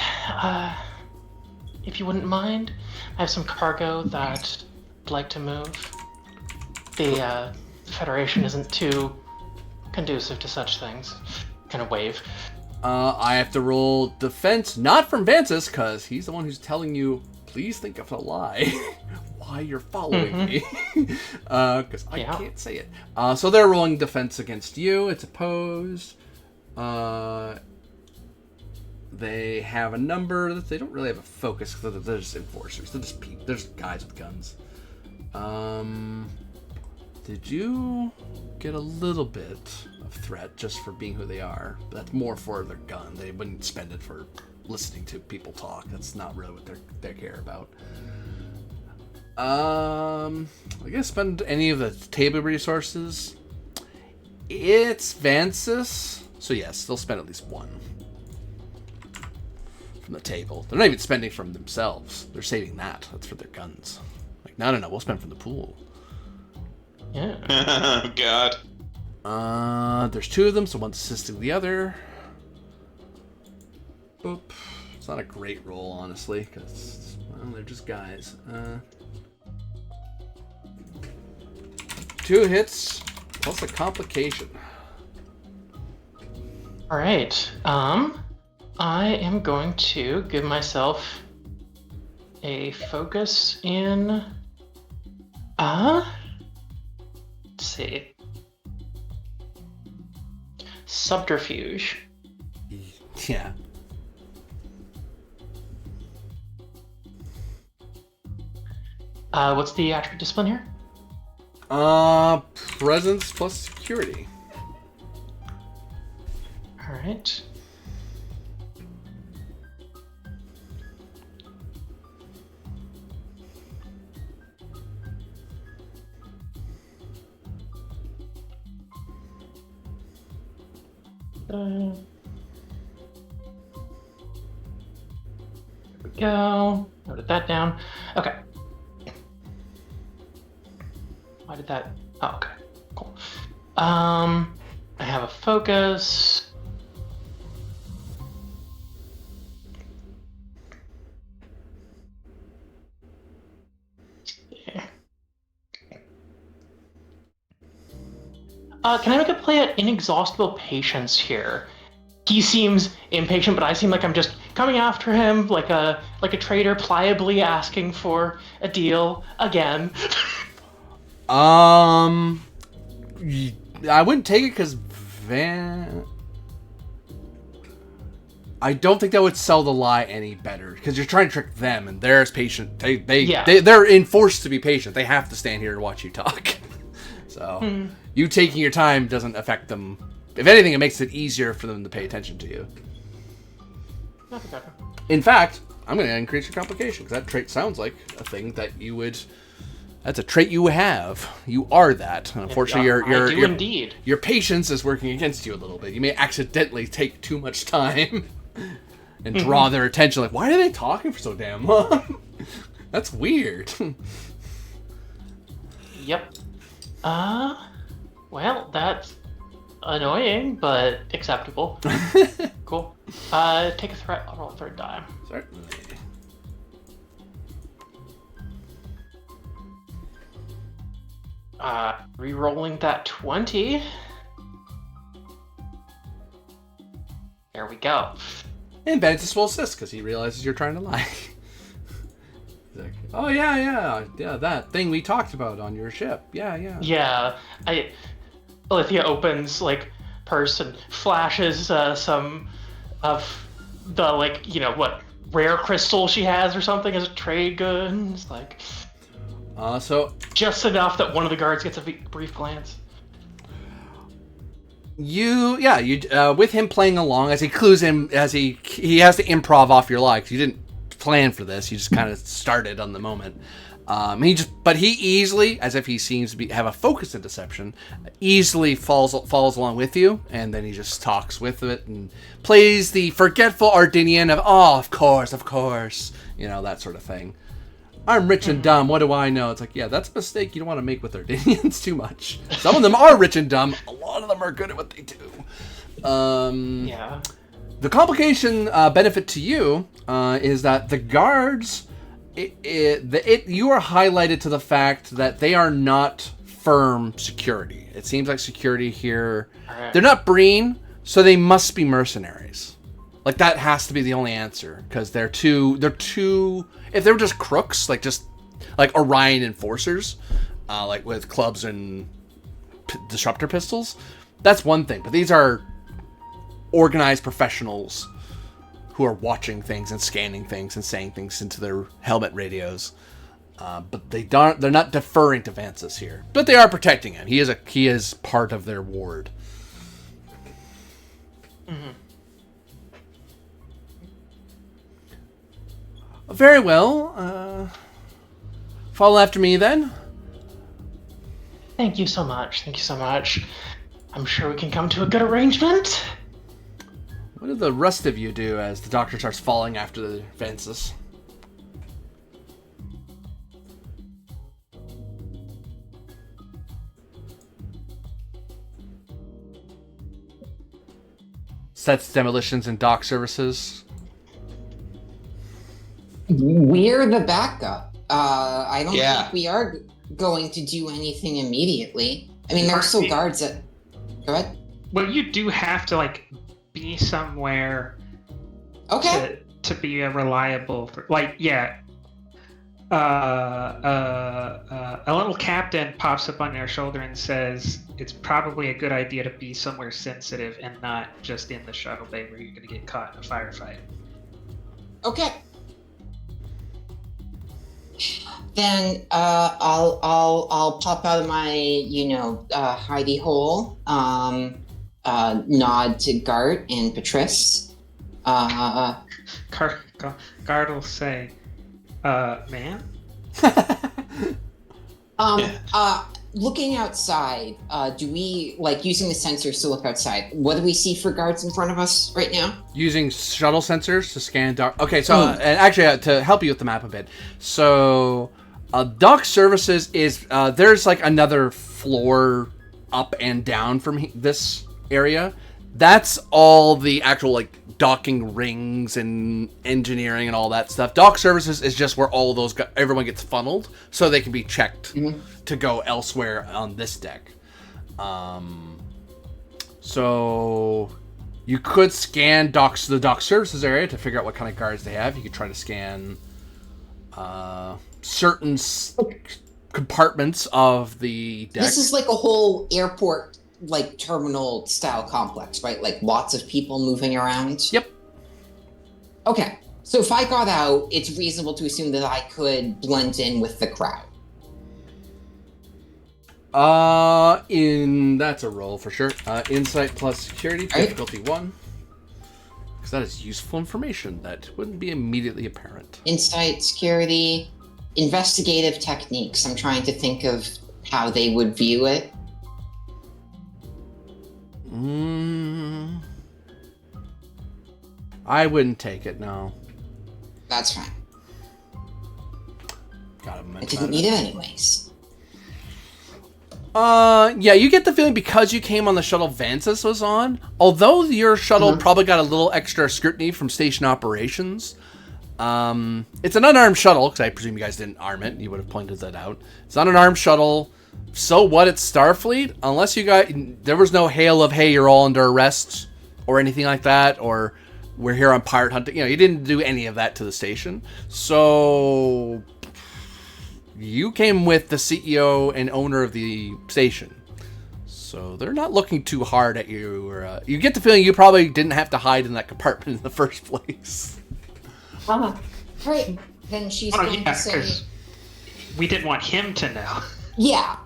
If you wouldn't mind, I have some cargo that I'd like to move. The Federation isn't too conducive to such things. Kind of wave. I have to roll defense, not from Vancis, because he's the one who's telling you, please think of a lie. Why you're following me. Because I can't say it. So they're rolling defense against you. It's opposed. They have a number. They don't really have a focus because they're just enforcers. They're just guys with guns. Did you get a little bit of threat just for being who they are? But that's more for their gun. They wouldn't spend it for listening to people talk. That's not really what they care about. I guess spend any of the table resources. It's Vancis. So yes, they'll spend at least one from the table. They're not even spending from themselves. They're saving that. That's for their guns. Like, no, we'll spend from the pool. Yeah. Oh, God. There's two of them, so one's assisting the other. Boop. It's not a great roll, honestly, because, well, they're just guys. 2 hits, plus a complication. Alright. I am going to give myself a focus in... let's see. Subterfuge. Yeah. What's the attribute discipline here? Presence plus security. Alright. There we go. Noted that down. Okay. Why did that? Oh, okay. Cool. I have a focus. Can I make a play at inexhaustible patience here? He seems impatient, but I seem like I'm just coming after him like a trader, pliably asking for a deal again. I wouldn't take it because I don't think that would sell the lie any better because you're trying to trick them and they're as patient. They're enforced to be patient. They have to stand here and watch you talk. So you taking your time doesn't affect them. If anything, it makes it easier for them to pay attention to you. In fact, I'm going to increase your complication because that trait sounds like a thing that you would. That's a trait you have. You are that. Unfortunately, your patience is working against you a little bit. You may accidentally take too much time and draw their attention. Like, why are they talking for so damn long? That's weird. Yep. Well, that's annoying, but acceptable. Cool. Take a threat. I'll roll a third die. Certainly. Re-rolling that 20. There we go. And Ventus will assist because he realizes you're trying to lie. He's like, oh yeah, that thing we talked about on your ship. Yeah. Yeah, Alithia opens purse and flashes some of the rare crystal she has or something as a trade good. It's so just enough that one of the guards gets a brief glance. You with him playing along as he clues in, as he has to improv off your lie because you didn't plan for this. You just kind of started on the moment. But he easily, as if he seems to have a focus in deception, easily follows along with you, and then he just talks with it and plays the forgetful Ardinian of, oh, of course, that sort of thing. I'm rich and dumb. What do I know? It's like, yeah, that's a mistake you don't want to make with Ardinians too much. Some of them are rich and dumb. A lot of them are good at what they do. Yeah. The complication benefit to you is that the guards, you are highlighted to the fact that they are not firm security. It seems like security here, they're not Breen, so they must be mercenaries. Like, that has to be the only answer, because they're too, if they were just crooks, like Orion enforcers, like with clubs and disruptor pistols, that's one thing. But these are organized professionals who are watching things and scanning things and saying things into their helmet radios. But they're not deferring to Vances here. But they are protecting him. He is part of their ward. Mm-hmm. Very well. Follow after me then. Thank you so much. I'm sure we can come to a good arrangement. What do the rest of you do as the doctor starts falling after the Vances? Sets demolitions and dock services. We're the backup. I don't Yeah. think we are going to do anything immediately. I mean, there are still guards that... Go ahead. Well, you do have to be somewhere Okay. to be a reliable, a little captain pops up on their shoulder and says it's probably a good idea to be somewhere sensitive and not just in the shuttle bay where you're going to get caught in a firefight. Okay. Then I'll pop out of my hidey hole. Nod to Gart and Patrice. Guard will say, ma'am? Looking outside, do we, using the sensors to look outside, what do we see for guards in front of us right now? Using shuttle sensors to scan dock. Okay, so and actually to help you with the map a bit, so dock services is there's another floor up and down from this area. That's all the actual docking rings and engineering and all that stuff. Dock services is just where all those everyone gets funneled so they can be checked to go elsewhere on this deck. So you could scan the dock services area to figure out what kind of guards they have. You could try to scan certain compartments of the deck. This is like a whole airport terminal style complex, right? Lots of people moving around. Yep. Okay. So if I got out, it's reasonable to assume that I could blend in with the crowd. That's a roll for sure. Insight plus security, difficulty 1. Because that is useful information that wouldn't be immediately apparent. Insight, security, investigative techniques. I'm trying to think of how they would view it. I wouldn't take it, no. That's fine. I didn't need it anyways. Yeah, you get the feeling because you came on the shuttle Vances was on, although your shuttle probably got a little extra scrutiny from station operations. It's an unarmed shuttle, because I presume you guys didn't arm it. You would have pointed that out. It's not an armed shuttle. So what? It's Starfleet? Unless there was no hail of, hey, you're all under arrest or anything like that, or we're here on pirate hunting. You didn't do any of that to the station. So you came with the CEO and owner of the station. So they're not looking too hard at you. Or you get the feeling you probably didn't have to hide in that compartment in the first place. Great. Then she's going to say... because we didn't want him to know. Yeah.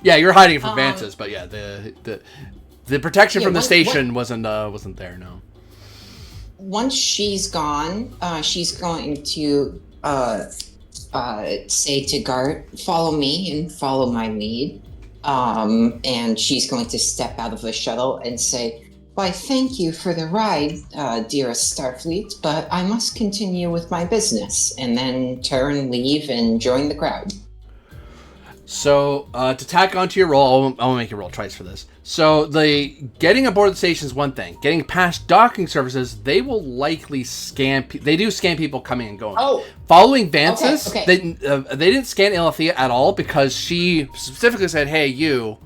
Yeah, you're hiding from Vances, but yeah, the protection from the station wasn't there, no. Once she's gone, she's going to say to Gart, follow me and follow my lead. And she's going to step out of the shuttle and say, why, thank you for the ride, dearest Starfleet, but I must continue with my business, and then turn, leave, and join the crowd. So, to tack onto your roll, I'll make you roll twice for this. So, getting aboard the station is one thing. Getting past docking services, they will likely scan. They do scan people coming and going. Oh, Following Vance's, okay. they didn't scan Alethea at all because she specifically said, "Hey, you,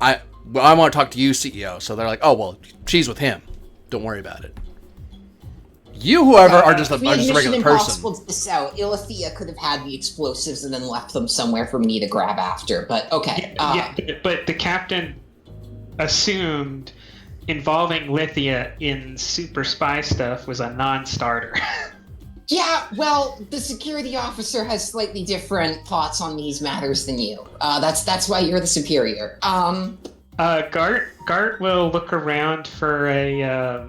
I want to talk to you, CEO." So they're like, "Oh, well, she's with him. Don't worry about it." You, whoever, are just a regular Impossible person. to sell. Ilithea could have had the explosives and then left them somewhere for me to grab after. But okay. But the captain assumed involving Lithia in super spy stuff was a non-starter. Yeah, well, the security officer has slightly different thoughts on these matters than you. That's why you're the superior. Gart will look around for a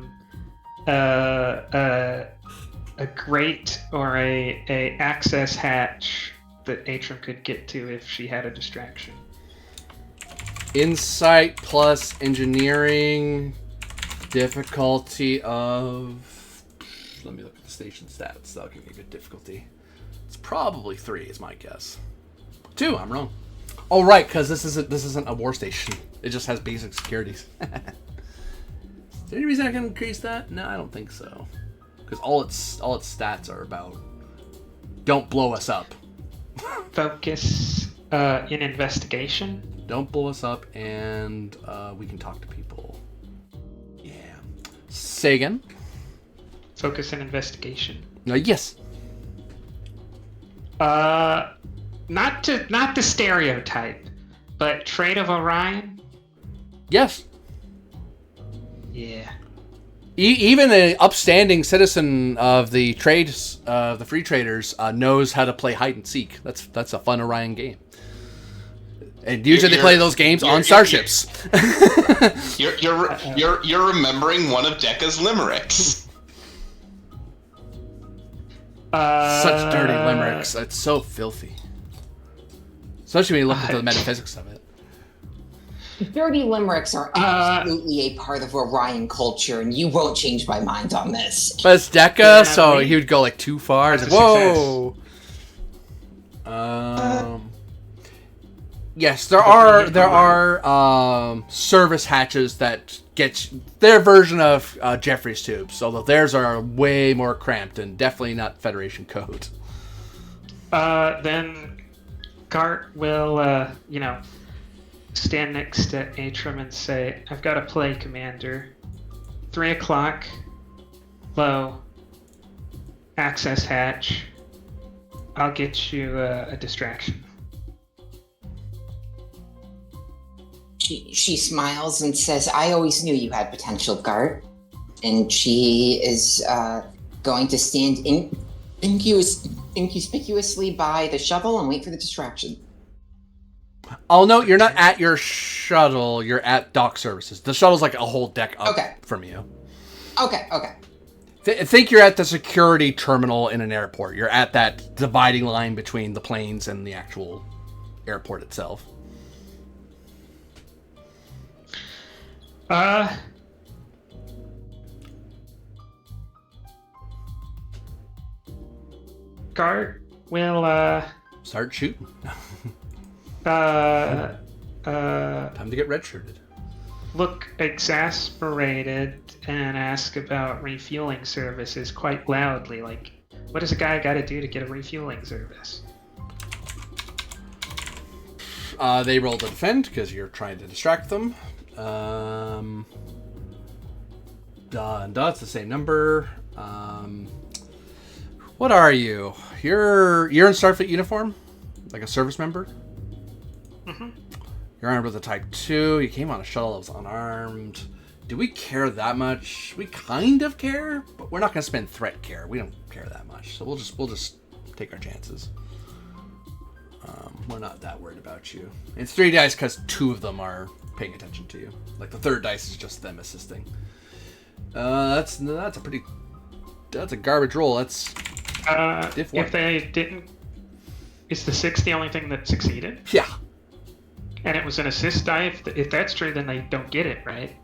grate or a access hatch that Atrum could get to if she had a distraction. Insight plus engineering, difficulty of... Let me look at the station stats. That'll give me a good difficulty. It's probably 3 is my guess. 2, I'm wrong. Oh, right, because this isn't a war station. It just has basic securities. Is there any reason I can increase that? No, I don't think so. Because all its stats are about don't blow us up. Focus in investigation. Don't blow us up, and we can talk to people. Yeah. Say again. Focus in investigation. Yes. Not to stereotype, but Trade of Orion. Yes. Yeah. Even an upstanding citizen of the trades, the free traders, knows how to play hide and seek. That's a fun Orion game. And usually they play those games on starships. You're remembering one of Decca's limericks. Such dirty limericks. It's so filthy. Especially when you look into the metaphysics of it. Dirty limericks are absolutely a part of Orion culture, and you won't change my mind on this. But it's Deca, so he would go like too far. It's like, whoa. Yes, there are service hatches that get their version of Jeffrey's tubes, although theirs are way more cramped and definitely not Federation code. Then Gart will, stand next to Atrum and say, "I've got a play, Commander. 3 o'clock, low, access hatch. I'll get you a distraction." She smiles and says, I always knew you had potential, Gart. And she is going to stand inconspicuously by the shuttle and wait for the distraction. Oh, no, you're not at your shuttle. You're at dock services. The shuttle's like a whole deck up from you. Okay. Think you're at the security terminal in an airport. You're at that dividing line between the planes and the actual airport itself. Gart will start shooting. Time to get redshirted. Look exasperated and ask about refueling services quite loudly. Like, what does a guy got to do to get a refueling service? They roll to defend because you're trying to distract them. It's the same number. What are you? You're in Starfleet uniform, like a service member. Mm-hmm. You're armed with a Type 2. You came on a shuttle that was unarmed. Do we care that much? We kind of care, but we're not going to spend threat care. We don't care that much, so we'll just take our chances. We're not that worried about you. It's 3 dice because 2 of them are paying attention to you. Like the 3rd dice is just them assisting. That's a garbage roll. That's if they didn't Is the 6 the only thing that succeeded? Yeah. And it was an assist die? If that's true, then they don't get it, right?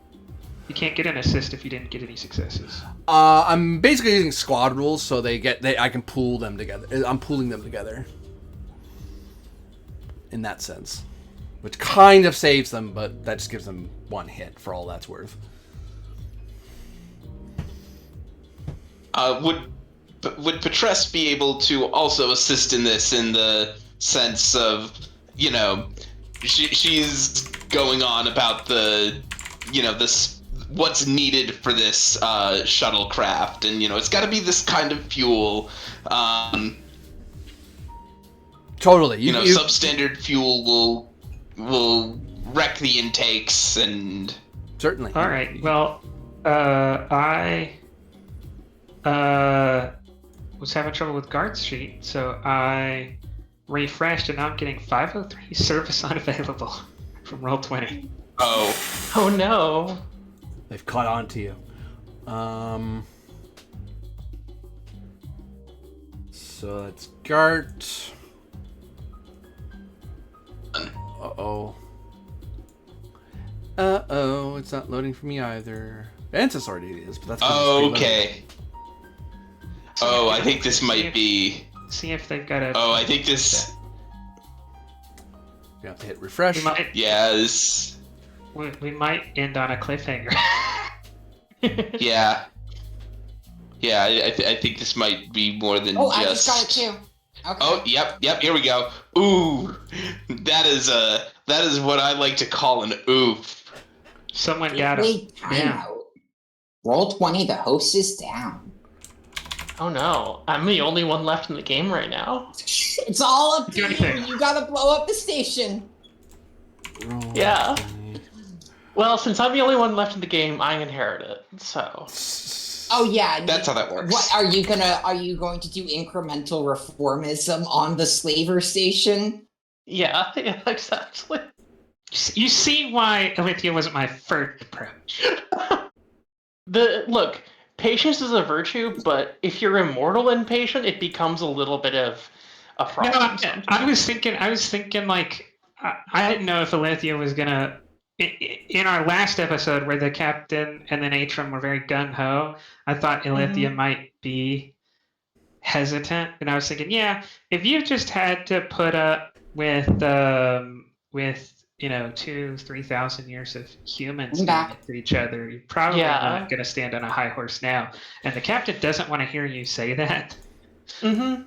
You can't get an assist if you didn't get any successes. I'm basically using squad rules, so I can pool them together. I'm pooling them together. In that sense. Which kind of saves them, but that just gives them 1 hit for all that's worth. Would Petress be able to also assist in this in the sense of, she's going on about this what's needed for this shuttlecraft, and it's got to be this kind of fuel. Totally. Substandard fuel will wreck the intakes, and certainly. All right. Well, I was having trouble with guard's sheet, so I refreshed, and now I'm getting 503 service unavailable from Roll20. Oh no. They've caught on to you. So that's Gart. Uh-oh. It's not loading for me either. Ventus already is, but that's okay. I think this might be... See if they've got a... I think this... You have to hit refresh. Yes. We might end on a cliffhanger. Yeah. Yeah, I think this might be more than Oh, just... I just got it too. Okay. Oh, yep, here we go. Ooh, that is what I like to call an oof. Someone got Wait, it. timeout. Roll20, the host is down. Oh no, I'm the only one left in the game right now. It's all up to you. You gotta blow up the station. Yeah. Well, since I'm the only one left in the game, I inherit it, so... Oh yeah, that's how that works. What are you going to do incremental reformism on the slaver station? Yeah, exactly. You see why Alithia wasn't my first approach. Look, patience is a virtue, but if you're immortal and patient, it becomes a little bit of a problem. No, I was thinking like I didn't know if Alithia was gonna. In our last episode, where the captain and then Atrum were very gung ho, I thought Alithia might be hesitant, and I was thinking, yeah, if you just had to put up with 2,000-3,000 years of humans for each other, you're probably not going to stand on a high horse now. And the captain doesn't want to hear you say that. Mm-hmm.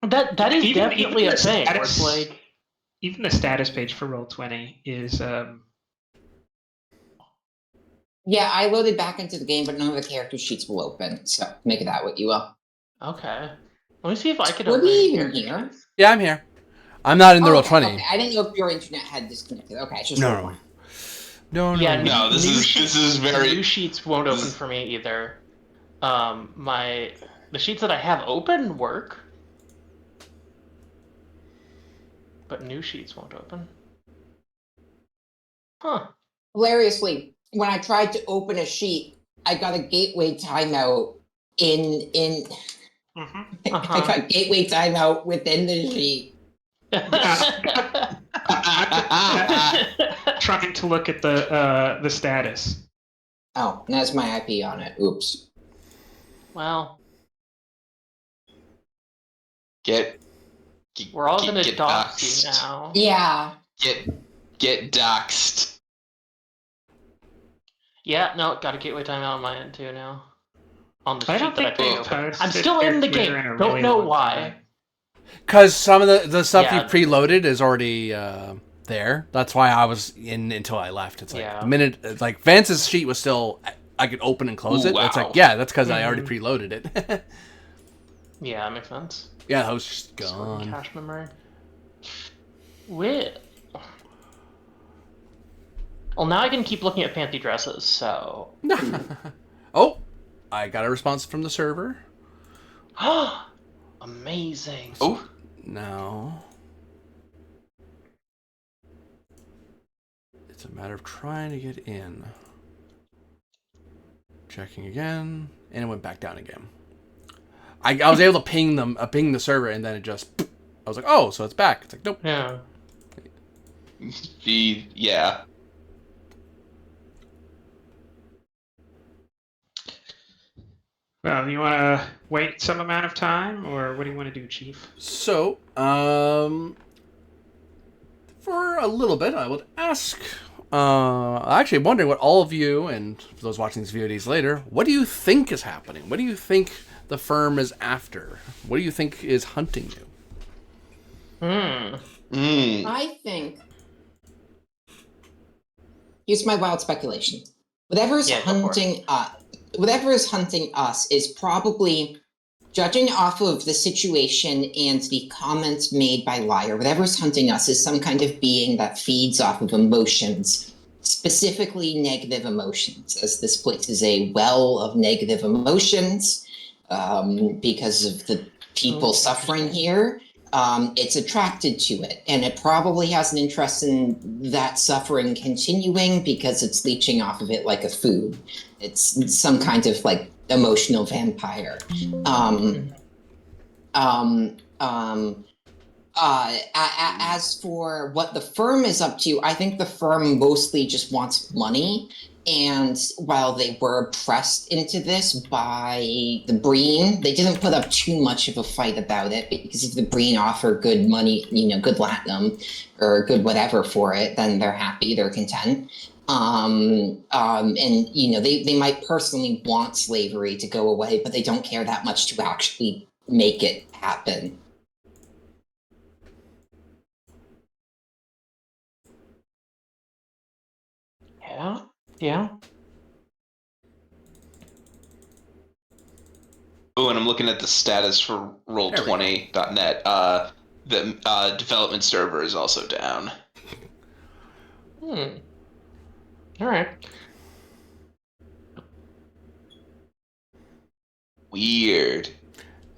That is definitely a thing. It's like even the status page for Roll20 is. Yeah, I loaded back into the game, but none of the character sheets will open. So make of that what you will. Okay. Let me see if I can. Were we even here? Yeah, I'm here. I'm not in the Roll20. Okay. I didn't know if your internet had disconnected. Okay, it's just No. Yeah, no. This is very. New sheets won't open for me either. The sheets that I have open work, but new sheets won't open. Huh. Hilariously, when I tried to open a sheet, I got a gateway timeout in. I got gateway timeout within the sheet. Trying to look at the status. Oh, that's my IP on it. Oops. Well, we're all gonna dox you now. Yeah. Get doxed. Yeah, no, got a gateway timeout on my end too now. On the I sheet don't that think I posted. I'm still in the game. Don't really know why. Because some of the stuff you preloaded is already there. That's why I was in until I left. It's like the minute, it's like Vance's sheet was still, I could open and close it. Wow. It's like, yeah, that's because I already preloaded it. Yeah, that makes sense. Yeah, that was just gone. Cache memory. Well, now I can keep looking at panty dresses, so... Oh, I got a response from the server. Amazing. Oh. Now, it's a matter of trying to get in. Checking again, and it went back down again. I was able to ping the server, and then it just I was like, oh, so it's back. It's like, nope. Yeah. Yeah. Well, you want to wait some amount of time, or what do you want to do, Chief? So, for a little bit, I would ask. Actually, I'm wondering what all of you and for those watching these VODs later, what do you think is happening? What do you think the firm is after? What do you think is hunting you? I think. Here's my wild speculation. Whatever is Yeah, go for hunting us is probably, judging off of the situation and the comments made by Liar, whatever's hunting us is some kind of being that feeds off of emotions, specifically negative emotions, as this place is a well of negative emotions because of the people suffering here. It's attracted to it, and it probably has an interest in that suffering continuing because it's leeching off of it like a food. It's some kind of like emotional vampire. As for what the firm is up to, I think the firm mostly just wants money. And while they were pressed into this by the Breen, they didn't put up too much of a fight about it, because if the Breen offer good money, good latinum or good whatever for it, then they're happy, they're content. And they might personally want slavery to go away, but they don't care that much to actually make it happen. Yeah. Oh, and I'm looking at the status for Roll20.net. The development server is also down. All right. Weird.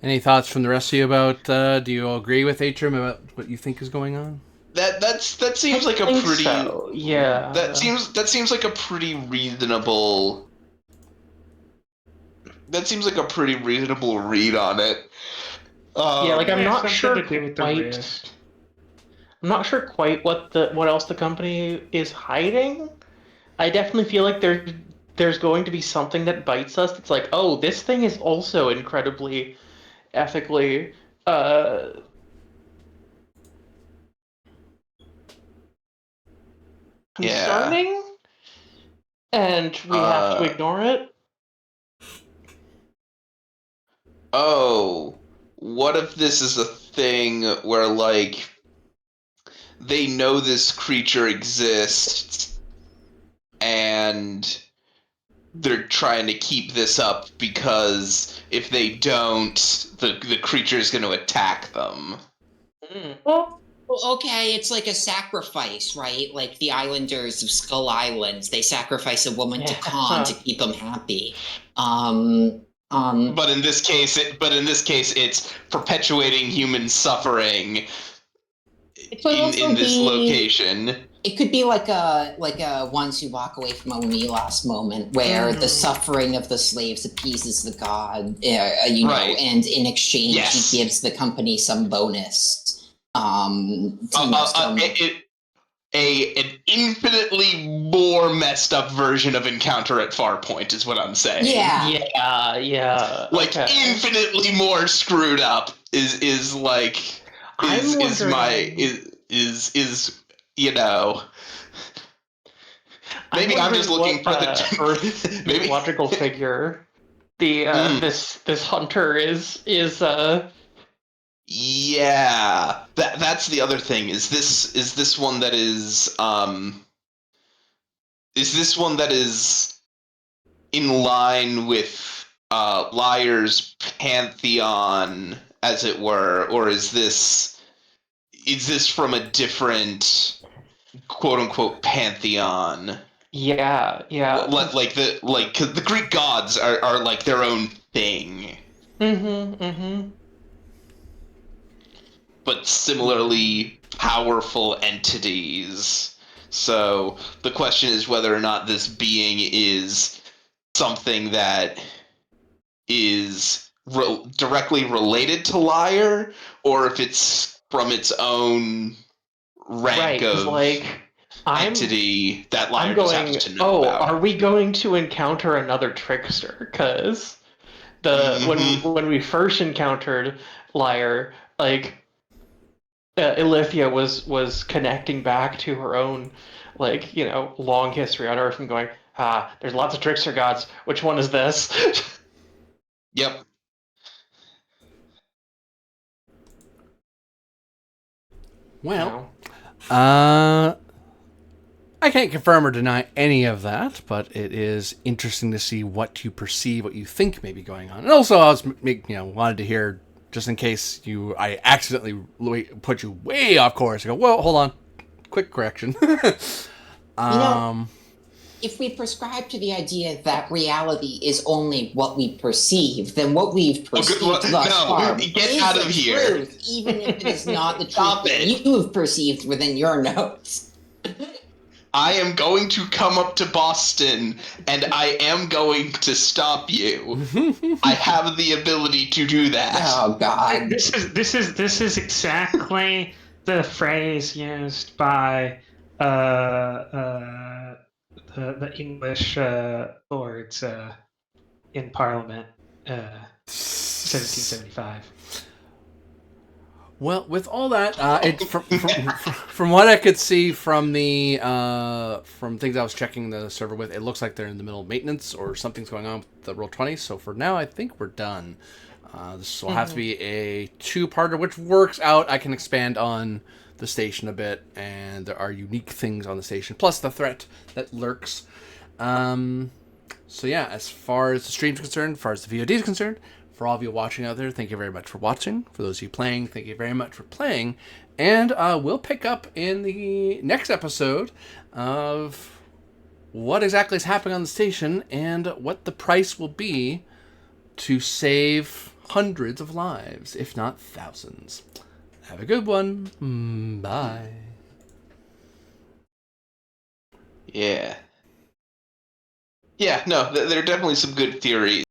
Any thoughts from the rest of you about? Do you all agree with Atrim about what you think is going on? That seems like a think pretty. so, yeah. That seems like a pretty reasonable. That seems like a pretty reasonable read on it. Yeah, like I'm Yeah, not something sure to do with the quite. wrist. I'm not sure quite what else the company is hiding. I definitely feel like there's going to be something that bites us. It's like, oh, this thing is also incredibly ethically concerning, and we have to ignore it. Oh, what if this is a thing where, like, they know this creature exists and they're trying to keep this up because if they don't, the creature is going to attack them. Well, okay, it's like a sacrifice, right? Like the islanders of Skull Islands, they sacrifice a woman to Khan to keep them happy. But in this case, it's perpetuating human suffering in this location. It could be like a ones who walk away from Oni last moment, where the suffering of the slaves appeases the god, Right. and in exchange Yes. he gives the company some bonus. An infinitely more messed up version of Encounter at Farpoint is what I'm saying. Yeah. Like Okay. infinitely more screwed up is like Maybe I'm just looking for the Earth's maybe logical figure. The this hunter is Yeah, that's the other thing. Is this one that is in line with Liar's pantheon, as it were, or is this from a different quote unquote pantheon? yeah. Like cause the Greek gods are like their own thing. But similarly powerful entities. So the question is whether or not this being is something that is directly related to Liar, or if it's from its own rank Right, 'cause, of like, I'm entity that Liar I'm just going, happens to know oh, about. are we going to encounter another trickster? Because when we first encountered Liar, like, Ilithia was connecting back to her own, like, long history on Earth and going, there's lots of trickster gods. Which one is this? Yep. Well, I can't confirm or deny any of that, but it is interesting to see what you perceive, what you think may be going on. And also, I was wanted to hear, just in case I accidentally put you way off course. I go, well, hold on, quick correction. If we prescribe to the idea that reality is only what we perceive, then what we've perceived thus far get is out of the here. truth, even if it is not the Stop truth that it. you've perceived within your notes. I am going to come up to Boston, and I am going to stop you. I have the ability to do that. Oh God! This is exactly the phrase used by the English lords in Parliament, 1775. Well, with all that, from what I could see from the from things I was checking the server with, it looks like they're in the middle of maintenance or something's going on with the Roll20. So for now, I think we're done. This will have to be a two-parter, which works out. I can expand on the station a bit, and there are unique things on the station, plus the threat that lurks. So yeah, as far as the stream's concerned, as far as the VOD is concerned, for all of you watching out there, thank you very much for watching. For those of you playing, thank you very much for playing. And we'll pick up in the next episode of what exactly is happening on the station and what the price will be to save hundreds of lives, if not thousands. Have a good one. Bye. Yeah. Yeah, no, there are definitely some good theories.